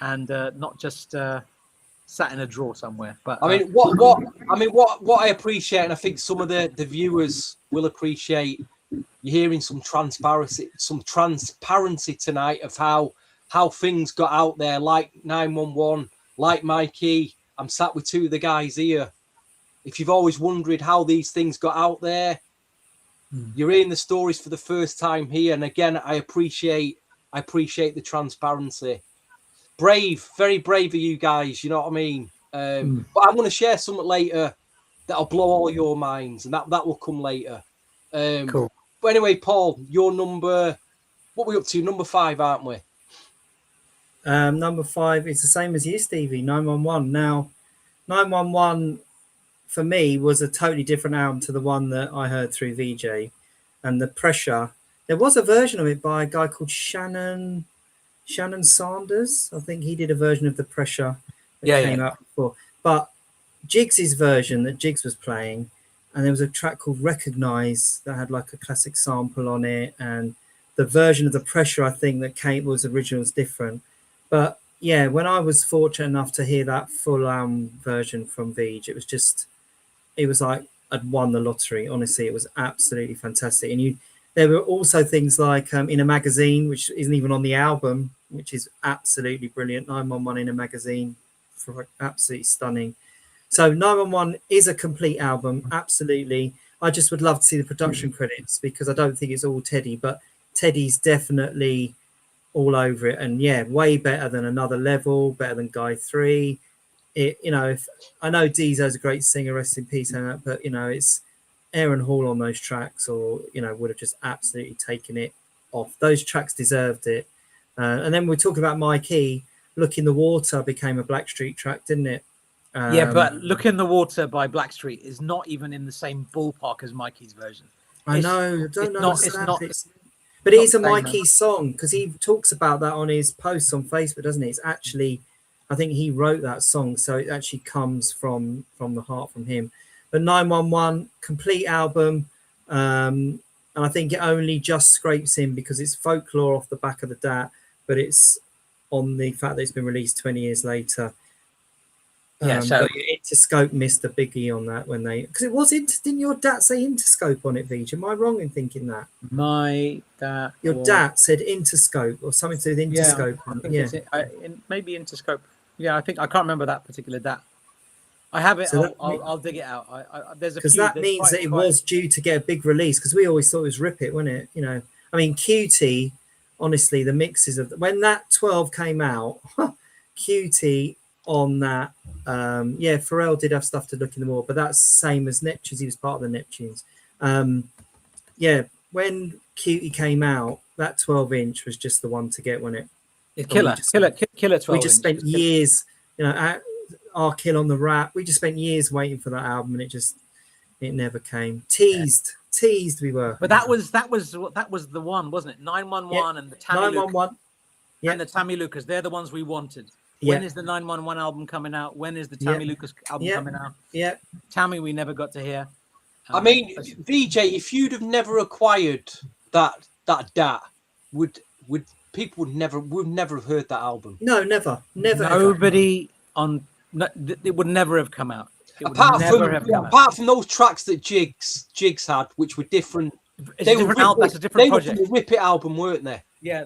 and not just sat in a drawer somewhere. But I mean, what I appreciate, and I think some of the viewers will appreciate, you're hearing some transparency tonight of how things got out there, like 911, like Mikey. I'm sat with 2 of the guys here. If you've always wondered how these things got out there, you're hearing the stories for the first time here. And again, I appreciate the transparency. Brave, very brave of you guys. You know what I mean? But I'm going to share something later that'll blow all your minds, and that will come later. Cool. But anyway, Paul, your number, what are we up to? Number 5, aren't we? Number 5 is the same as you, Stevie. 911. Now, 911 for me was a totally different album to the one that I heard through VJ, and the pressure. There was a version of it by a guy called Shannon Sanders. I think he did a version of the pressure that came out before. But Jiggs's version that Jiggs was playing, and there was a track called Recognize that had like a classic sample on it, and the version of the pressure I think that was original was different. But yeah, when I was fortunate enough to hear that full version from Vij, it was like I'd won the lottery. Honestly, it was absolutely fantastic. And there were also things like In a Magazine, which isn't even on the album, which is absolutely brilliant. 911 In a Magazine, absolutely stunning. So 911 is a complete album, absolutely. I just would love to see the production credits because I don't think it's all Teddy, but Teddy's definitely all over it. And yeah, way better than Another Level, better than Guy 3. I know Deezo's a great singer, rest in peace, but it's Aaron Hall on those tracks, or would have just absolutely taken it off. Those tracks deserved it. And then we talk about Mikey. Look in the Water became a Blackstreet track, didn't it? Yeah, but Look in the Water by Blackstreet is not even in the same ballpark as Mikey's version. I know. I don't know. But it is a Mikey song because he talks about that on his posts on Facebook, doesn't he? It's actually, I think he wrote that song, so it actually comes from the heart from him. But 911, complete album, and I think it only just scrapes in because it's Folklore off the back of the DAT, but it's on the fact that it's been released 20 years later. Yeah, so Interscope missed a biggie on that when because it was didn't your DAT say Interscope on it, Vij? Am I wrong in thinking that? Your DAT said Interscope or something to do with Interscope. Maybe Interscope. Yeah, I can't remember that particular DAT. I have it. So I'll dig it out. There's a because that means that it was due to get a big release because we always thought it was Rip It, wasn't it? I mean, QT. Honestly, the mixes of when that 12 came out, QT on that. Pharrell did have stuff to look in the more, but that's same as Neptunes. He was part of the Neptunes. When Cutie came out, that 12-inch was just the one to get, wasn't it? Killer 12. We just spent years, our Kill on the Rap. We just spent years waiting for that album, and it never came. Teased we were. But that was the one, wasn't it? 911 and the Tammy 911. And the Tammy Lucas. They're the ones we wanted. When is the 911 album coming out? When is the Tammy Lucas album coming out? Yeah. Tammy, we never got to hear. I mean, VJ, if you'd have never acquired that DAT, would people would never have heard that album? No, never. Nobody it would never have come out. Apart from those tracks that Jiggs had, which were different. That's a different project. They were the Rip It album, weren't they? Yeah.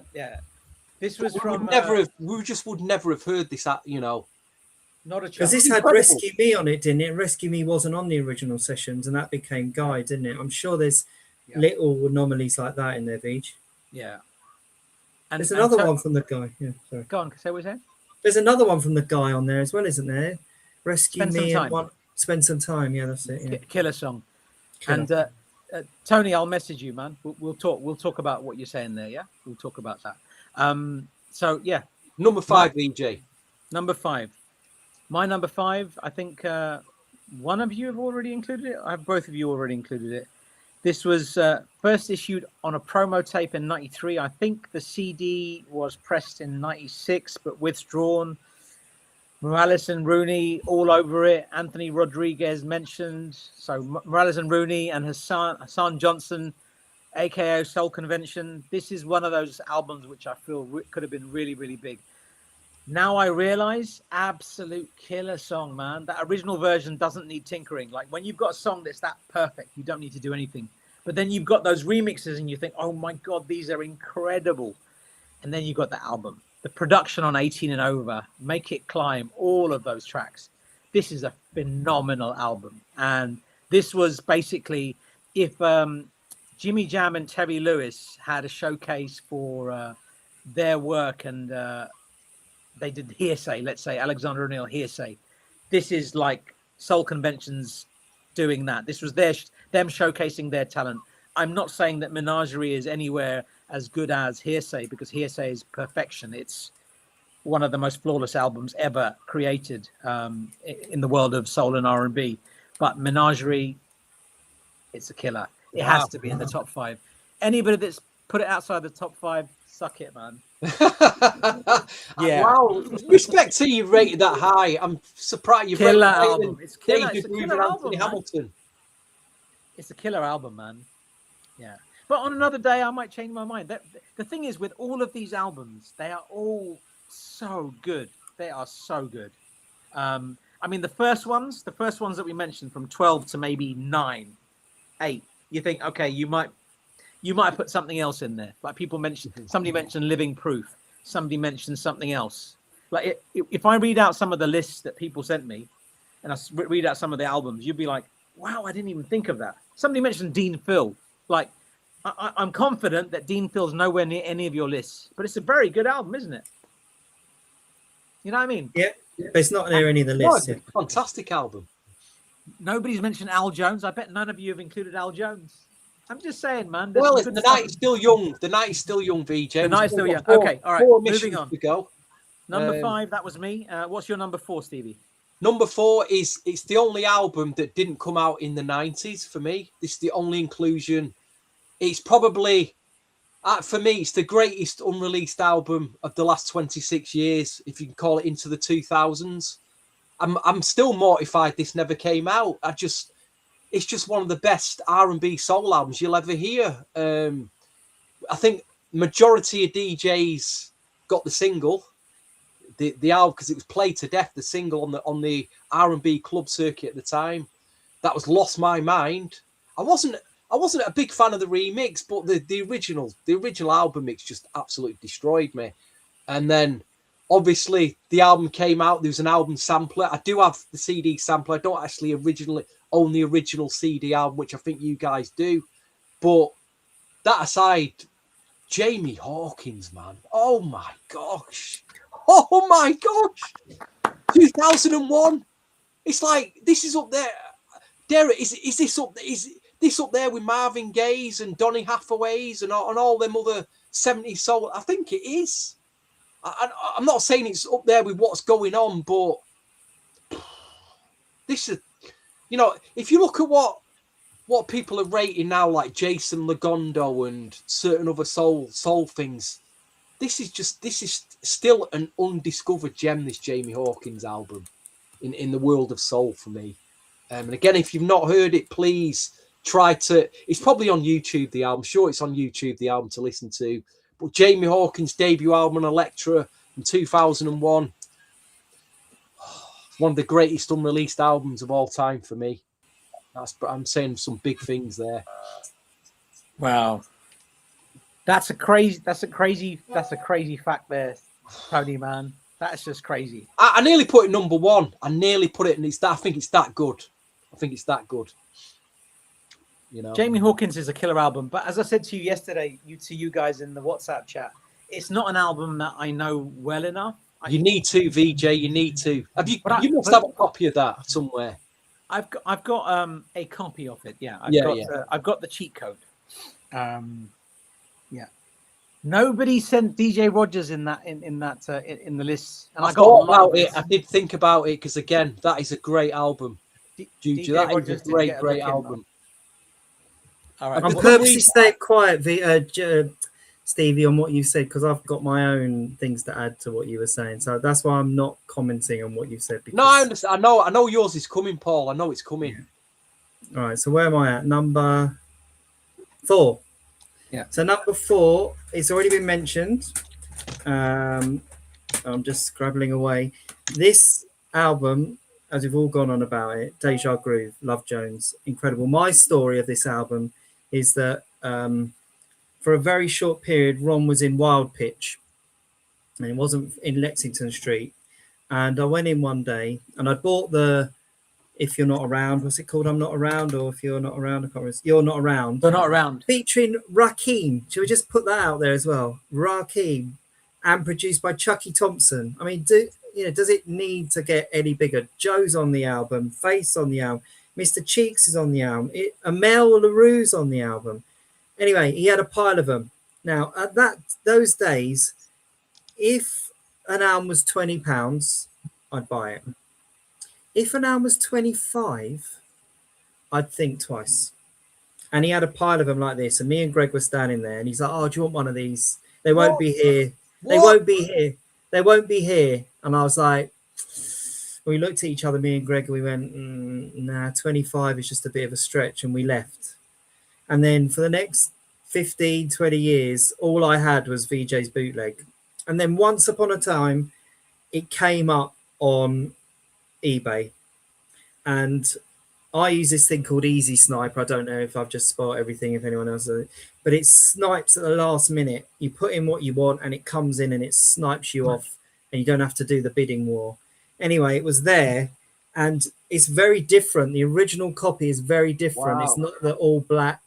This was we just would never have heard this, Not a chance. Because this had Rescue Me on it, didn't it? Rescue Me wasn't on the original sessions, and that became Guy, didn't it? I'm sure there's little anomalies like that in there, Vij. Yeah. There's another one from the Guy. Yeah, sorry. Go on, say what you said. There's another one from the Guy on there as well, isn't there? Rescue Spend Me some and Spend Some Time. Yeah, that's it. Yeah. Killer song. Killer. And Tony, I'll message you, man. We'll talk. We'll talk about what you're saying there. Yeah, we'll talk about that. Number 5, VJ. Number 5. My number 5. I think one of you have already included it. I have both of you already included it. This was first issued on a promo tape in '93. I think the CD was pressed in '96, but withdrawn. Morales and Rooney all over it. Anthony Rodriguez mentioned. So Morales and Rooney and Hassan Johnson, aka Soul Convention. This is one of those albums which I feel could have been really, really big. Now I realize, absolute killer song, man. That original version doesn't need tinkering. Like when you've got a song that's that perfect, you don't need to do anything. But then you've got those remixes and you think, oh my God, these are incredible. And then you've got the album. The production on 18 and Over, Make It Climb, all of those tracks. This is a phenomenal album. And this was basically if Jimmy Jam and Terry Lewis had a showcase for their work and they did Hearsay, let's say, Alexander O'Neill Hearsay. This is like Soul Conventions doing that. This was them showcasing their talent. I'm not saying that Menagerie is anywhere as good as Hearsay because Hearsay is perfection. It's one of the most flawless albums ever created in the world of soul and R&B. But Menagerie, it's a killer. It has to be in the top 5. Anybody that's put it outside the top 5, suck it, man. Yeah. Wow. Respect to you rated that high. I'm surprised you rated that album. It's killer. David It's a Groove killer and album, Anthony Hamilton. It's a killer album, man. Yeah. But on another day, I might change my mind. The thing is, with all of these albums, they are all so good. They are so good. I mean, the first ones that we mentioned, from 12 to maybe 9, 8, you think, okay, you might have put something else in there. Like somebody mentioned Living Proof. Somebody mentioned something else. Like if I read out some of the lists that people sent me, and I read out some of the albums, you'd be like, wow, I didn't even think of that. Somebody mentioned Dean Phil. Like, I'm confident that Dean Phil's nowhere near any of your lists, but it's a very good album, isn't it? You know what I mean? Yeah, but it's not near any of the lists. Yeah. Fantastic album. Nobody's mentioned Al Jones. I bet none of you have included Al Jones. I'm just saying, man. Well, the night is still young. The night is still young, VJ. The night is still young. Okay, all right. Moving on. To go. Number 5, that was me. What's your number 4, Stevie? Number 4 it's the only album that didn't come out in the 90s for me. This is the only inclusion. It's probably, for me, it's the greatest unreleased album of the last 26 years, if you can call it into the 2000s. I'm still mortified this never came out. It's just one of the best R&B soul albums you'll ever hear. I think majority of DJs got the single, the album, because it was played to death, the single on the R&B club circuit at the time. That was Lost My Mind. I wasn't a big fan of the remix, but the original album mix just absolutely destroyed me. And then obviously the album came out. There was an album sampler. I do have the CD sampler. I don't actually originally own the original CD album, which I think you guys do. But that aside, Jamie Hawkins, man. Oh my gosh. 2001. It's like, this is up there. Derek, is this up there with Marvin Gaye's and Donny Hathaway's and all them other 70s soul? I think it is. I'm not saying it's up there with what's going on, but this is, if you look at what people are rating now, like Jason Legondo and certain other soul things, this is still an undiscovered gem, this Jamie Hawkins album in the world of soul for me. And again, if you've not heard it, please try to. It's probably on YouTube, the album. I'm sure it's on YouTube, the album to listen to. But Jamie Hawkins' debut album, Electra, in 2001. One of the greatest unreleased albums of all time for me. I'm saying some big things there. Wow. That's a crazy fact there, Tony, man. That's just crazy. I nearly put it number 1. I nearly put it, and I think it's that good. Jamie Hawkins is a killer album, but as I said to you yesterday, to you guys in the WhatsApp chat, it's not an album that I know well enough. You need to, VJ. You need to. You must have a copy of that somewhere. I've got a copy of it. Yeah, I've got the cheat code. Yeah. Nobody sent DJ Rogers in the list. And I thought about it. I did think about it because again, that is a great album. Juju, that is a great album. All right. I'm purposely staying quiet, Stevie, on what you said because I've got my own things to add to what you were saying. So that's why I'm not commenting on what you said. No, I understand. I know yours is coming, Paul. I know it's coming. Yeah. All right. So where am I at? Number 4. Yeah. So number 4, it's already been mentioned. I'm just scribbling away. This album, as we've all gone on about it, Deja Groove, Love Jones, incredible. My story of this album is that for a very short period, Ron was in Wild Pitch, and it wasn't in Lexington Street. And I went in one day, and I bought the If You're Not Around, what's it called? I'm Not Around, or If You're Not Around, I can't remember. You're Not Around. You're Not Around. Featuring Rakim. Should we just put that out there as well? Rakim, and produced by Chucky Thompson. I mean, does it need to get any bigger? Joe's on the album, Face on the album, Mr. Cheeks is on the album, Amel LaRue's on the album. Anyway, he had a pile of them. Now, at those days, if an album was £20, I'd buy it. If an album was 25, I'd think twice. And he had a pile of them like this, and me and Greg were standing there, and he's like, "Oh, do you want one of these? They won't be here. They won't be here. They won't be here." And I was like, we looked at each other, me and Greg, and we went, "Nah, 25 is just a bit of a stretch," and we left. And then for the next 15, 20 years, all I had was VJ's bootleg. And then once upon a time, it came up on eBay, and I use this thing called Easy Snipe. I don't know if I've just spoiled everything, if anyone else does it, but it snipes at the last minute. You put in what you want and it comes in and it snipes you off, and you don't have to do the bidding war. Anyway, it was there, and it's very different. The original copy is very different. Wow. It's not the all black.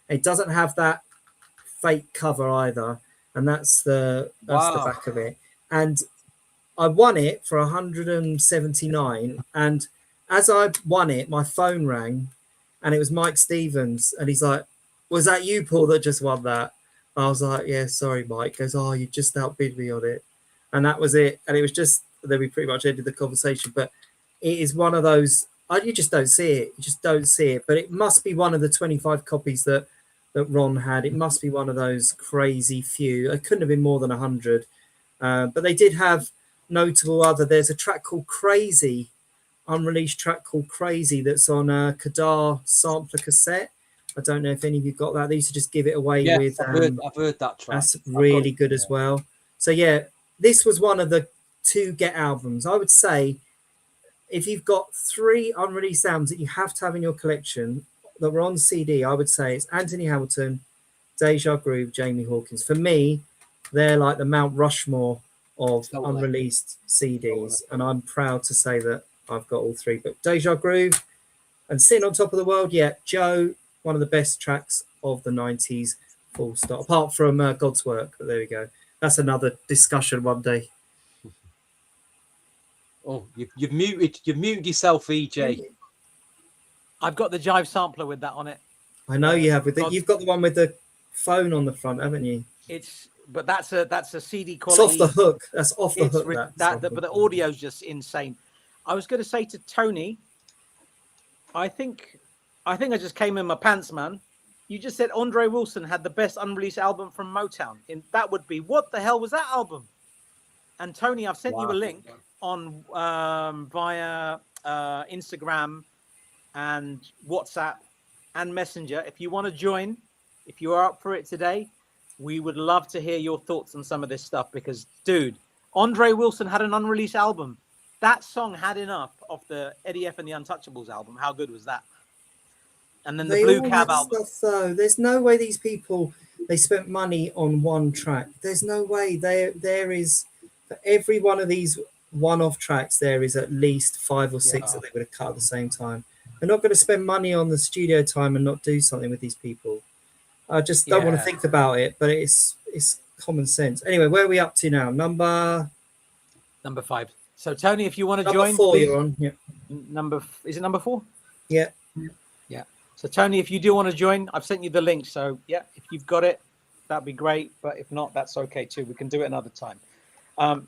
It doesn't have that fake cover either, and that's the back of it. And I won it for 179, and as I won it, my phone rang, and it was Mike Stevens, and he's like, "Was that you, Paul, that just won that?" I was like, "Yeah, sorry, Mike." He goes, "Oh, you just outbid me on it," and that was it. And it was just, then we pretty much ended the conversation. But it is one of those, you just don't see it. You just don't see it. But it must be one of the 25 copies that Ron had. It must be one of those crazy few. It couldn't have been more than 100. But they did have notable other. There's a track called Crazy, unreleased track called Crazy, that's on a Kadar sampler cassette. I don't know if any of you got that. They used to just give it away with. I've heard that track. That's really good as well. So yeah, this was one of the 2 Get albums. I would say if you've got 3 unreleased albums that you have to have in your collection that were on CD, I would say it's Anthony Hamilton, Deja Groove, Jamie Hawkins. For me, they're like the Mount Rushmore of unreleased CDs, and I'm proud to say that I've got all 3. But Deja Groove and Sitting on Top of the World, yeah, Joe, one of the best tracks of the 90s, full stop. Apart from God's Work, but there we go. That's another discussion one day. Oh, you've muted yourself, EJ. I've got the Jive sampler with that on it. I know you have. You've got the one with the phone on the front, haven't you? But that's a CD quality. It's off the hook. That's off the hook. But the audio's just insane. I was going to say to Tony, I think I just came in my pants, man. You just said Andre Wilson had the best unreleased album from Motown. And that would be, what the hell was that album? And Tony, I've sent you a link on via Instagram and WhatsApp and Messenger. If you want to join, if you are up for it today, we would love to hear your thoughts on some of this stuff, because, dude, Andre Wilson had an unreleased album. That song had enough of the Eddie F and the Untouchables album. How good was that? And then the Blue Cab album. So there's no way these people, they spent money on one track. There's no way. There is, for every one of these one-off tracks, there is at least 5 or 6 that they would have cut at the same time. They're not going to spend money on the studio time and not do something with these people. I just don't want to think about it, but it's common sense. Anyway, where are we up to now? Number 5. So Tony, if you want to join, number 4, you're on. Yeah. Is it number 4? Yeah. Yeah. So Tony, if you do want to join, I've sent you the link. So yeah, if you've got it, that'd be great. But if not, that's okay too. We can do it another time.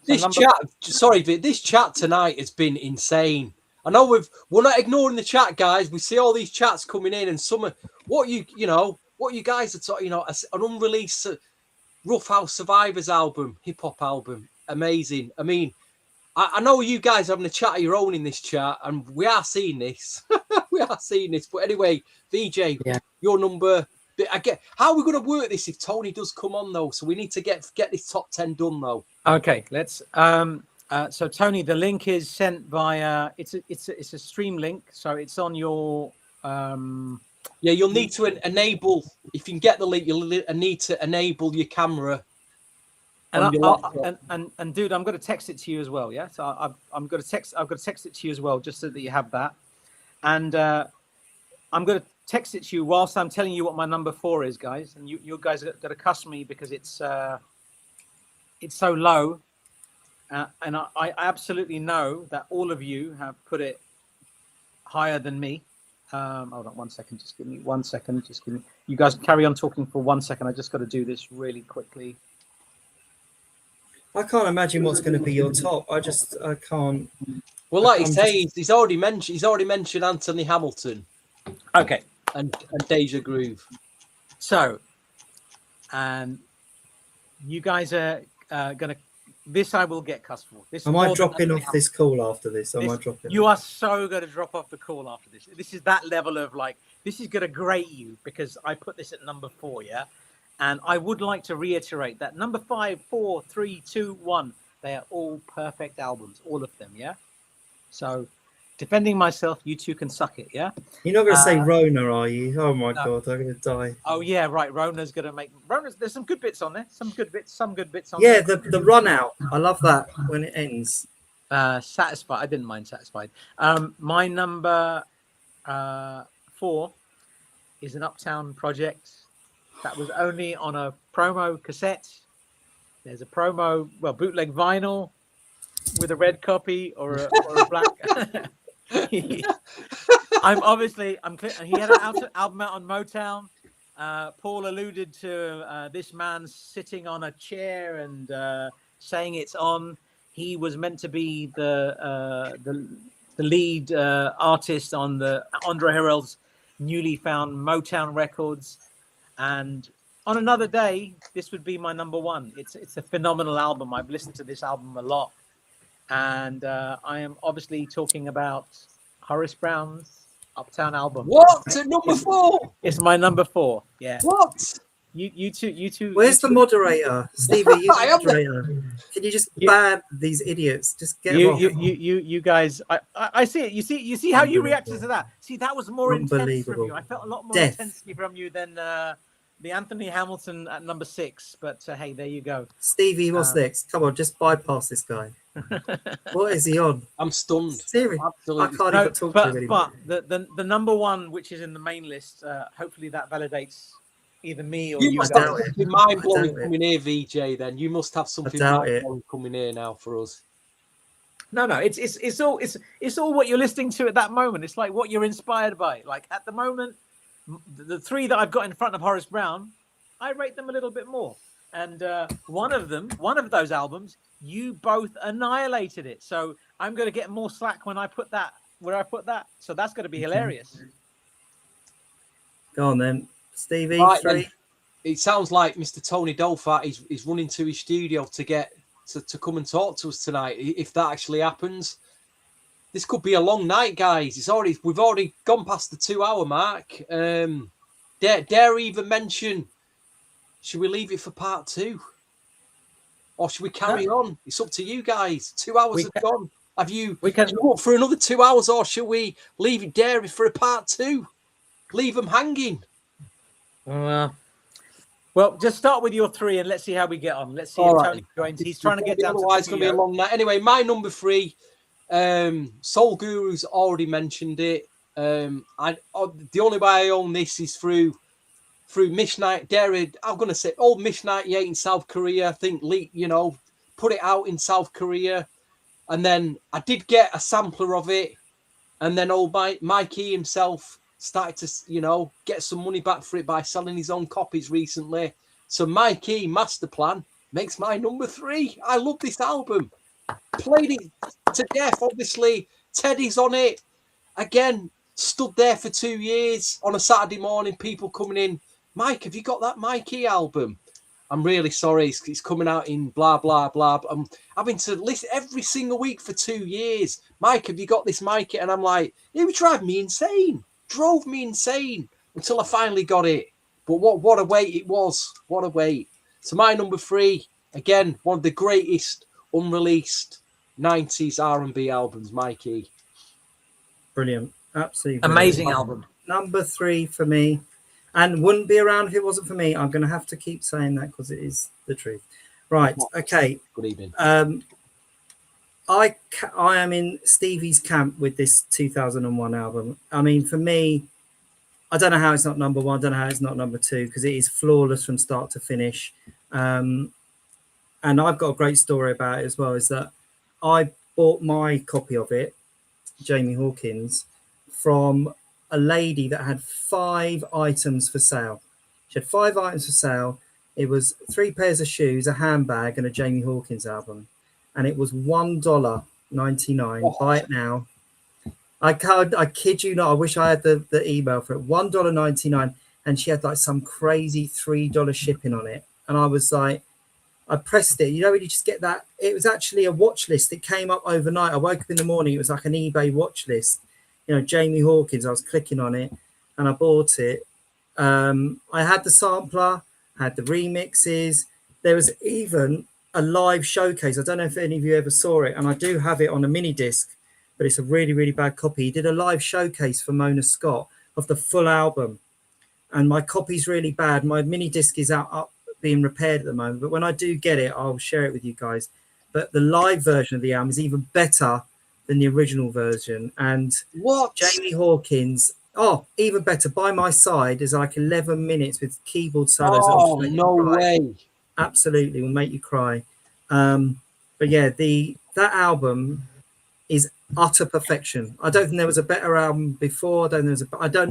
This chat tonight has been insane. I know we're not ignoring the chat, guys. We see all these chats coming in, and some of what you guys are talking, an unreleased Rough House Survivors album, hip hop album, amazing. I mean, I know you guys are having a chat of your own in this chat, and we are seeing this. We are seeing this. But anyway, VJ, your number. How are we going to work this if Tony does come on though? So we need to get this top 10 done though. Okay, let's. So Tony, the link is sent via. It's a stream link, so it's on your. You'll need to enable. If you can get the link, you'll need to enable your camera. And dude, I'm going to text it to you as well. Yeah, so I'm going to text. I've got to text it to you as well, just so that you have that. And I'm going to text it to you whilst I'm telling you what my number 4 is, guys. And you guys are going to cuss me because it's so low. And I absolutely know that all of you have put it higher than me. Hold on 1 second. Just give me 1 second. You guys carry on talking for 1 second. I just got to do this really quickly. I can't imagine what's going to be your top. I can't. Well, like you say, he's already mentioned Anthony Hamilton. Okay. And Deja Groove. So, and you guys are gonna. This I will get cussed for. This am I dropping off this call after this? Am I dropping? You are so going to drop off the call after this. This is that level of like. This is going to grate you because I put this at number 4. Yeah, and I would like to reiterate that number 5, 4, 3, 2, 1. They are all perfect albums, all of them. Yeah. So, defending myself, you two can suck it. Yeah. You're not going to say Rona, are you? Oh my no. God, I'm going to die. Oh yeah, right. Rona's going to make. There's some good bits on there. Some good bits on there. there. Yeah, the run out. I love that when it ends. Satisfied. I didn't mind Satisfied. My number 4 is an Uptown project that was only on a promo cassette. There's a promo, bootleg vinyl with a red copy or a black. He had an album out on Motown. Paul alluded to this man sitting on a chair and saying it's on. He was meant to be the lead artist on the Andre Harrell's newly found Motown records. And on another day, this would be my number 1. It's a phenomenal album. I've listened to this album a lot. And I am obviously talking about Horace Brown's Uptown album. What? At number 4? It's my number 4. Yeah. What? You two. Where's the moderator, Stevie? You moderator. Can you just ban these idiots? Just get them off. You guys. I see it. You see how you reacted to that. See, that was more intense from you. I felt a lot more intensity from you than the Anthony Hamilton at number 6. But hey, there you go. Stevie, what's next? Come on, just bypass this guy. What is he on? I'm stunned. Seriously, I can't even talk to him anymore. But the number 1, which is in the main list, hopefully that validates either me or you. You must have something mind blowing coming here, VJ. Then you must have something mind blowing coming here now for us. No, it's all what you're listening to at that moment. It's like what you're inspired by. Like at the moment, the 3 that I've got in front of Horace Brown, I rate them a little bit more. And one of those albums, you both annihilated it. So I'm going to get more slack when I put that where I put that. So that's going to be hilarious. Go on then, Stevie. Right, 3. then. It sounds like Mr. Tony Dolfat is running to his studio to get to come and talk to us tonight. If that actually happens, this could be a long night, guys. We've already gone past the 2-hour mark. Dare even mention? Should we leave it for part 2? Or should we carry on? It's up to you guys. 2 hours have gone. Have you up for another 2 hours, or should we leave it there for a part 2? Leave them hanging. Well, just start with your 3 and let's see how we get on. Let's see if Tony joins. He's trying to get down. Otherwise, it's going to be a long night. Anyway, my number 3, Soul Guru's already mentioned it. The only way I own this is through Mish Night, I'm going to say old Mish 98 in South Korea. I think, put it out in South Korea. And then I did get a sampler of it. And then old Mikey himself started to, get some money back for it by selling his own copies recently. So Mikey, Master Plan, makes my number 3. I love this album. Played it to death, obviously. Teddy's on it. Again, stood there for 2 years on a Saturday morning, people coming in. Mike, have you got that Mikey album? I'm really sorry. It's coming out in blah, blah, blah. I'm having to listen every single week for 2 years. Mike, have you got this Mikey? And I'm like, it would drive me insane. Drove me insane until I finally got it. But what a wait it was. What a wait. So my number 3, again, one of the greatest unreleased 90s R&B albums, Mikey. Brilliant. Absolutely. Amazing album. Number 3 for me. And wouldn't be around if it wasn't for me. I'm going to have to keep saying that because it is the truth. Right. Okay. Good evening. I am in Stevie's camp with this 2001 album. I mean, for me, I don't know how it's not number 1. I don't know how it's not number 2 because it is flawless from start to finish. And I've got a great story about it as well, is that I bought my copy of it, Jamie Hawkins, from a lady that had 5 items for sale. She had 5 items for sale, It was 3 pairs of shoes, a handbag, and a Jamie Hawkins album, and it was $1.99. Oh. Buy it now. I kid you not. I wish I had the email for it. $1.99, and she had like some crazy $3 shipping on it, and I was like, I pressed it. You know, when you just get that. It was actually a watch list. It came up overnight. I woke up in the morning. It was like an eBay watch list. You know, Jamie Hawkins. I was clicking on it, and I bought it. I had the sampler, had the remixes. There was even a live showcase. I don't know if any of you ever saw it, and I do have it on a mini disc, but it's a really, really bad copy. He did a live showcase for Mona Scott of the full album, and my copy's really bad. My mini disc is up being repaired at the moment, but when I do get it, I'll share it with you guys. But the live version of the album is even better than the original version. And What? Jamie Hawkins, even better. By My Side is like 11 minutes with keyboard solos. Oh, no way. Absolutely, will make you cry. But yeah, that album is utter perfection. I don't think there was a better album before. I don't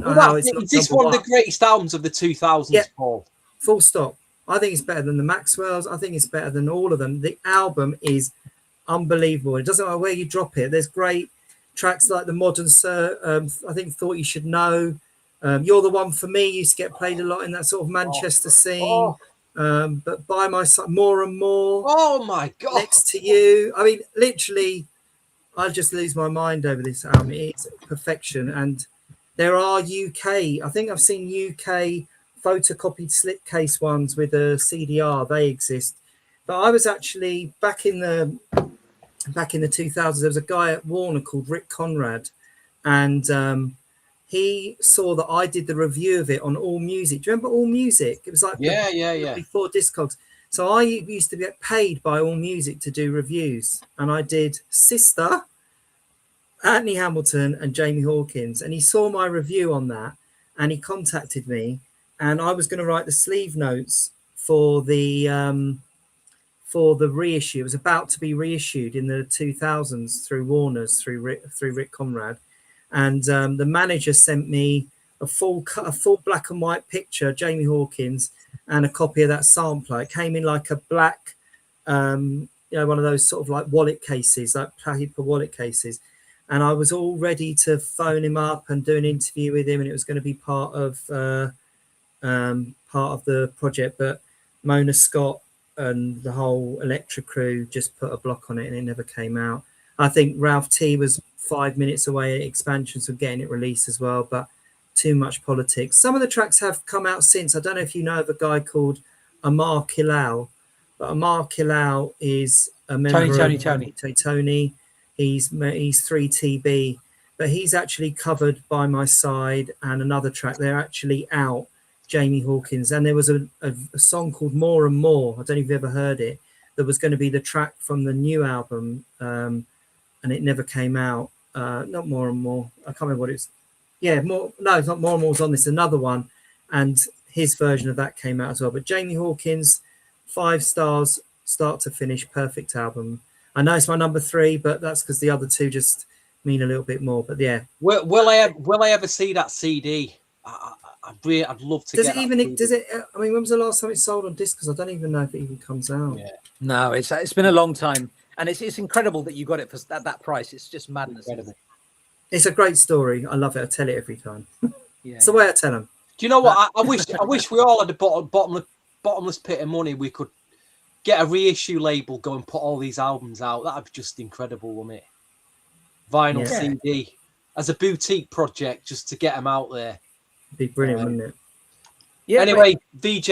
know how it's. Is this one of the greatest albums of the 2000s, Yeah. Paul? Full stop. I think it's better than the Maxwells. I think it's better than all of them. The album is unbelievable. It doesn't matter where you drop it. There's great tracks like the Modern Sir. I think Thought You Should Know. You're the One for Me used to get played a lot in that sort of Manchester scene. But By My Side, More and More. Oh my God. Next to You. I mean, literally, I just lose my mind over this album. It's perfection. And there are UK. I think I've seen UK photocopied slipcase ones with a CDR. They exist. But I was actually back in the 2000s. There was a guy at Warner called Rick Conrad, and he saw that I did the review of it on All Music. Do you remember All Music? It was like before Discogs. So I used to get paid by All Music to do reviews, and I did Sister, Anthony Hamilton, and Jamie Hawkins. And he saw my review on that, and he contacted me, and I was going to write the sleeve notes for the reissue. It was about to be reissued in the 2000s through Warner's, through Rick Conrad, and the manager sent me a full black and white picture, Jamie Hawkins, and a copy of that sampler. It came in like a black, one of those sort of like wallet cases, like paper wallet cases. And I was all ready to phone him up and do an interview with him, and it was going to be part of the project. But Mona Scott and the whole Elektra crew just put a block on it, and it never came out. I think Ralph T was 5 minutes away at expansions from getting it released as well, but too much politics. Some of the tracks have come out since. I don't know if you know of a guy called Amar Kilal, but Amar Kilal is a member of Tony. He's 3TB, but he's actually covered By My Side and another track. They're actually out, Jamie Hawkins. And there was a song called More and More. I don't know if you've ever heard it. That was going to be the track from the new album, and it never came out. Not More and More. I can't remember what it's. Yeah, more. No, it's not More and More. It's on this another one, and his version of that came out as well. But Jamie Hawkins, 5 stars, start to finish, perfect album. I know it's my number 3, but that's because the other 2 just mean a little bit more. But yeah, will I ever see that CD? I'd love to. Does it? I mean, when was the last time it sold on disc? Because I don't even know if it even comes out. Yeah. No, it's been a long time, and it's incredible that you got it for that price. It's just madness. Incredible. It's a great story. I love it. I tell it every time. It's the way I tell them. Do you know what? I wish we all had a bottomless pit of money. We could get a reissue label, go and put all these albums out. That'd be just incredible, wouldn't it? Vinyl CD as a boutique project, just to get them out there. It'd be brilliant, wouldn't it? Yeah. Anyway, VJ,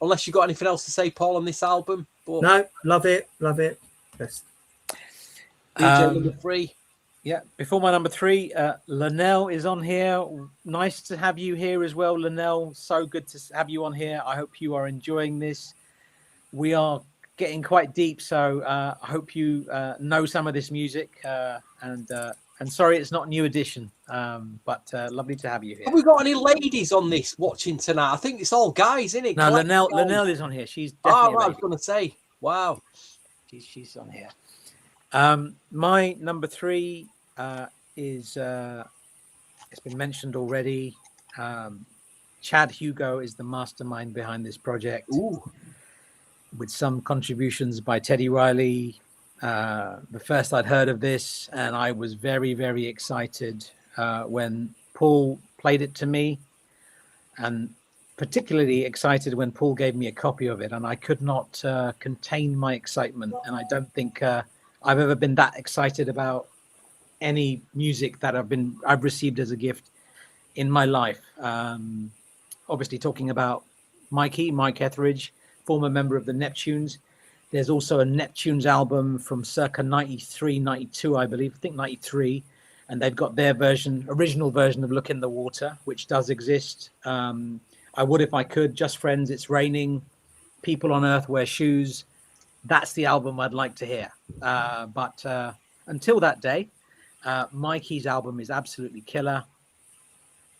unless you got anything else to say, Paul, on this album? But... No, love it. Best. VJ number 3. Yeah, before my number 3, Linnell is on here. Nice to have you here as well, Linnell. So good to have you on here. I hope you are enjoying this. We are getting quite deep, so I hope you know some of this music. And sorry, it's not New Edition, but lovely to have you here. Have we got any ladies on this watching tonight? I think it's all guys, isn't it? No, Linnell is on here. She's definitely I was going to say, wow. She's on here. My number 3 is it's been mentioned already. Chad Hugo is the mastermind behind this project. Ooh. with some contributions by Teddy Riley. The first I'd heard of this, and I was very, very excited when Paul played it to me, and particularly excited when Paul gave me a copy of it, and I could not contain my excitement. And I don't think I've ever been that excited about any music that I've received as a gift in my life. Obviously talking about Mike Etheridge, former member of the Neptunes. There's also a Neptunes album from circa 93, 92, I believe, I think 93. And they've got their original version of Look in the Water, which does exist. I Would If I Could, Just Friends, It's Raining, People on Earth Wear Shoes. That's the album I'd like to hear. But until that day, Mikey's album is absolutely killer.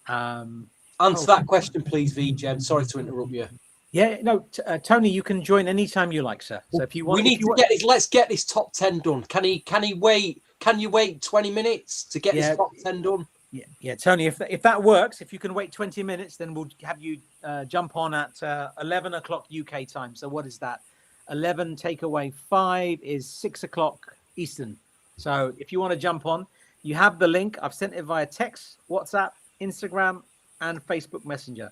Answer that question, please, VJ. I'm sorry to interrupt you. Yeah, no, Tony, you can join anytime you like, sir. So if you want, let's get this top 10 done. Can he wait? Can you wait 20 minutes to get his top 10 done? Yeah, Tony, if that works, if you can wait 20 minutes, then we'll have you jump on at 11 o'clock UK time. So what is that? 11 take away 5 is 6 o'clock Eastern. So if you want to jump on, you have the link. I've sent it via text, WhatsApp, Instagram, and Facebook Messenger.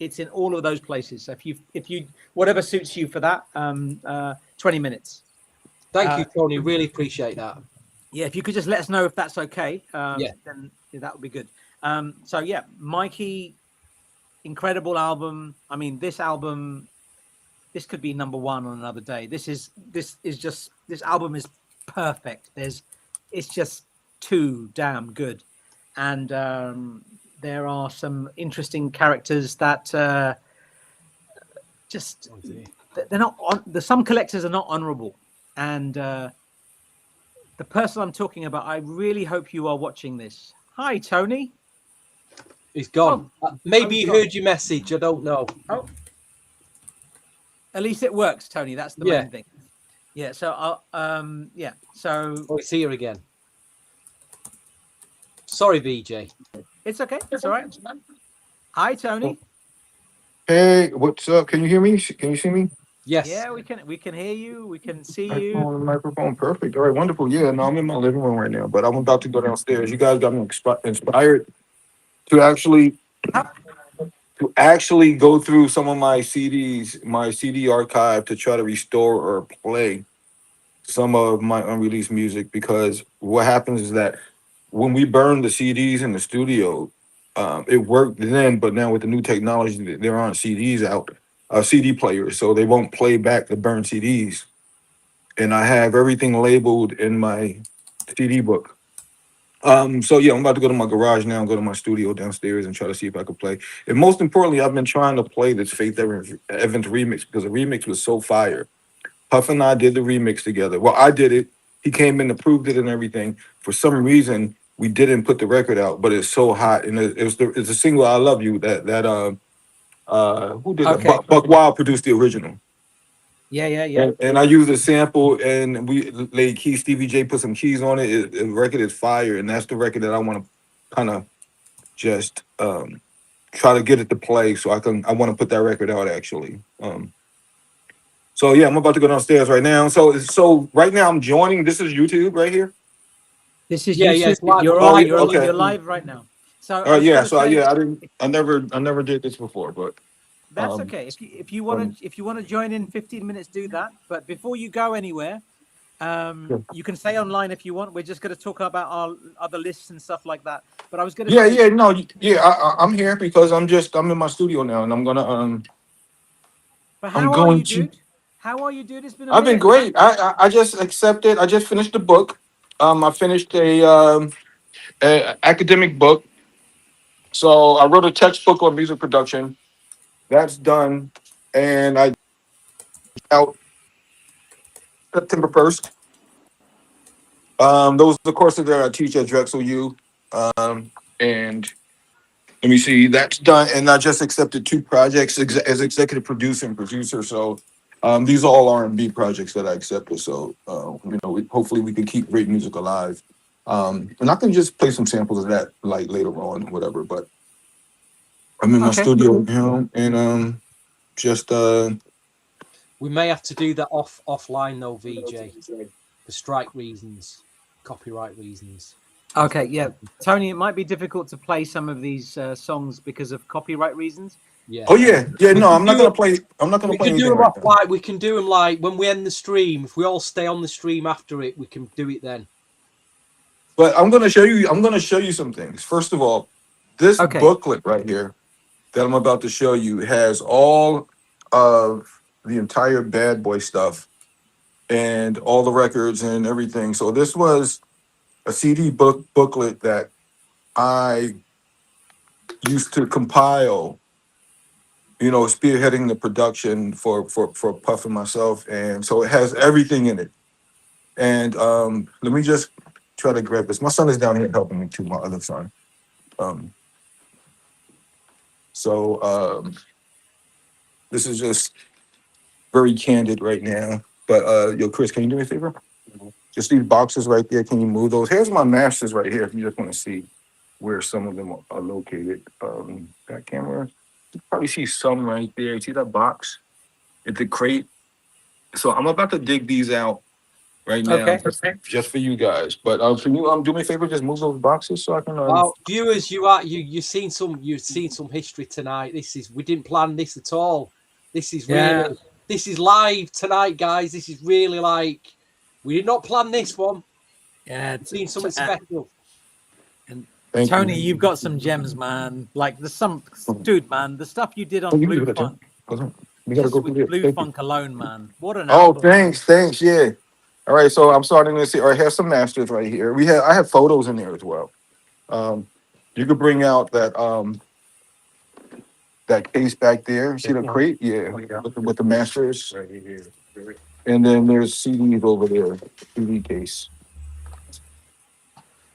It's in all of those places. So if you whatever suits you for that, 20 minutes. Thank you, Tony. Really appreciate that. Yeah, if you could just let us know if that's okay, then that would be good. So yeah, Mikey, incredible album. I mean, this album, this could be number one on another day. This album is perfect. It's just too damn good, and there are some interesting characters that they're not on. Some collectors are not honorable, and the person I'm talking about, I really hope you are watching this. Hi, Tony. He's gone. Maybe he heard your message. I don't know. Oh, at least it works, Tony. That's the main thing. Yeah. So So. Oh, it's here again. Sorry, VJ. It's okay. It's all right. Hi, Tony. Hey, what's up? Can you hear me? Can you see me? Yes. Yeah, we can hear you. We can see On you. the microphone, perfect. All right, wonderful. Yeah, no, I'm in my living room right now, but I'm about to go downstairs. You guys got me inspired to actually go through some of my CDs, my CD archive, to try to restore or play some of my unreleased music, because what happens is that when we burn the CDs in the studio, it worked then, but now with the new technology, there aren't CDs out, CD players, so they won't play back the burned CDs. And I have everything labeled in my CD book. So yeah, I'm about to go to my garage now and go to my studio downstairs and try to see if I can play. And most importantly, I've been trying to play this Faith Evans remix, because the remix was so fire. Huff and I did the remix together. Well, I did it. He came in, approved it and everything. For some reason, we didn't put the record out, but it's so hot. And it's a single, I Love You, who did that? Buck Wild produced the original. Yeah. And I used a sample, and we laid keys. Stevie J put some keys on it. The record is fire, and that's the record that I want to kind of just try to get it to play. So I want to put that record out actually. So yeah, I'm about to go downstairs right now. So right now I'm joining. This is YouTube right here. This is YouTube. You're live right now. So I never did this before, but that's okay. If you want to join in 15 minutes, do that. But before you go anywhere, you can stay online if you want. We're just going to talk about our other lists and stuff like that. But I was going to I'm here because I'm in my studio now, and I'm gonna But how are you, dude? How are you, dude? It's been. I've been great. I just accepted. I just finished the book. I finished a academic book. So I wrote a textbook on music production. That's done, and I out September 1st. Those are the courses that I teach at Drexel U. And let me see, that's done. And I just accepted 2 projects as executive producer and producer. So these are all R&B projects that I accepted. So hopefully we can keep great music alive. And I can just play some samples of that like later on, whatever. But I'm in my studio now, and just We may have to do that offline though, VJ, for strike reasons, copyright reasons. Okay, yeah, Tony, it might be difficult to play some of these songs because of copyright reasons. Yeah. Oh yeah. No, I'm not gonna play. I'm not gonna We play can do anything them right now. offline. We can do them like when we end the stream. If we all stay on the stream after it, we can do it then. But I'm gonna show you. I'm gonna show you some things. First of all, this Okay. booklet right here that I'm about to show you has all of the entire Bad Boy stuff and all the records and everything. So this was a CD booklet that I used to compile, you know, spearheading the production for Puff and myself, and so it has everything in it. And let me just try to grab this. My son is down here helping me too. My other son. So this is just very candid right now. But yo, Chris, can you do me a favor? Just these boxes right there. Can you move those? Here's my masters right here. If you just want to see where some of them are located. That camera. You probably see some right there. You see that box? It's the crate. So I'm about to dig these out right now, Okay. just for you guys. But can you do me a favor? Just move those boxes so I can. Well, viewers, you've seen some history tonight. We didn't plan this at all. This is really this is live tonight, guys. This is really like we did not plan this one. Yeah, It's seen something special. Thank Tony, you. you've got some gems, man. Like dude, man, the stuff you did on Blue Funk. We gotta Just go with through Blue this. Funk alone, man. What an Oh, album. thanks, yeah. All right, so I'm starting to see. All right, I have some masters right here. I have photos in there as well. You could bring out that case back there. See the crate? Yeah, with the masters. And then there's CDs over there, CD case.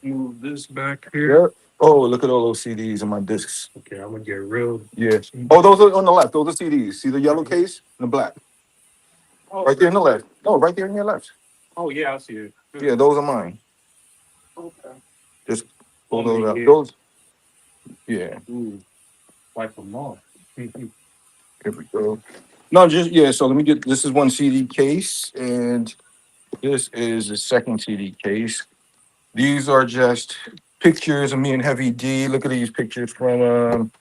Move this back here. Yep. Oh, look at all those CDs and my discs. Okay, I'm gonna get real. Yeah. Oh, those are on the left. Those are CDs. See the yellow case and the black. Oh, Right there in the left. No, right there in your left. oh yeah, I see it. Yeah, those are mine. Okay. Just pull those out. Yeah. Those. Yeah. Ooh, wipe them off. Here we go. No, just yeah. So let me get. This is one CD case, and this is the second CD case. These are just pictures of me and Heavy D. Look at these pictures from.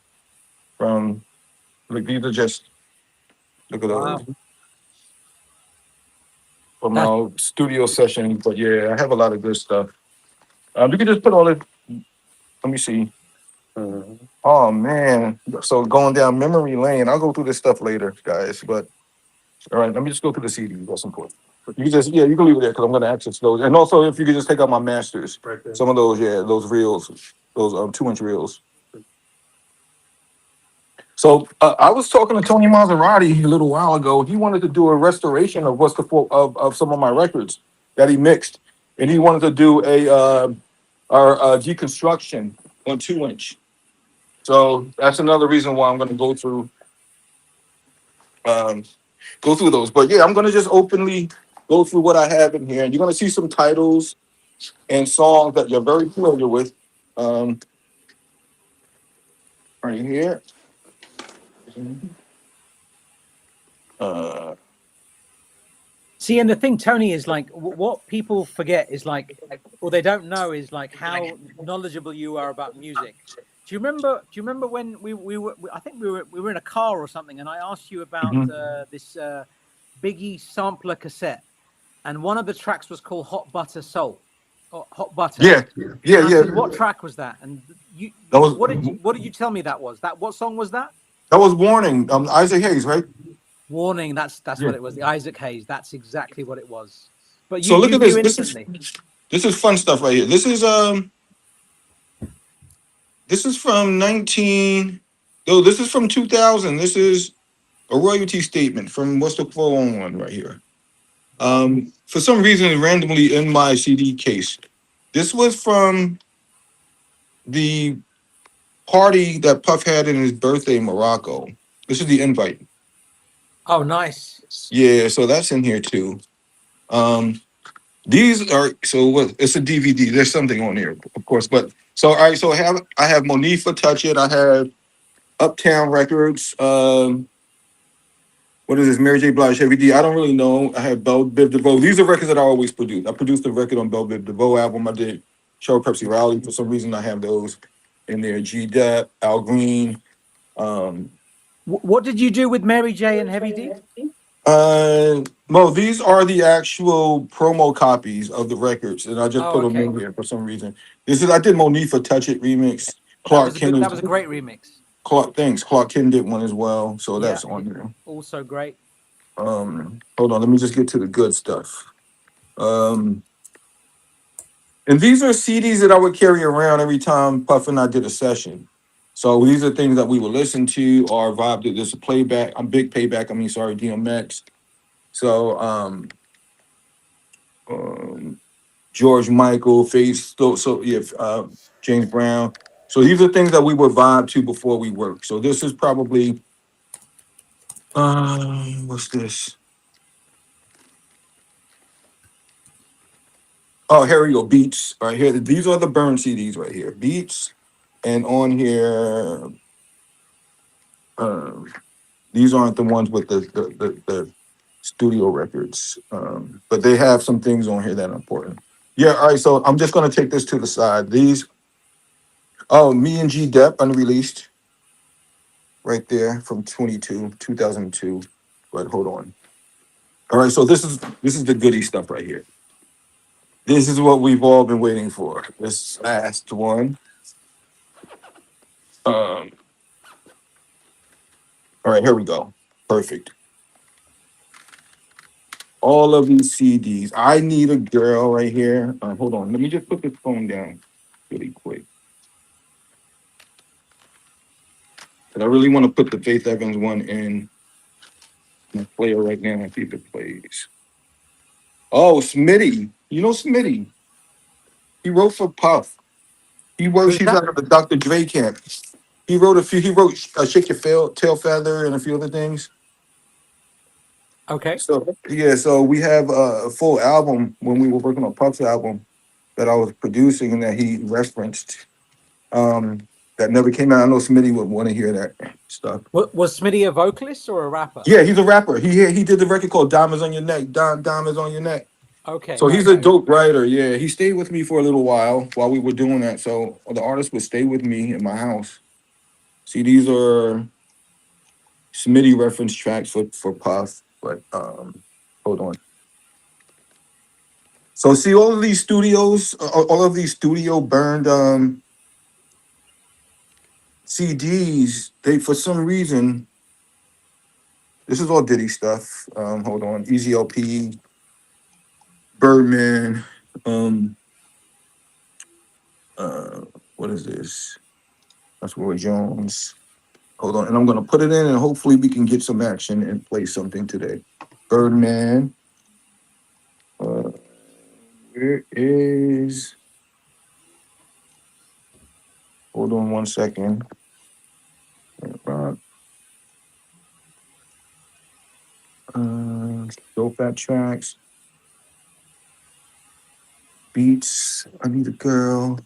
Look, these are just. Look at those. Wow. From our studio session, but yeah, I have a lot of good stuff. You can just put all it. Let me see. Oh man, so going down memory lane. I'll go through this stuff later, guys. But all right, let me just go through the CDs. That's important. You you can leave it there because I'm going to access those. And also, if you could just take out my masters, Right there. some of those, those reels, those 2-inch reels. So I was talking to Tony Maserati a little while ago. He wanted to do a restoration of of some of my records that he mixed, and he wanted to do a deconstruction on 2-inch. So that's another reason why I'm going to go through those. But yeah, I'm going to just openly go through what I have in here, and you're going to see some titles and songs that you're very familiar with. Right here. See, and the thing, Tony, is like what people forget is like, or they don't know is like how knowledgeable you are about music. Do you remember when we were? I think we were in a car or something, and I asked you about this Biggie sampler cassette, and one of the tracks was called "Hot Butter Soul," or "Hot Butter." Yeah. And I said, what track was that? And what did you tell me that was? What song was that? That was Warning. Isaac Hayes, right? Warning. That's what it was. The Isaac Hayes. That's exactly what it was. But So look at this. This is fun stuff right here. This is from 19. No, this is from 2000. This is a royalty statement from what's the 411 right here. For some reason, randomly in my CD case. This was from the party that Puff had in his birthday in Morocco. This is the invite. Oh, nice. Yeah, so that's in here too. These are what? It's a DVD. There's something on here, of course. But so all right. So I have Monifa Touch It. I have Uptown Records. When What is this? Mary J. Blige, Heavy D. I don't really know. I have Belle Biv DeVoe. These are records that I always produce. I produced a record on Belle Biv DeVoe album. I did Show Pepsi Rally. For some reason, I have those in there. G Dep, Al Green. What did you do with Mary J and Heavy D? Well, these are the actual promo copies of the records, and I just Oh, put them okay. in here for some reason. I did Monifa Touch It remix. That Clark was Kent. that was a great remix. Clark Kent did one as well, so that's Yeah. on there. Also great. Hold on, let me just get to the good stuff. And these are CDs that I would carry around every time Puff and I did a session. So these are things that we would listen to or vibe to. This playback. I'm big payback. DMX. So George Michael, James Brown. So these are things that we would vibe to before we work. So this is probably what's this? Oh, here we go. Beats. Right here. These are the burn CDs right here. Beats. And on here, these aren't the ones with the studio records. But they have some things on here that are important. Yeah, all right. So I'm just gonna take this to the side. These, me and G Dep unreleased right there from 2002. But hold on. All right, so this is the goodie stuff right here. This is what we've all been waiting for. This last one. All right, here we go. Perfect. All of these CDs. I Need a Girl right here. Hold on. Let me just put this phone down really quick. But I really want to put the Faith Evans one in my player right now and see if it plays. Oh, Smitty. You know Smitty. He wrote for Puff. He's out of the Dr. Dre camp. He wrote Shake Your Tail Feather and a few other things. Okay. So yeah, so we have a full album when we were working on Puff's album that I was producing and that he referenced. That never came out. I know Smitty would want to hear that stuff. Was Smitty a vocalist or a rapper? Yeah, he's a rapper. He did the record called Diamonds on Your Neck. Diamonds on Your Neck. Okay. So he's a dope writer. Yeah, he stayed with me for a little while we were doing that. So the artist would stay with me in my house. See, these are Smitty reference tracks for Puff, but hold on. So see all of these studio burned CDs, they for some reason, this is all Diddy stuff. Hold on, Easy LP, Birdman, what is this? That's Roy Jones. Hold on, and I'm gonna put it in and hopefully we can get some action and play something today. Birdman. Where is? Hold on 1 second. Dope Fat Tracks. Beats. I Need a Girl.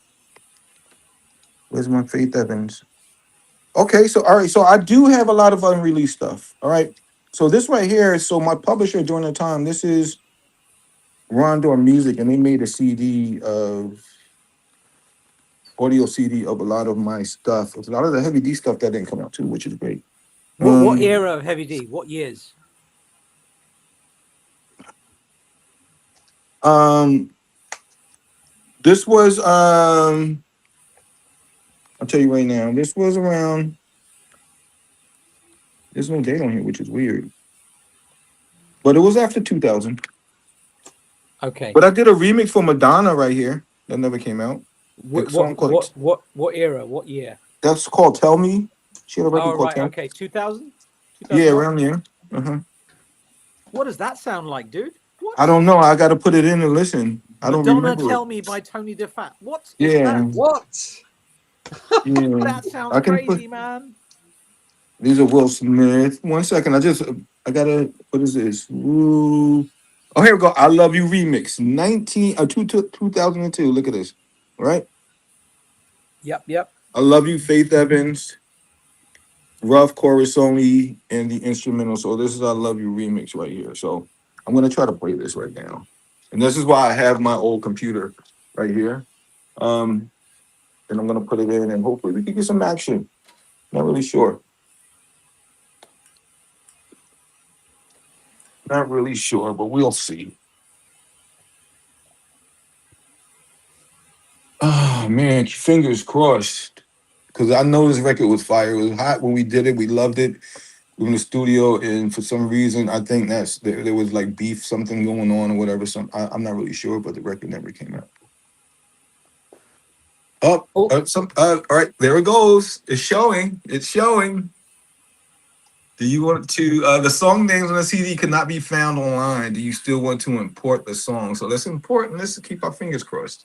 Where's my Faith Evans? Okay, so all right, so I do have a lot of unreleased stuff. All right. So this right here, so my publisher during the time, this is Rondor Music, and they made a audio CD of a lot of my stuff. It's a lot of the Heavy D stuff that didn't come out too, which is great. What era of Heavy D? What years? This was I'll tell you right now, this was around, there's no date on here, which is weird. But it was after 2000. Okay. But I did a remix for Madonna right here that never came out. What era? What year? That's called Tell Me. She had a record called Tell Me. Okay. 2000? Yeah, around there. Uh-huh. What does that sound like, dude? What? I don't know. I got to put it in and listen. I don't Madonna remember. Tell Me by Tony DeFat. What? Yeah. What? Yeah. That sounds crazy, man. These are Will Smith. 1 second. I gotta. What is this? Ooh. Oh, here we go. I Love You remix. 2002. Look at this. All right. Yep. I Love You, Faith Evans. rough chorus only and the instrumental. So this is I Love You remix right here. So I'm gonna try to play this right now. And this is why I have my old computer right here. And I'm gonna put it in and hopefully we can get some action. Not really sure. Not really sure, but we'll see. Oh man, fingers crossed. Because I know this record was fire. It was hot when we did it. We loved it. We were in the studio, and for some reason, I think there was like beef, something going on or whatever. I'm not really sure, but the record never came out. All right, there it goes. It's showing. It's showing. Do you want to? The song names on the CD could not be found online. Do you still want to import the song? So let's import and let's keep our fingers crossed.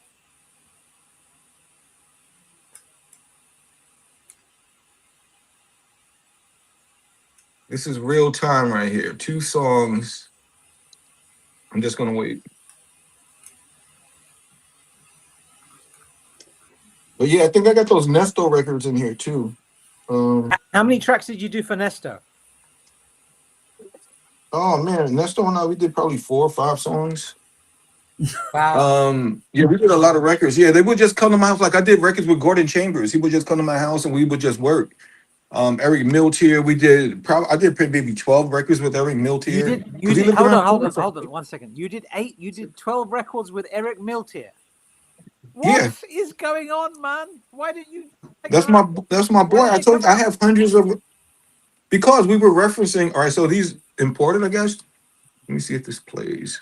This is real time right here. 2 songs. I'm just gonna wait. But yeah, I think I got those Nesto records in here too. How many tracks did you do for Nesto? Oh man, Nesto and I, we did probably 4 or 5 songs. Wow. Yeah, we did a lot of records. Yeah, they would just come to my house. Like I did records with Gordon Chambers. He would just come to my house and we would just work. Eric Miltier, I did maybe 12 records with Eric Miltier. Hold on 1 second. You did 12 records with Eric Miltier. Yeah. What is going on, man? Why did you That's my boy. I told you I have hundreds of, because we were referencing. All right, so these imported, I guess. Let me see if this plays.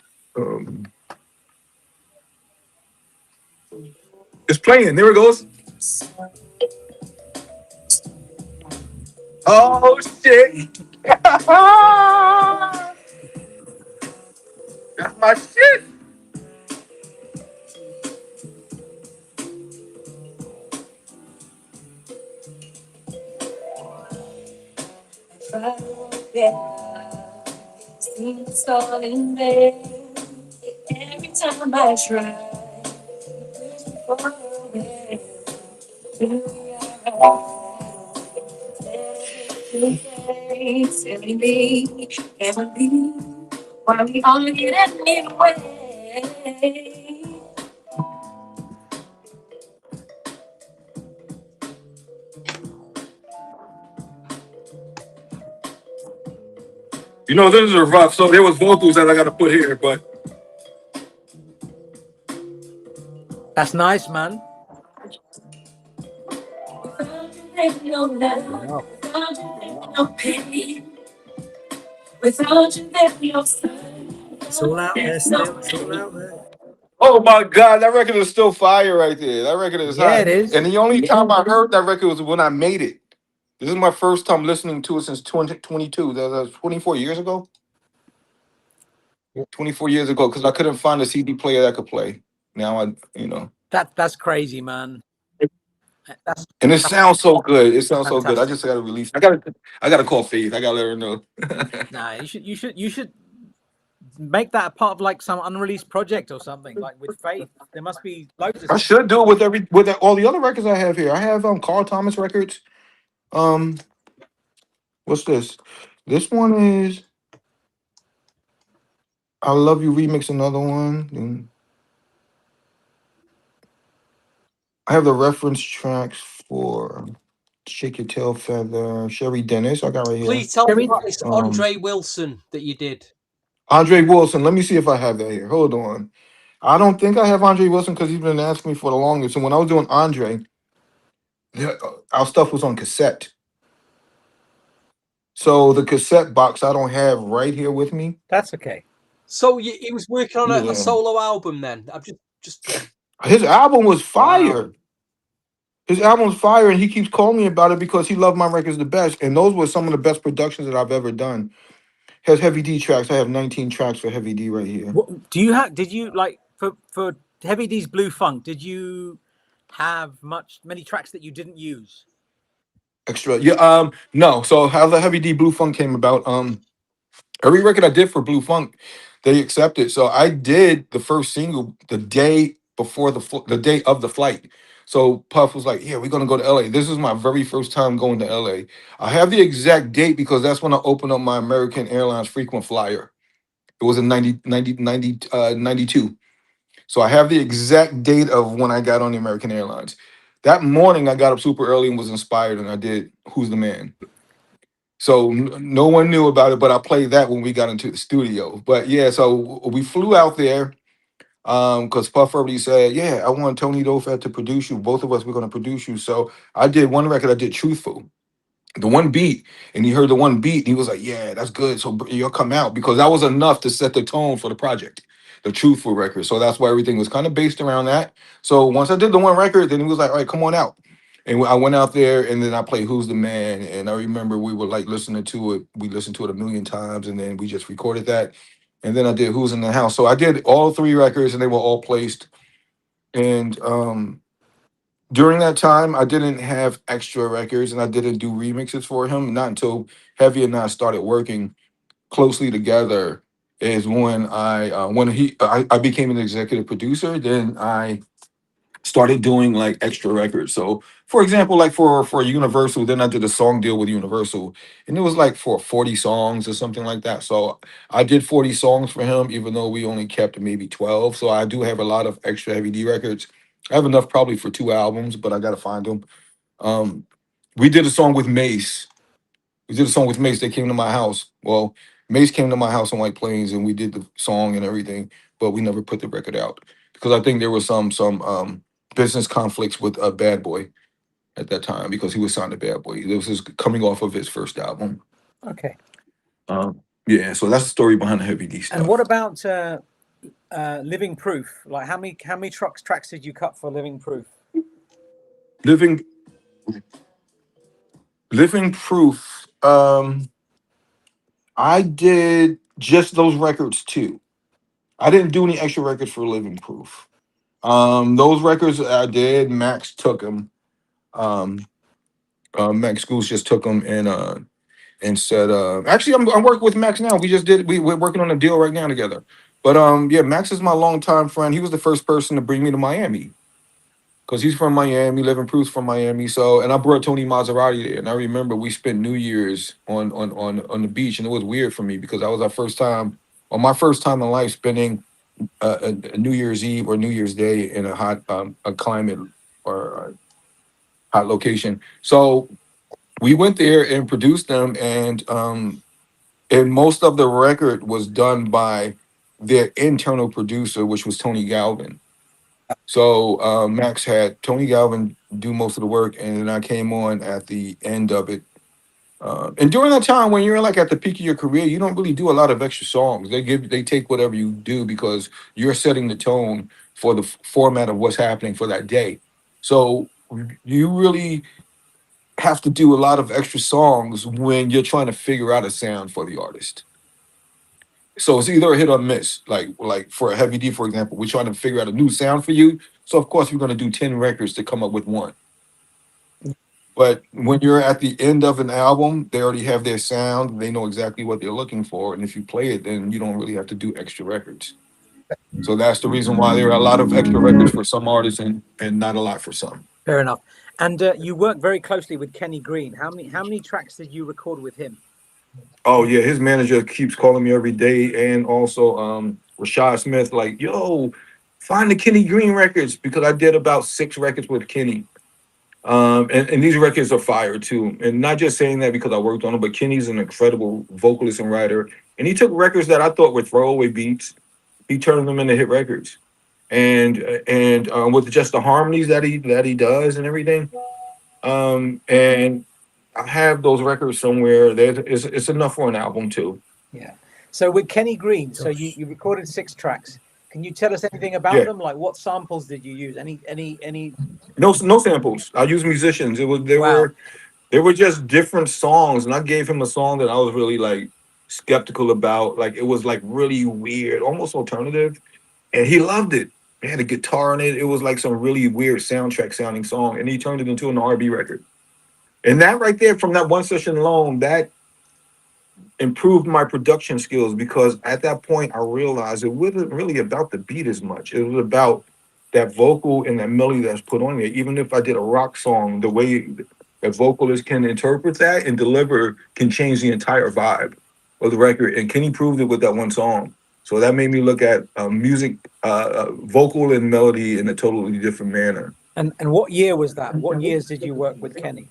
It's playing. There it goes. Oh shit! That's my shit. Seems all in vain. Every time I try to push away, silly me, can't believe why we only get it anyway. You know, this is rough, so there was vocals that I got to put here, but That's nice, man. No love, no pain. Without you, there's no sun. It's all out there still. It's all out there. oh my god, that record is still fire right there. That record is Yeah, hot. it is. And the only time I heard that record was when I made it. This is my first time listening to it since 2022. That was 24 years ago. 24 years ago, because I couldn't find a CD player that could play. Now That's crazy, man. and it sounds so good. It sounds so good. I just gotta release. I gotta call Faith. I gotta let her know. Nah, you should make that a part of like some unreleased project or something. Like with Faith, there must be loads of I should do it with all the other records I have here. I have Carl Thomas records. What's this? This one is I Love You remix, another one. And I have the reference tracks for Shake Your Tail Feather, Sherry Dennis. I got right here. Please tell me about this Andre Wilson that you did. Andre Wilson. Let me see if I have that here. Hold on. I don't think I have Andre Wilson because he's been asking me for the longest. So when I was doing Andre, our stuff was on cassette. So the cassette box I don't have right here with me. That's okay. So he was working on a solo album then. I'm just his album was fire. Wow. His album was fire, and he keeps calling me about it because he loved my records the best. And those were some of the best productions that I've ever done. Has Heavy D tracks. I have 19 tracks for Heavy D right here. What, did you like for Heavy D's Blue Funk? Did you have many tracks that you didn't use? Extra, yeah. No. So how the Heavy D Blue Funk came about? Every record I did for Blue Funk, they accepted. So I did the first single the day before the day of the flight. So Puff was like, "Yeah, we're gonna go to LA." This is my very first time going to LA. I have the exact date because that's when I opened up my American Airlines frequent flyer. It was in 92. So I have the exact date of when I got on the American Airlines. That morning, I got up super early and was inspired, and I did "Who's the Man." So no one knew about it, but I played that when we got into the studio. But yeah, so we flew out there because Puff already said, "Yeah, I want Tony Dofat to produce you. Both of us, we're going to produce you." So I did one record. I did "Truthful." The one beat, and he heard the one beat, and he was like, "Yeah, that's good. So you'll come out," because that was enough to set the tone for the project, the Truthful record. So that's why everything was kind of based around that. So once I did the one record, then he was like, "All right, come on out." And I went out there, and then I played "Who's the Man," and I remember we were like listening to it. We listened to it a million times, and then we just recorded that. And then I did "Who's in the House." So I did all three records, and they were all placed. And during that time, I didn't have extra records and I didn't do remixes for him. Not until Heavy and I started working closely together is when I became an executive producer. Then I started doing like extra records. So, for example, like for Universal, then I did a song deal with Universal, and it was like for 40 songs or something like that. So I did 40 songs for him, even though we only kept maybe 12. So I do have a lot of extra Heavy D records. I have enough probably for 2 albums, but I gotta find them. Um, we did a song with Mace. We did a song with Mace. They came to my house. Well, Mace came to my house on White Plains, and we did the song and everything, but we never put the record out because I think there was some business conflicts with a Bad Boy at that time because he was signed to Bad Boy. This was coming off of his first album. Okay. Yeah, so that's the story behind the Heavy D stuff. And what about Living Proof? Like how many tracks did you cut for Living Proof? Living Proof. I did just those records too. I didn't do any extra records for Living Proof. Those records I did, Max took them. Max Schools just took them and said, actually, I'm working with Max now. We're working on a deal right now together. But yeah, Max is my longtime friend. He was the first person to bring me to Miami because he's from Miami. Living Proof's from Miami. So, and I brought Tony Maserati there, and I remember we spent New Year's on the beach, and it was weird for me because that was my first time in life spending a New Year's Eve or New Year's Day in a hot a climate or a hot location. So we went there and produced them, and most of the record was done by their internal producer, which was Tony Galvin. So Max had Tony Galvin do most of the work, and then I came on at the end of it. And during that time, when you're like at the peak of your career, you don't really do a lot of extra songs. They take whatever you do because you're setting the tone for the format of what's happening for that day. So you really have to do a lot of extra songs when you're trying to figure out a sound for the artist. So it's either a hit or miss. Like for a Heavy D, for example, we're trying to figure out a new sound for you. So of course we're going to do 10 records to come up with one. But when you're at the end of an album, they already have their sound. They know exactly what they're looking for. And if you play it, then you don't really have to do extra records. So that's the reason why there are a lot of extra records for some artists and not a lot for some. Fair enough. And you work very closely with Kenny Green. How many tracks did you record with him? Oh yeah, his manager keeps calling me every day, and also Rashad Smith, like, yo, find the Kenny Green records because I did about 6 records with Kenny. And these records are fire too. And not just saying that because I worked on them, but Kenny's an incredible vocalist and writer. And he took records that I thought were throwaway beats, he turned them into hit records. And with just the harmonies that he does and everything. And I have those records somewhere. It's enough for an album too. Yeah. So with Kenny Green, so you recorded 6 tracks. Can you tell us anything about them? Like what samples did you use? Any? No samples. I use musicians. They were just different songs, and I gave him a song that I was really like skeptical about. Like it was like really weird, almost alternative, and he loved it. It had a guitar in it. It was like some really weird soundtrack sounding song, and he turned it into an R&B record. And that right there, from that one session alone, that improved my production skills because at that point I realized it wasn't really about the beat as much. It was about that vocal and that melody that's put on there. Even if I did a rock song, the way a vocalist can interpret that and deliver can change the entire vibe of the record. And Kenny proved it with that one song. So that made me look at music, vocal and melody in a totally different manner. And what year was that? What years did you work with Kenny?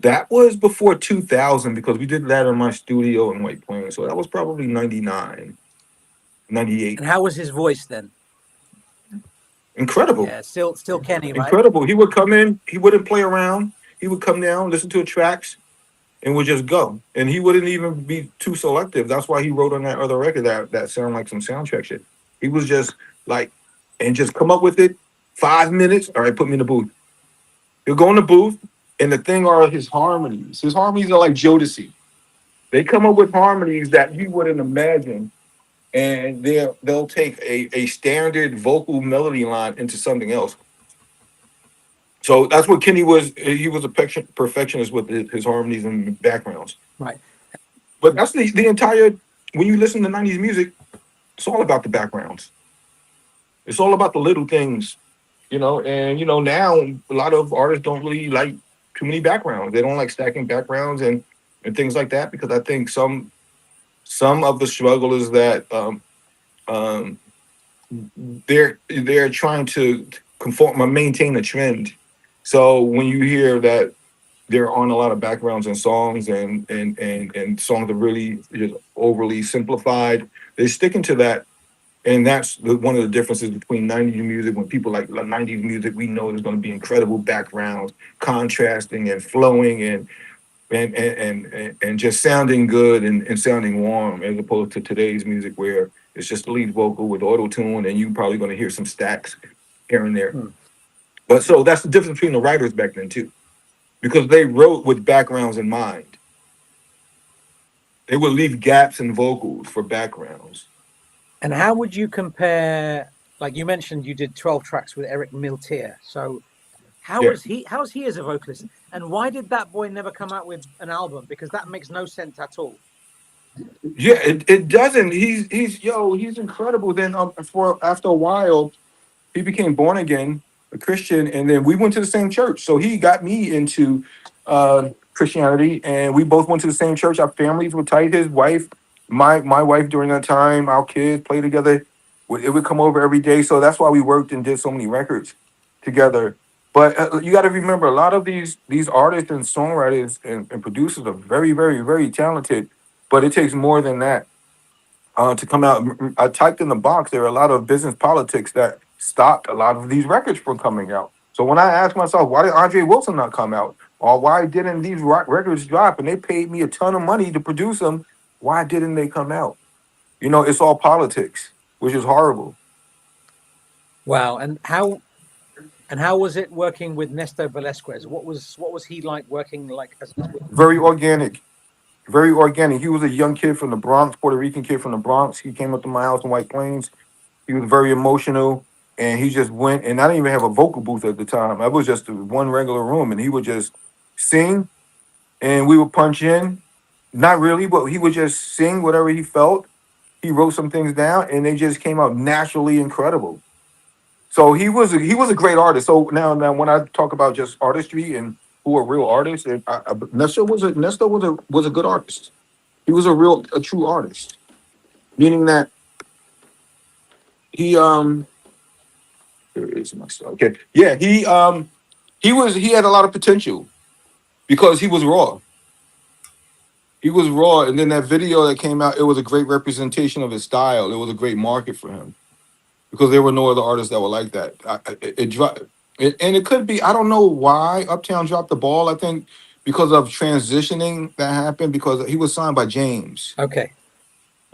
That was before 2000 because we did that in my studio in White Plains. So that was probably 99, 98. And how was his voice then? Incredible. Yeah, still Kenny, right? Incredible. He would come in, he wouldn't play around. He would come down, listen to the tracks, and would just go. And he wouldn't even be too selective. That's why he wrote on that other record that sounded like some soundtrack shit. He was just like, and just come up with it, 5 minutes. All right, put me in the booth. He'll go in the booth, and the thing are his harmonies. His harmonies are like Jodeci. They come up with harmonies that you wouldn't imagine. And they'll take a standard vocal melody line into something else. So that's what Kenny was. He was a perfectionist with his harmonies and backgrounds. Right. But that's the entire. When you listen to 90s music, it's all about the backgrounds. It's all about the little things, you know. And now a lot of artists don't really like too many backgrounds. They don't like stacking backgrounds and things like that because I think some of the struggle is that they're trying to conform or maintain a trend. So when you hear that there aren't a lot of backgrounds in songs and songs are really just overly simplified, they're sticking to that. And that's one of the differences between 90s music. When people like 90s music, we know there's going to be incredible backgrounds, contrasting and flowing and just sounding good and sounding warm, as opposed to today's music where it's just the lead vocal with auto tune, and you're probably going to hear some stacks here and there. But so that's the difference between the writers back then too, because they wrote with backgrounds in mind. They would leave gaps in vocals for backgrounds. And how would you compare? Like you mentioned, you did 12 tracks with Eric Miltier. So how's he as a vocalist? And why did that boy never come out with an album? Because that makes no sense at all. Yeah, it doesn't. He's incredible. Then after a while, he became born again, a Christian, and then we went to the same church. So he got me into Christianity, and we both went to the same church. Our families were tight. His wife, my wife during that time, our kids played together. It would come over every day. So that's why we worked and did so many records together. But you got to remember, a lot of these artists and songwriters and producers are very, very, very talented. But it takes more than that to come out. I typed in the box, there are a lot of business politics that stopped a lot of these records from coming out. So when I asked myself, why did Andre Wilson not come out? Or why didn't these records drop? And they paid me a ton of money to produce them. Why didn't they come out? It's all politics, which is horrible. Wow. And how was it working with Néstor Velasquez? What was he like working like as Very organic. Very organic. He was a young kid from the Bronx, Puerto Rican kid from the Bronx. He came up to my house in White Plains. He was very emotional, and he just went. And I didn't even have a vocal booth at the time. I was just one regular room, and he would just sing, and we would punch in. Not really, but he would just sing whatever he felt. He wrote some things down, and they just came out naturally incredible. So he was a great artist. So now when I talk about just artistry and who are real artists, and Néstor was a good artist. He was a true artist, meaning that he here is my stuff. Okay, yeah, he had a lot of potential because he was raw. He was raw, and then that video that came out, it was a great representation of his style. It was a great market for him because there were no other artists that were like that. And it could be, I don't know why Uptown dropped the ball. I think because of transitioning that happened, because he was signed by James. Okay.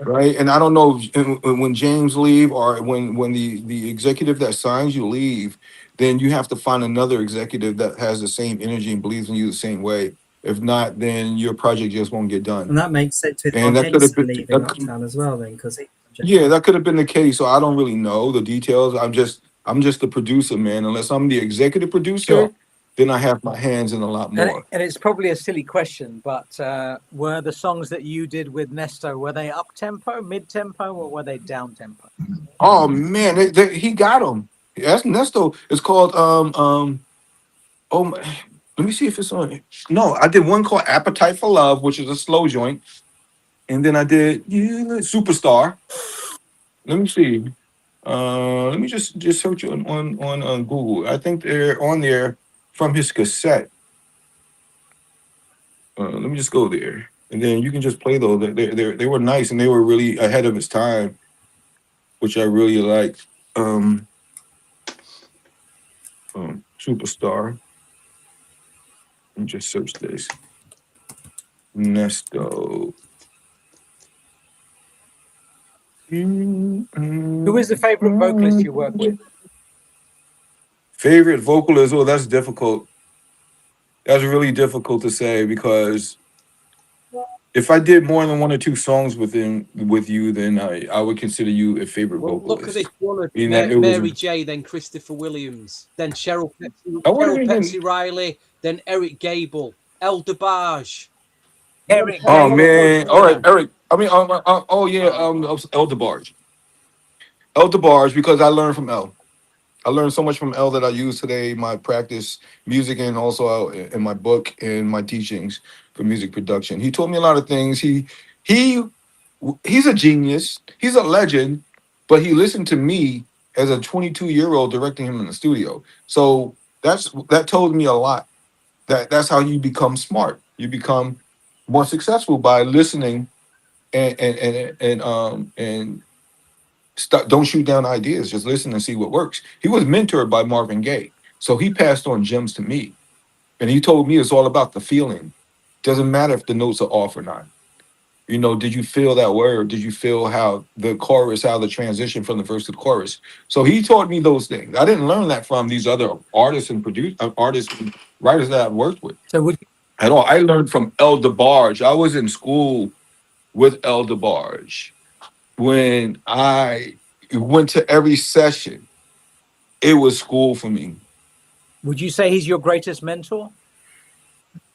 Right. And I don't know when James leave or when the executive that signs you leave, then you have to find another executive that has the same energy and believes in you the same way. If not, then your project just won't get done. And that makes sense with and that could have been leaving Uptown as well, then, because that could have been the case. So I don't really know the details. I'm just the producer, man. Unless I'm the executive producer, Sure. Then I have my hands in a lot more. And it's probably a silly question, but were the songs that you did with Néstor, were they up tempo, mid tempo, or were they down tempo? Oh man, he got them. That's Nesto. It's called oh my, let me see if it's on it. No, I did one called Appetite for Love, which is a slow joint. And then I did Superstar. Let me see. Let me just search it on Google. I think they're on there from his cassette. Let me just go there, and then you can just play those. They were nice and they were really ahead of its time, which I really liked. Superstar. Let me just search this. Nesto. Who is the favorite vocalist you work with? Favorite vocalist? Oh, that's difficult. That's really difficult to say because if I did more than one or two songs with you, then I would consider you a favorite Well, vocalist. look at this one: Meaning that it Mary was- J, then Christopher Williams, then Cheryl I wouldn't even- Patsy Riley, then Eric Gable, El DeBarge. Eric Oh Gable. man! All right, Eric. I mean, oh yeah, El DeBarge. El DeBarge, because I learned from El. I learned so much from El that I use today in my practice music and also in my book and my teachings for music production. He taught me a lot of things. He's a genius. He's a legend, but he listened to me as a 22-year-old directing him in the studio. So that told me a lot. That's how you become smart. You become more successful by listening and don't shoot down ideas. Just listen and see what works. He was mentored by Marvin Gaye, so he passed on gems to me, and he told me it's all about the feeling. Doesn't matter if the notes are off or not. You know, did you feel that word? Did you feel how the chorus, how the transition from the verse to the chorus? So he taught me those things. I didn't learn that from these other artists and artists and writers that I've worked with So would at all. I learned from El DeBarge. I was in school with El DeBarge. When I went to every session, it was school for me. would you say he's your greatest mentor?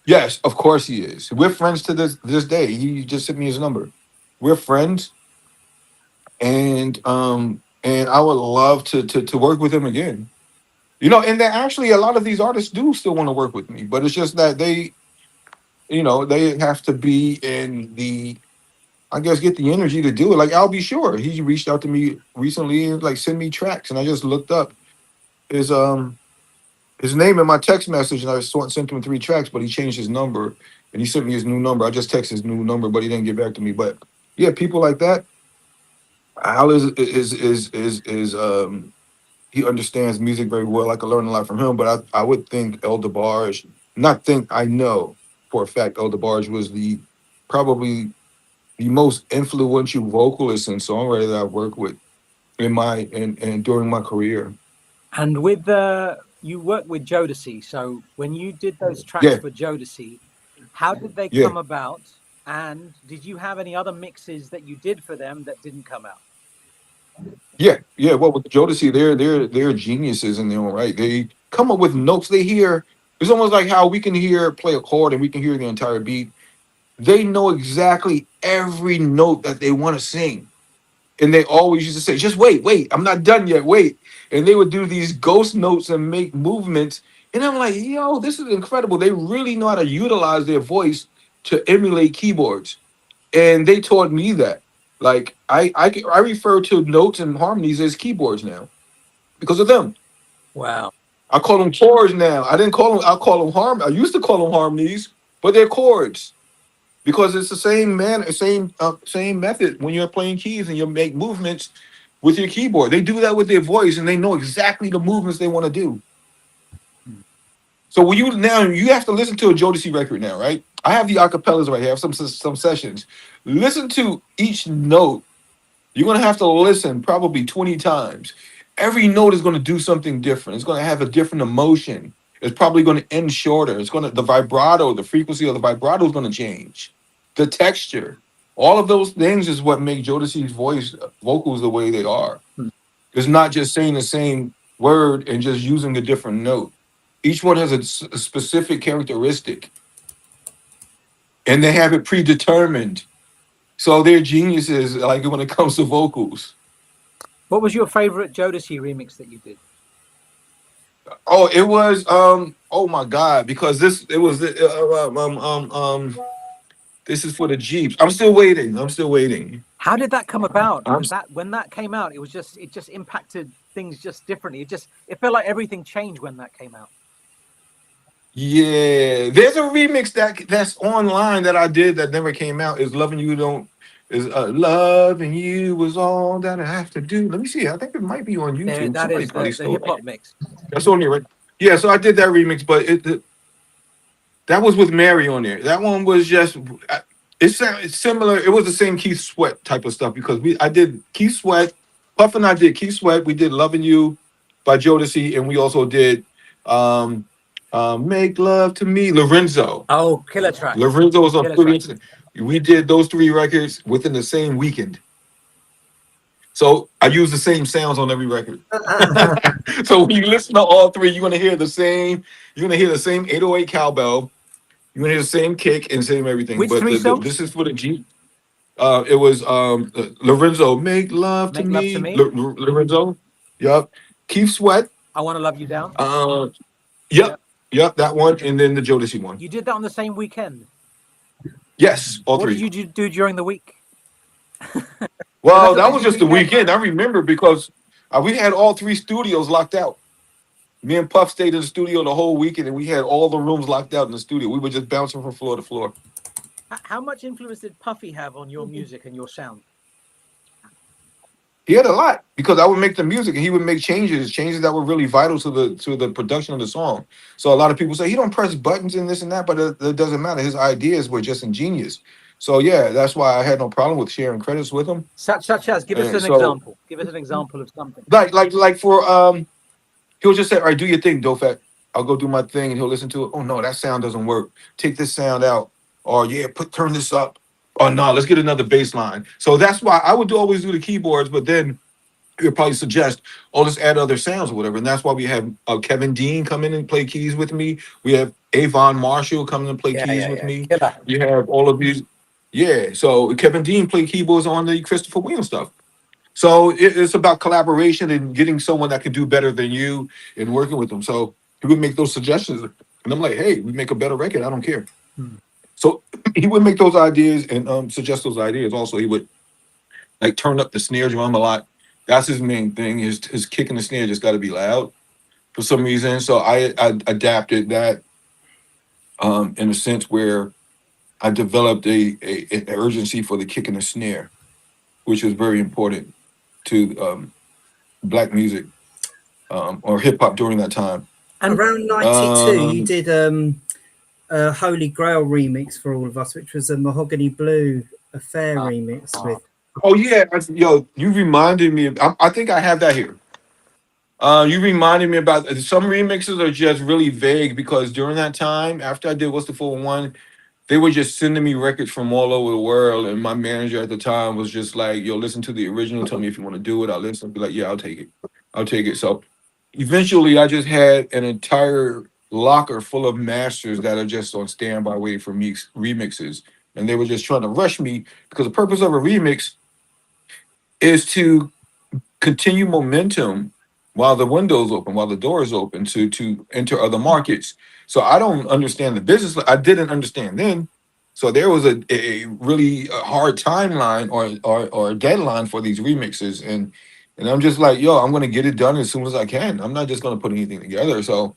Yes, of course he is. We're friends to this day. He just sent me his number. We're friends, and I would love to work with him again. You know, and then actually a lot of these artists do still want to work with me, but it's just that they have to be in the, I guess, get the energy to do it. Like I'll Be Sure. He reached out to me recently and like send me tracks, and I just looked up his name in my text message, and I sent him 3 tracks, but he changed his number and he sent me his new number. I just texted his new number, but he didn't get back to me. But yeah, people like that. Al is he understands music very well. I could learn a lot from him, but I would think El DeBarge, not think, I know for a fact El DeBarge was probably the most influential vocalist and songwriter that I've worked with and during my career. And with you work with Jodeci, so when you did those tracks Yeah. for Jodeci, how did they Yeah. come about? And did you have any other mixes that you did for them that didn't come out? Yeah. Well, with Jodeci, they're geniuses in their own right. They come up with notes. They hear. It's almost like how we can play a chord and we can hear the entire beat. They know exactly every note that they want to sing, and they always used to say, "Just wait, I'm not done yet. Wait." And they would do these ghost notes and make movements, and I'm like, "Yo, this is incredible." They really know how to utilize their voice to emulate keyboards, and they taught me that. Like I refer to notes and harmonies as keyboards now because of them. Wow. I call them chords now. I didn't call them. I call them I used to call them harmonies, but they're chords because it's the same method when you're playing keys and you make movements with your keyboard. They do that with their voice, and they know exactly the movements they want to do. So when you have to listen to a Jodeci record now, right? I have the acapellas right here. I have some sessions. Listen to each note. You're gonna have to listen probably 20 times. Every note is gonna do something different. It's gonna have a different emotion. It's probably gonna end shorter. The vibrato, the frequency of the vibrato is gonna change. The texture, all of those things is what make Jodeci's vocals the way they are. It's not just saying the same word and just using a different note. Each one has a specific characteristic, and they have it predetermined. So they're geniuses, like when it comes to vocals. What was your favorite Jodeci remix that you did? Oh, it was oh my god, because this is for the Jeeps. I'm still waiting. I'm still waiting. How did that come about? I'm Because that when that came out, it just impacted things just differently. It felt like everything changed when that came out. Yeah, there's a remix that's online that I did that never came out. Is loving you don't is loving you was all that I have to do. Let me see. I think it might be on There, YouTube. that Somebody is probably the stole hip hop it. mix. That's on there, right? Yeah, so I did that remix, but that was with Mary on there. That one was just it's similar. It was the same Keith Sweat type of stuff because I did Keith Sweat, Puff and I did Keith Sweat. We did "Loving You" by Jodeci, and we also did um, "Make Love to Me." Lorenzo. Oh, killer track. Lorenzo was on Killer three. track. We did those three records within the same weekend. So I use the same sounds on every record. So when you listen to all three, you're gonna hear the same. You're gonna hear the same 808 cowbell. You're gonna hear the same kick and same everything. Which But three songs? this is for the Jeep. It was Lorenzo, "Make Love to Make Love to Me." Me. Lorenzo. Yep. Keith Sweat. I Want to Love You Down. Yep. Yeah. Yep. That one, and then the Jodeci one. You did that on the same weekend. Yes, all What three. did you do during the week? Well, That's a that was busy just the weekend, weekend. man. I remember because we had all three studios locked out. Me and Puff stayed in the studio the whole weekend, and we had all the rooms locked out in the studio. We were just bouncing from floor to floor. How much influence did Puffy have on your music and your sound? He had a lot because I would make the music and he would make changes that were really vital to the production of the song. So a lot of people say he don't press buttons and this and that, but it doesn't matter. His ideas were just ingenious. So yeah, that's why I had no problem with sharing credits with him. Such as, give us And an so example. Give us an example of something. like for he'll just say, "All right, do your thing, Dofat. I'll go do my thing," and he'll listen to it. "Oh no, that sound doesn't work. Take this sound out." Or yeah, turn this up. Oh no, let's get another bass line. So that's why I would always do the keyboards, but then he'll probably suggest, "Oh, let's add other sounds or whatever." And that's why we have Kevin Dean come in and play keys with me. We have Avon Marshall come in and play keys with me. Killer. You have all of these. Yeah, so Kevin Dean played keyboards on the Christopher Williams stuff. So it's about collaboration and getting someone that can do better than you and working with them. So he would make those suggestions, and I'm like, "Hey, we make a better record. I don't care." So he would make those ideas and suggest those ideas. Also, he would like turn up the snare drum a lot. That's his main thing. His kick and the snare just got to be loud for some reason. So I adapted that in a sense where I developed an urgency for the kick and the snare, which was very important to black music or hip hop during that time. And around 92, you Um, did a Holy Grail remix for all of us, which was a Mahogany Blue Affair remix with. Oh yeah, yo, you reminded me. I think I have that here. You reminded me about some remixes are just really vague because during that time, after I did What's the 411, they were just sending me records from all over the world, and my manager at the time was just like, "Yo, listen to the original. Tell me if you want to do it. I'll listen." Be like, "Yeah, I'll take it. I'll take it." So eventually, I just had an entire locker full of masters that are just on standby waiting for remixes, and they were just trying to rush me because the purpose of a remix is to continue momentum while the window's open, while the door is open to enter other markets. So I don't understand the business. I didn't understand then. So there was a really hard timeline or a deadline for these remixes. And I'm just like, yo, I'm gonna get it done as soon as I can. I'm not just gonna put anything together. So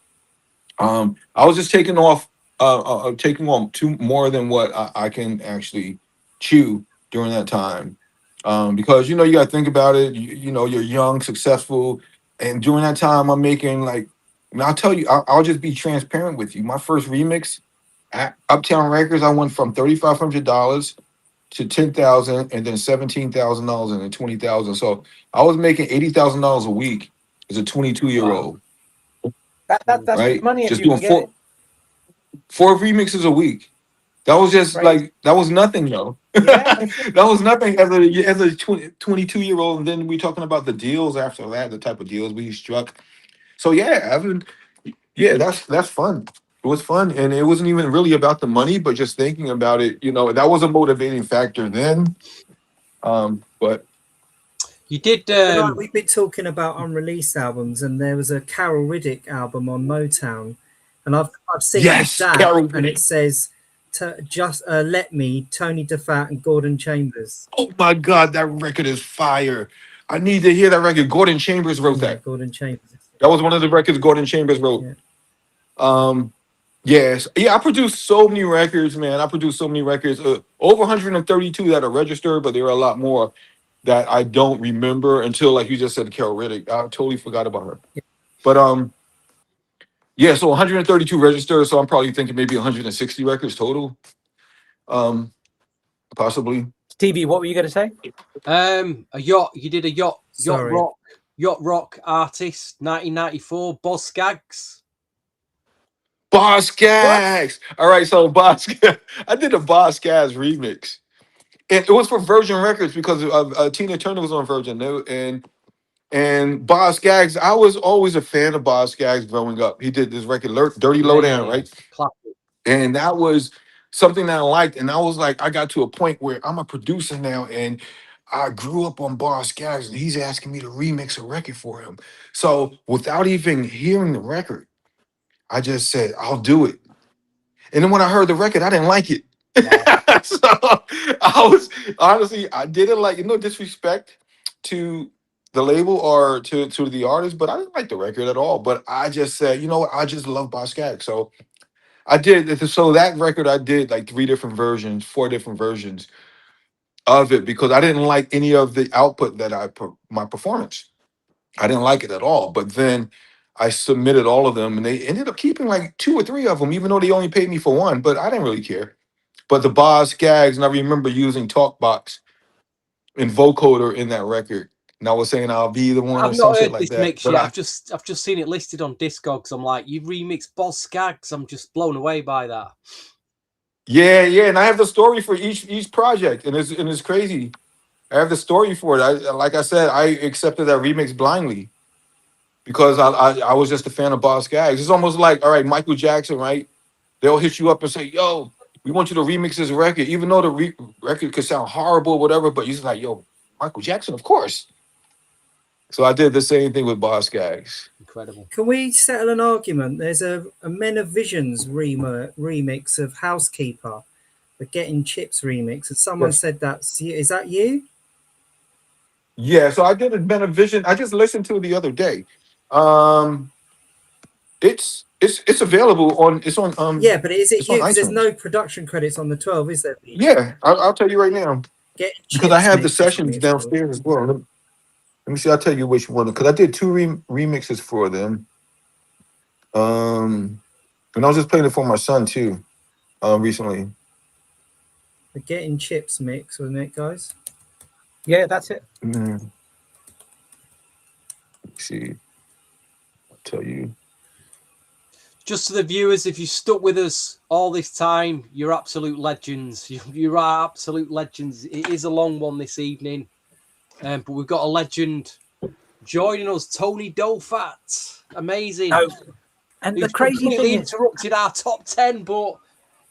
I was just taking on too more than what I can actually chew during that time. Because you know you got to think about it. You know you're young, successful, and during that time I'm making like. And I'll tell you, I'll just be transparent with you. My first remix at Uptown Records, I went from $3,500 to 10,000, and then $17,000, and then 20,000. So I was making $80,000 a week as a 22-year-old, That's right? money if Just you can doing get it. four remixes a week. That was just Right. like that was nothing, though. Yeah. That was nothing as a 22-year-old. And then we talking about the deals after that, the type of deals we struck. So yeah, that's fun. It was fun, and it wasn't even really about the money, but just thinking about it. You know, that was a motivating factor then. But You did. Like we've been talking about unreleased albums, and there was a Carol Riddick album on Motown, and I've seen Yes, that, Carol and it says just let me, Tony DeFat and Gordon Chambers. Oh my God, that record is fire. I need to hear that record. Gordon Chambers wrote Yeah, that. Gordon Chambers. That was one of the records Gordon Chambers wrote. Yeah. Yes. Yeah, I produced so many records, man. I produced so many records. Over 132 that are registered, but there are a lot more that I don't remember until, like you just said, Carol Riddick. I totally forgot about her. Yeah. But yeah, so 132 registered, so I'm probably thinking maybe 160 records total. Possibly. TV, what were you going to say? A yacht. You did a yacht Sorry. rock artist, 1994. Boz Scaggs. Boz Scaggs. All right, so I did a Boz Scaggs remix, and it was for Virgin Records because Tina Turner was on Virgin, and Boz Scaggs. I was always a fan of Boz Scaggs growing up. He did this record, Dirty Lowdown, right? Classic. And that was something that I liked. And I was like, I got to a point where I'm a producer now, and I grew up on Boz Scaggs, and he's asking me to remix a record for him. So without even hearing the record, I just said, I'll do it. And then when I heard the record, I didn't like it. So I was honestly, I didn't like it. No disrespect to the label or to the artist, but I didn't like the record at all. But I just said, you know what? I just love Boz Scaggs. So I did. So that record, I did like 4 different versions of it because I didn't like any of the output that my performance. I didn't like it at all. But then I submitted all of them, and they ended up keeping like 2 or 3 of them, even though they only paid me for one. But I didn't really care. But the Boz Scaggs, and I remember using Talkbox and vocoder in that record. And I was saying I'll be the one or I've some not shit heard like this that. mix But yet. I've just seen it listed on Discogs. I'm like, you remixed Boz Scaggs. I'm just blown away by that. yeah, and I have the story for each project, and it's crazy. I have the story for it. Like I said, I accepted that remix blindly because I was just a fan of Boz Scaggs. It's almost like, all right, Michael Jackson, right? They'll hit you up and say, yo, we want you to remix this record, even though the record could sound horrible or whatever, but you're just like, yo, Michael Jackson, of course. So I did the same thing with Boz Scaggs. Incredible. Can we settle an argument? There's a Men of Visions remix of Housekeeper, the Getting Chips remix, and someone said that's you. Is that you? Yeah, so I did a Benevision. I just listened to it the other day. It's available on Yeah, but is it it's you? on Because there's iTunes. no production credits on the 12, is there? Yeah, I'll tell you right now Getting because I Chips have the mix or something sessions it's called. downstairs as well. Let me see. I'll tell you which one because I did 2 remixes for them. And I was just playing it for my son too. Recently. The Getting Chips mix, wasn't it, guys? Yeah, that's it. Let's see. I'll tell you. Just to the viewers, if you stuck with us all this time, you're absolute legends. You are absolute legends. It is a long one this evening, but we've got a legend joining us, Tony DeFat. Amazing. Oh, and the Who's crazy completely thing is, interrupted our top 10, but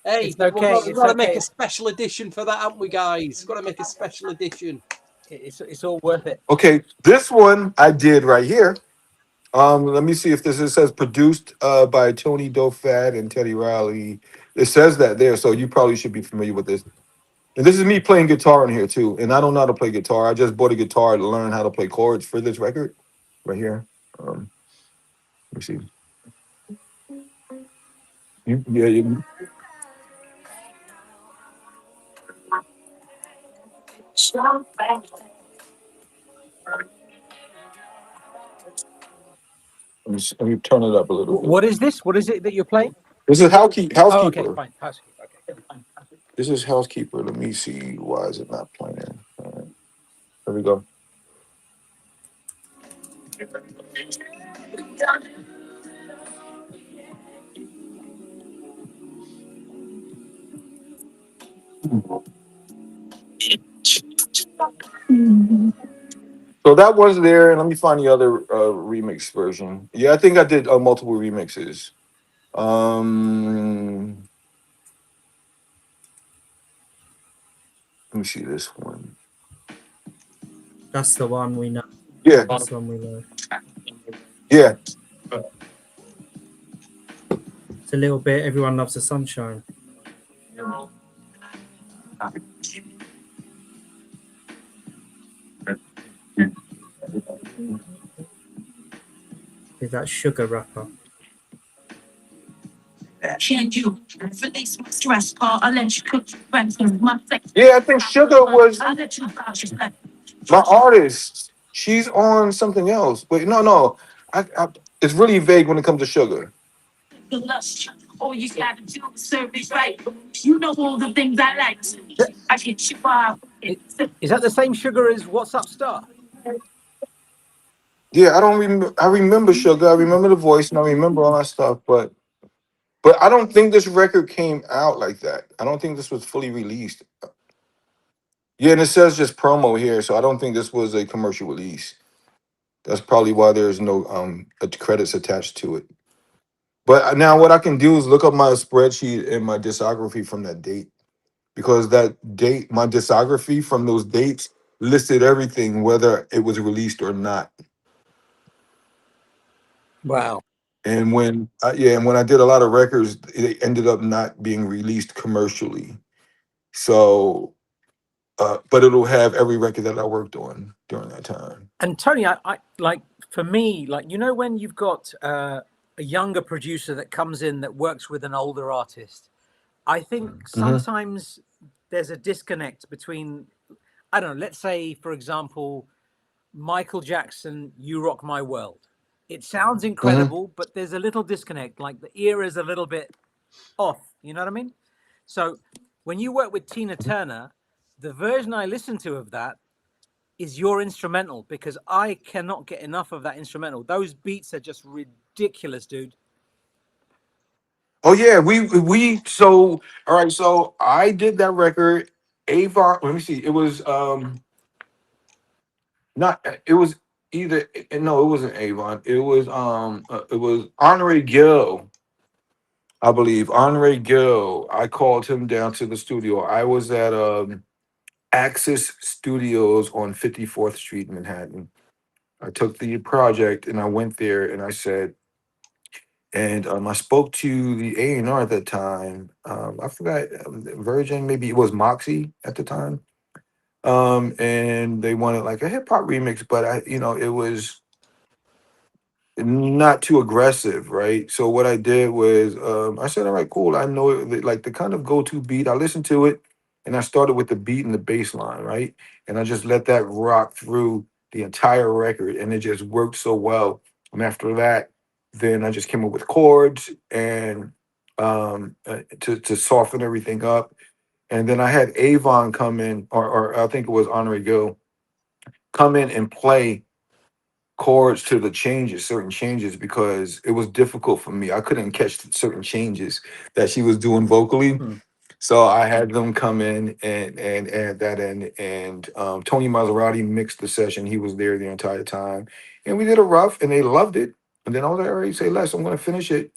hey, It's okay, we've got to it's make okay. a special edition for that, haven't we, guys? We've got to make a special edition. it's all worth it. Okay, this one I did right here. Let me see if it says produced by Tony DeFat and Teddy Riley. It says that there, so you probably should be familiar with this. And this is me playing guitar in here too. And I don't know how to play guitar. I just bought a guitar to learn how to play chords for this record right here. Let me see. You, let me turn it up a little bit. What is this? What is it that you're playing? This is Housekeeper. Oh, okay, fine. Housekeeper. Okay. This is Housekeeper. Let me see. Why is it not playing? All right. There we go. So that was there, and let me find the other remix version. Yeah, I think I did multiple remixes. Let me see this one. That's the one we know. Yeah, That's the one we know. yeah. It's a little bit. Everyone loves the sunshine. Is that sugar rapper? Can you release my stress? Or I'll let you cook your breakfast. My flex. Yeah, I think Sugar was I'll let you bounce your flex. my artist. She's on something else. Wait, no. It's really vague when it comes to Sugar. The lust. All you gotta do is serve it right. You know all the things I like to. I get you out. Is that the same Sugar as What's Up Star? Yeah, I don't remember. I remember Sugar. I remember the voice, and I remember all that stuff. But I don't think this record came out like that. I don't think this was fully released. Yeah, and it says just promo here, so I don't think this was a commercial release. That's probably why there's no credits attached to it. But now what I can do is look up my spreadsheet and my discography from that date, because that date, my discography from those dates listed everything, whether it was released or not. Wow. And when and when I did a lot of records, it ended up not being released commercially. So, but it'll have every record that I worked on during that time. And Tony, I like, for me, like, you know, when you've got a younger producer that comes in that works with an older artist, I think sometimes there's a disconnect between, I don't know, let's say, for example, Michael Jackson, You Rock My World. It sounds incredible, but there's a little disconnect. Like the ear is a little bit off. You know what I mean? So when you work with Tina Turner, the version I listen to of that is your instrumental, because I cannot get enough of that instrumental. Those beats are just ridiculous, dude. Oh yeah, we so all right. So I did that record. Avon. Let me see. It was not. It was either no. It wasn't Avon. It was Honore Gill. I believe Honore Gill. I called him down to the studio. I was at Axis Studios on 54th Street, Manhattan. I took the project and I went there and I said, and I spoke to the A&R at that time. I forgot, Virgin, maybe it was Moxie at the time. And they wanted like a hip hop remix, but it was not too aggressive, right? So what I did was, I said, all right, cool. I know it, like the kind of go-to beat. I listened to it, and I started with the beat and the bass line, right? And I just let that rock through the entire record, and it just worked so well. And after that, then I just came up with chords and to soften everything up. And then I had Avon come in, or I think it was Honore Go, come in and play chords to the changes, certain changes, because it was difficult for me. I couldn't catch certain changes that she was doing vocally. So I had them come in and add that in. And Tony Maserati mixed the session. He was there the entire time. And we did a rough and they loved it. And then I was like, all right, say less, I'm gonna finish it.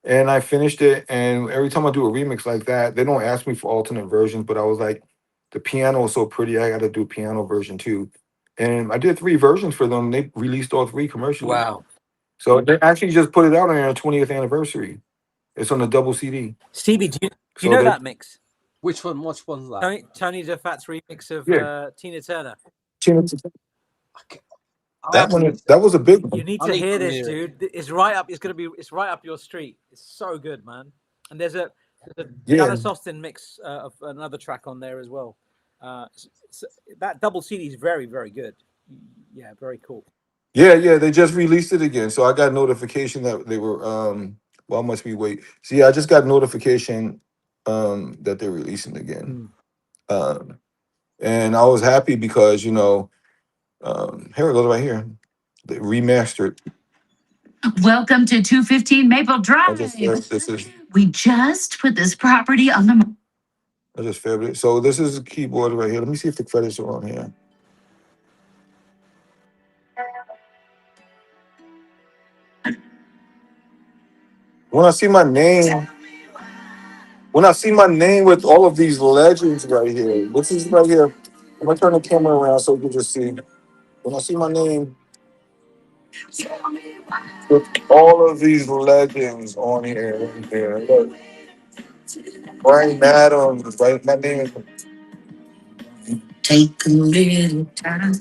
And I finished it. And every time I do a remix like that, they don't ask me for alternate versions, but I was like, the piano is so pretty, I gotta do piano version too. And I did 3 versions for them. They released all 3 commercially. Wow. So they actually just put it out on their 20th anniversary. It's on the double CD. Stevie, do you So know they- that mix? Which one? Which one's that? Tony DeFat's remix of Yeah. Tina Turner. That was a big one. You need I to need hear to this, hear dude. It's right up. It's right up your street. It's so good, man. And there's a Yeah. Dallas Austin mix of another track on there as well. So that double CD is very, very good. Yeah, very cool. Yeah, they just released it again. So I got notification that they were well, must we wait? See, I just got notification that they're releasing again. And I was happy because, here it goes right here. They remastered. Welcome to 215 Maple Drive. We just put this property on the. I just failed it. So this is the keyboard right here. Let me see if the credits are on here. When I see my name with all of these legends right here, this is right here. I'm gonna turn the camera around so you can just see. when I see my name with all of these legends on here, right there. Look, Brian Adams, right? My name is. Take a little time,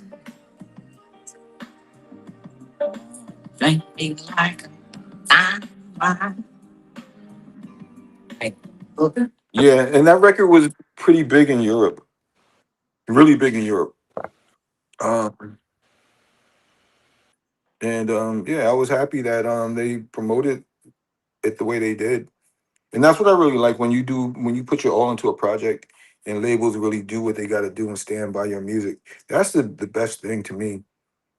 think me like I'm mine. Yeah, and that record was pretty big in Europe, really big in Europe. Um, and yeah, I was happy that they promoted it the way they did. And that's what I really like when you put your all into a project and labels really do what they got to do and stand by your music. That's the best thing to me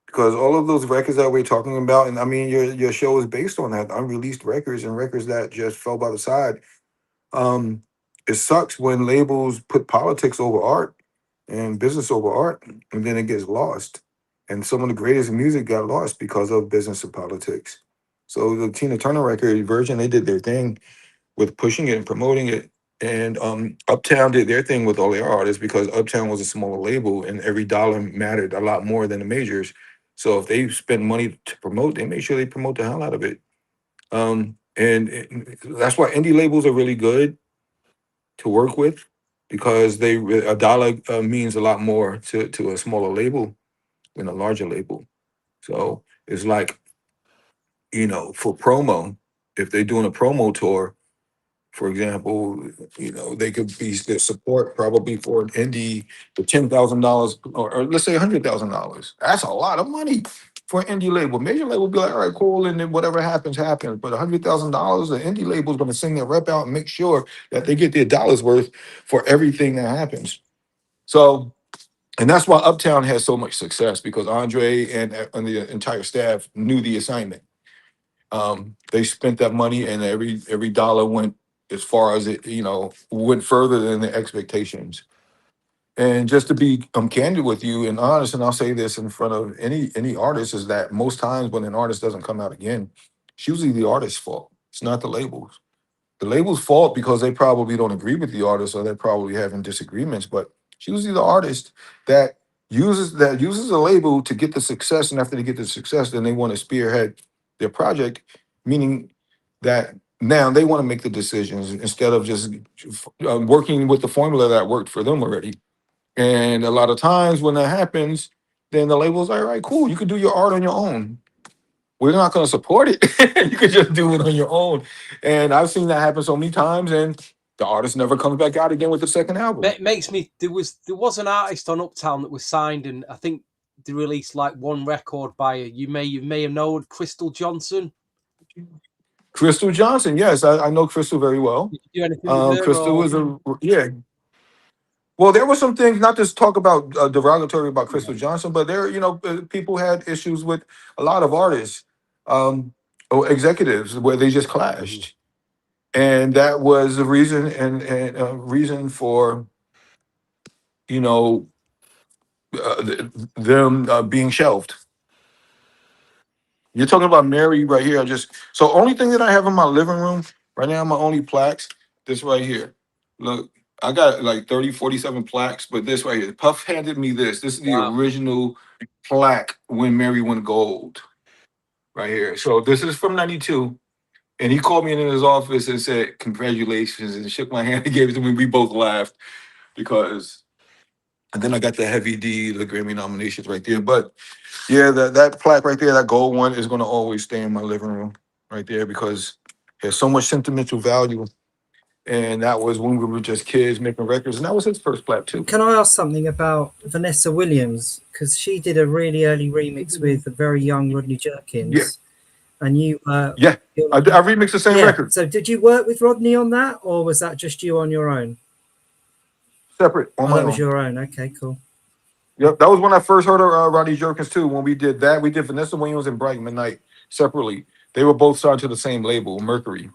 because all of those records that we're talking about, and I mean your show is based on that unreleased records and records that just fell by the side. Um, it sucks when labels put politics over art and business over art, and then it gets lost. And some of the greatest music got lost because of business and politics. So the Tina Turner record, Virgin, they did their thing with pushing it and promoting it. And Uptown did their thing with all their artists because Uptown was a smaller label and every dollar mattered a lot more than the majors. So if they spend money to promote, they make sure they promote the hell out of it. That's why indie labels are really good to work with because a dollar means a lot more to a smaller label than a larger label. So it's like, for promo, if they're doing a promo tour, for example, they could be the support probably for an indie for $10,000 or let's say $100,000. That's a lot of money for an indie label. Major label will be like, all right, cool, and then whatever happens, happens. But $100,000, the indie label is going to sing their rep out and make sure that they get their dollars worth for everything that happens. So, and that's why Uptown has so much success because Andre and the entire staff knew the assignment. They spent that money, and every dollar went as far as it, went further than the expectations. And just to be candid with you and honest, and I'll say this in front of any artist, is that most times when an artist doesn't come out again, it's usually the artist's fault. It's not the labels. The label's fault because they probably don't agree with the artist or they're probably having disagreements. But it's usually the artist that uses a label to get the success, and after they get the success, then they want to spearhead their project, meaning that now they want to make the decisions instead of just working with the formula that worked for them already. And a lot of times when that happens, then the label's like, all right, cool, you can do your art on your own. We're not going to support it. You can just do it on your own. And I've seen that happen so many times, and the artist never comes back out again with the second album. Makes me there was an artist on Uptown that was signed, and I think they released like one record by you may have known Crystal Johnson. Crystal Johnson, yes, I know Crystal very well. Did you do anything with her? Crystal was yeah. Well, there were some things, not to talk about derogatory about Crystal Johnson, but there, people had issues with a lot of artists, or executives, where they just clashed, and that was the reason and reason for them being shelved. You're talking about Mary right here. So only thing that I have in my living room right now, my only plaques, this right here. Look, I got like 30, 47 plaques, but this right here, Puff handed me this. This is the original plaque when Mary went gold right here. So this is from 92. And he called me in his office and said, congratulations, and shook my hand and gave it to me. We both laughed and then I got the Heavy D, the Grammy nominations right there. But yeah, that plaque right there, that gold one, is going to always stay in my living room right there because there's so much sentimental value. And that was when we were just kids making records. And that was his first plaque, too. Can I ask something about Vanessa Williams? Because she did a really early remix with a very young Rodney Jerkins. Yeah. And you... yeah, I remixed the same record. So did you work with Rodney on that, or was that just you on your own? Separate, on my that was own. your own. Okay, cool. Yep, that was when I first heard of Rodney Jerkins, too. When we did that, we did Vanessa Williams and Bright Midnight separately. They were both signed to the same label, Mercury.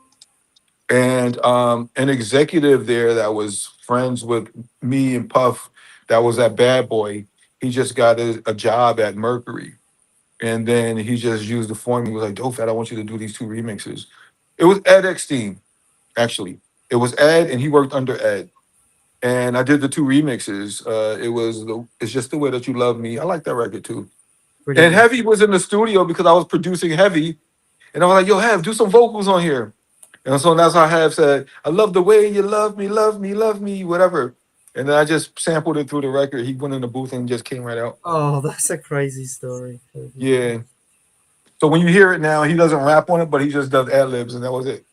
And an executive there that was friends with me and Puff, that was that bad boy. He just got a job at Mercury. And then he just used the formula. He was like, "Dope Fat, I want you to do these two remixes." It was Ed Eckstein, actually. It was Ed, and he worked under Ed. And I did the two remixes. It's Just the Way That You Love Me. I like that record, too. Brilliant. And Heavy was in the studio because I was producing Heavy. And I was like, yo, Hev, do some vocals on here. And so that's how Hev said, I love the way you love me, love me, love me, whatever. And then I just sampled it through the record. He went in the booth and just came right out. Oh, that's a crazy story. Yeah. So when you hear it now, he doesn't rap on it, but he just does ad libs, and that was it.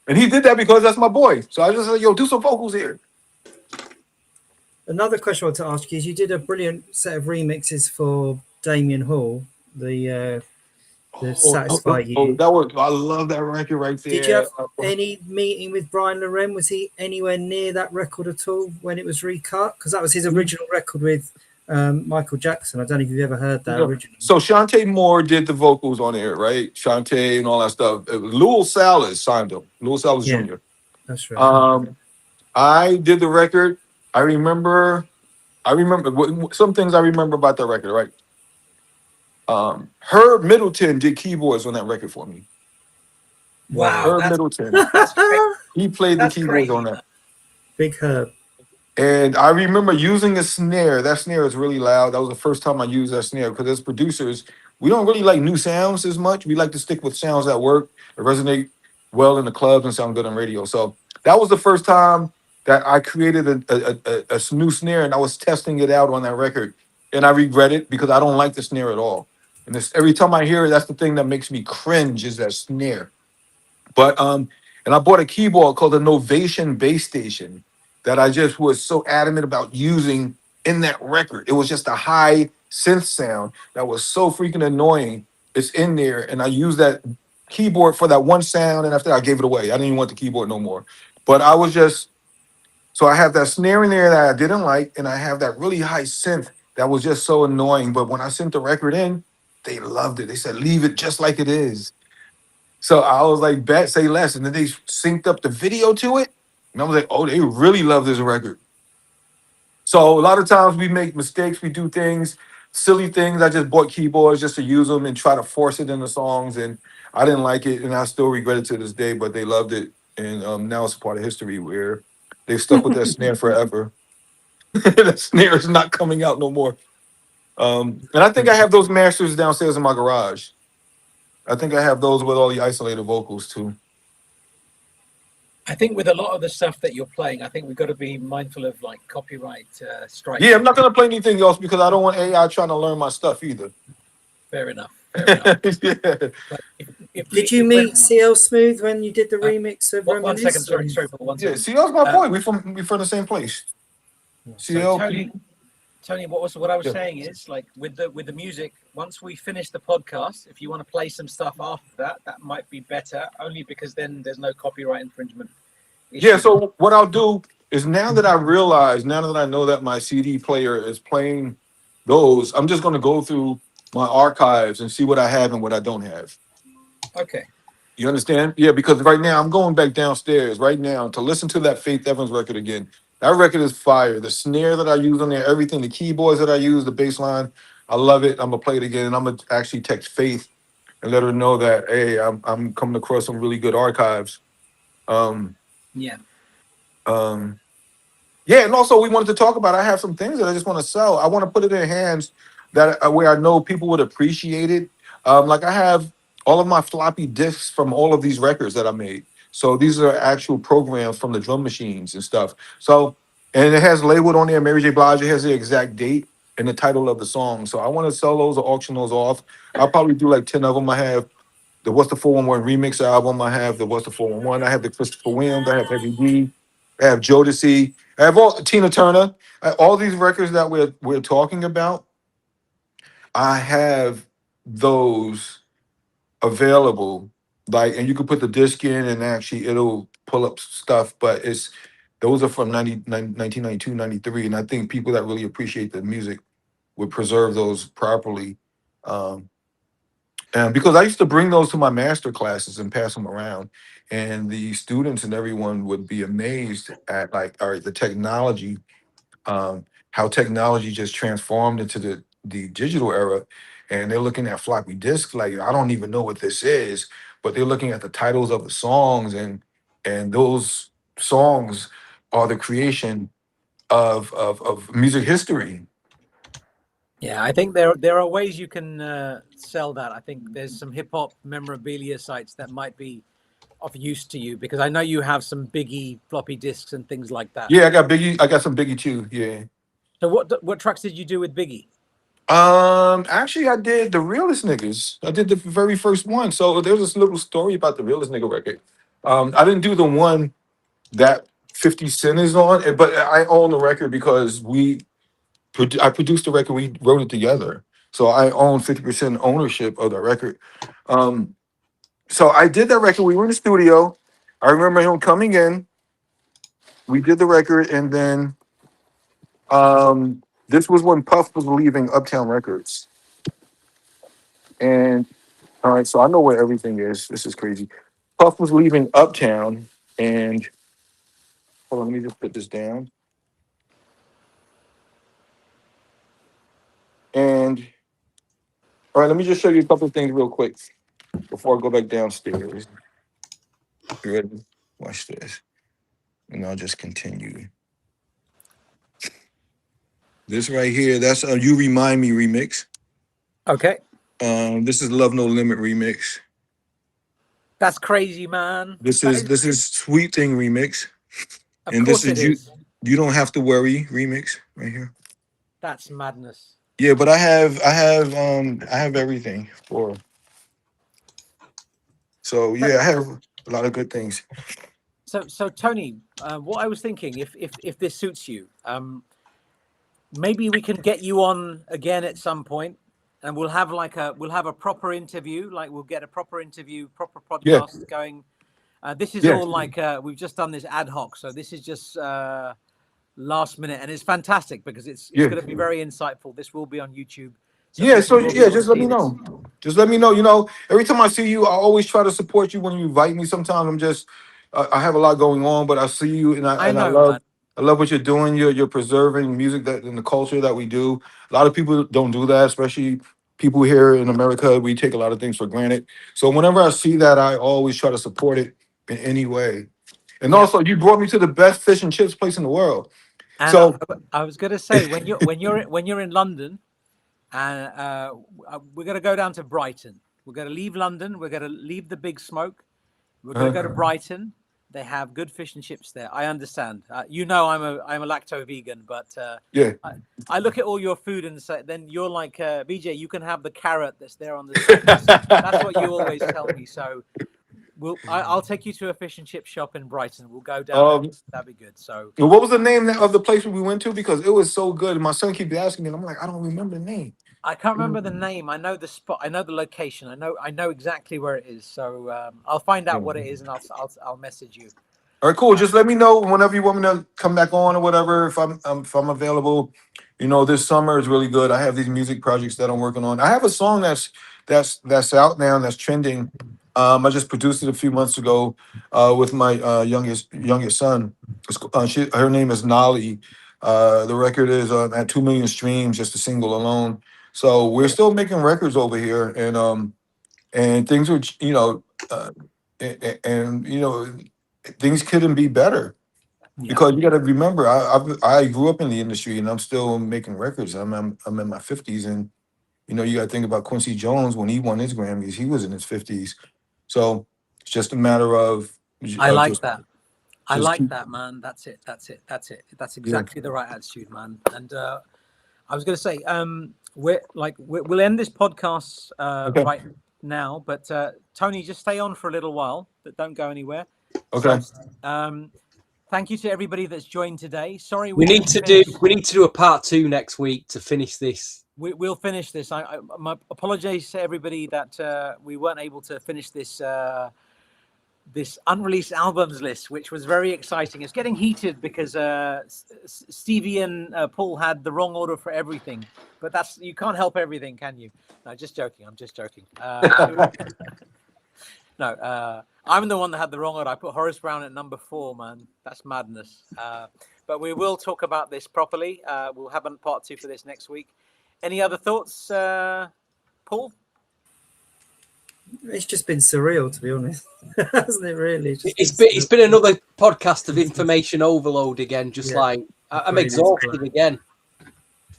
And he did that because that's my boy. So I just said, yo, do some vocals here. Another question I want to ask you is you did a brilliant set of remixes for Damien Hall, the Satisfy You. That was, I love that record right there. Did you have any meeting with Brian Loren? Was he anywhere near that record at all when it was recut? Because that was his original record with Michael Jackson. I don't know if you've ever heard that original. So Shantae Moore did the vocals on there, right? Shantae and all that stuff. Lewis Salas signed him. Lewis Salas Jr. That's right. I did the record. I remember some things I remember about that record, right? Herb Middleton did keyboards on that record for me. Wow, Herb that's, Middleton. that's crazy. He played the That's keyboards crazy. on that. Big Herb. And I remember using a snare. That snare is really loud. That was the first time I used that snare because as producers, we don't really like new sounds as much. We like to stick with sounds that work, that resonate well in the clubs and sound good on radio. So that was the first time that I created a new snare, and I was testing it out on that record. And I regret it because I don't like the snare at all. And every time I hear it, that's the thing that makes me cringe is that snare. But and I bought a keyboard called the Novation Bass Station that I just was so adamant about using in that record. It was just a high synth sound that was so freaking annoying. It's in there, and I used that keyboard for that one sound, and after that, I gave it away. I didn't even want the keyboard no more. But I was just so I have that snare in there that I didn't like, and I have that really high synth that was just so annoying. But when I sent the record in, they loved it. They said, leave it just like it is. So I was like, bet, say less. And then they synced up the video to it. And I was like, oh, they really love this record. So a lot of times we make mistakes. We do things, silly things. I just bought keyboards just to use them and try to force it in the songs. And I didn't like it. And I still regret it to this day, but they loved it. And now it's a part of history where they've stuck with that snare forever. That snare is not coming out no more. And I think I have those masters downstairs in my garage. I think I have those with all the isolated vocals too. I think with a lot of the stuff that you're playing, I think we've got to be mindful of like copyright strikes. Yeah, I'm not gonna play anything else because I don't want AI trying to learn my stuff either. Fair enough. Fair enough. Yeah. But Did you meet CL Smooth when you did the remix of one Reminisce? second, sorry, for one Yeah, second. CL's my boy. We from the same place. So CL. Tony, what I was Yeah. saying is like with the music, once we finish the podcast, if you want to play some stuff after that, that might be better, only because then there's no copyright infringement issue. Yeah, so what I'll do is now that I know that my CD player is playing those, I'm just gonna go through my archives and see what I have and what I don't have. Okay. You understand? Yeah, because right now I'm going back downstairs right now to listen to that Faith Evans record again. That record is fire. The snare that I use on there, everything, the keyboards that I use, the bass line, I love it. I'm gonna play it again, and I'm gonna actually text Faith and let her know that hey, I'm coming across some really good archives. Yeah. Yeah, and also we wanted to talk about. I have some things that I just want to sell. I want to put it in hands that where I know people would appreciate it. Like I have all of my floppy disks from all of these records that I made. So these are actual programs from the drum machines and stuff. So and it has labeled on there. Mary J. Blige has the exact date and the title of the song. So I want to sell those or auction those off. I'll probably do like 10 of them. I have the What's the 411 remix album. I have the What's the 411. I have the Christopher Williams. I have Heavy D. I have Jodeci. I have all Tina Turner. All these records that we're talking about. I have those available. Like, and you can put the disc in and actually it'll pull up stuff. But those are from 1992, 93. And I think people that really appreciate the music would preserve those properly. And because I used to bring those to my master classes and pass them around, and the students and everyone would be amazed at like, all right, the technology, how technology just transformed into the digital era, and they're looking at floppy disks like I don't even know what this is, but they're looking at the titles of the songs, and those songs are the creation of music history. Yeah, I think there are ways you can sell that. I think there's some hip hop memorabilia sites that might be of use to you, because I know you have some Biggie floppy disks and things like that. Yeah, I got Biggie. I got some Biggie too. Yeah. So what tracks did you do with Biggie? Actually, I did the realest niggas. I did the very first one. So there's this little story about the realest nigga record. I didn't do the one that 50 Cent is on, but I own the record because I produced the record. We wrote it together, so I own 50% ownership of that record. So I did that record. We were in the studio. I remember him coming in. We did the record, and then this was when Puff was leaving Uptown Records. And all right, so I know where everything is. This is crazy. Puff was leaving Uptown, and hold on, let me just put this down. And all right, let me just show you a couple of things real quick before I go back downstairs. You ready? Watch this. And I'll just continue. This right here, that's a You Remind Me remix. Okay, This is Love No Limit remix. that's crazy, man. This is Sweet Thing remix. Of And course this it is is. You Don't Have to Worry remix right here. That's madness. Yeah, but I have everything for. So yeah, I have a lot of good things. So Tony, what I was thinking, if this suits you, maybe we can get you on again at some point, and we'll have a proper interview. Like we'll get a proper interview, proper Yeah. podcast going. This is Yeah. all like we've just done this ad hoc, so this is just last minute, and it's fantastic because it's Yeah. going to be very insightful. This will be on YouTube. Yeah, so people will be yeah, able to just let see me this. know. Just let me know. You know, every time I see you, I always try to support you when you invite me. Sometimes I'm just, I have a lot going on, but I see you and I I know, man. love what you're doing. You're preserving music that and the culture that we do. A lot of people don't do that, especially people here in America. We take a lot of things for granted. So whenever I see that, I always try to support it in any way. And Yeah. also, you brought me to the best fish and chips place in the world. And So I was going to say when you're in London, and we're going to go down to Brighton. We're going to leave London. We're going to leave the big smoke. We're going to go to Brighton. They have good fish and chips there. I understand. You know, I'm a lacto vegan, but yeah. I look at all your food and say, then you're like, BJ, you can have the carrot that's there on the side. That's what you always tell me. So I'll take you to a fish and chip shop in Brighton. We'll go down there. That'd be good. So what was the name of the place we went to? Because it was so good. My son keeps asking me, and I'm like, I don't remember the name. I can't remember the name. I know the spot. I know the location. I know exactly where it is. So I'll find out what it is, and I'll message you. All right, cool. Just let me know whenever you want me to come back on or whatever. If I'm available, you know, this summer is really good. I have these music projects that I'm working on. I have a song that's out now and that's trending. I just produced it a few months ago with my youngest son. Her name is Nolly. The record is at 2 million streams, just a single alone. So we're still making records over here, and things are, you know, and you know, things couldn't be better. Yeah. Because you got to remember, I grew up in the industry and I'm still making records. I'm in my 50s, and you know, you got to think about Quincy Jones when he won his Grammys. He was in his 50s, so it's just a matter of. I like just- that. I just like keep- that, man. That's it. That's exactly the right attitude, man. And I was going to say, we'll end this podcast Okay. right now, but Tony, just stay on for a little while, but don't go anywhere. Okay. So, thank you to everybody that's joined today. Sorry, We need to do a part 2 next week to finish this. We'll finish this. My apologies to everybody that we weren't able to finish this this unreleased albums list, which was very exciting. It's getting heated because Stevie and Paul had the wrong order for everything. But you can't help everything, can you? No, just joking. I'm just joking. No, I'm the one that had the wrong order. I put Horace Brown at number 4, man. That's madness. But we will talk about this properly. We'll have a part 2 for this next week. Any other thoughts, Paul? It's just been surreal, to be honest, hasn't it? Really, It's been another podcast of information overload again. Just like I'm Really exhausted great. again.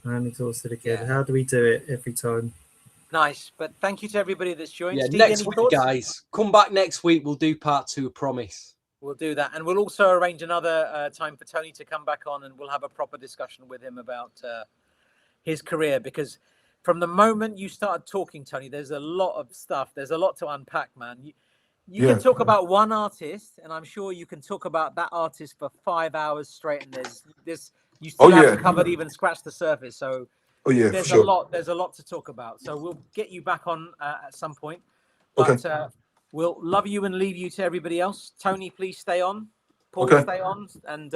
I'm exhausted again. Yeah. How do we do it every time? Nice. But thank you to everybody that's joined. Yeah, Steve, next any week, thoughts? guys. Come back next week. We'll do part 2, I promise. We'll do that. And we'll also arrange another time for Tony to come back on, and we'll have a proper discussion with him about his career, because from the moment you started talking, Tony, there's a lot of stuff. There's a lot to unpack, man. You can talk about one artist, and I'm sure you can talk about that artist for 5 hours straight. And there's you still haven't covered even scratched the surface. So there's a lot. There's a lot to talk about. So we'll get you back on at some point. But we'll love you and leave you to everybody else. Tony, please stay on. Paul, stay on, and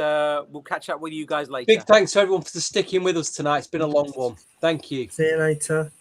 we'll catch up with you guys later. Big thanks to everyone for sticking with us tonight. It's been a long one. Thank you. See you later.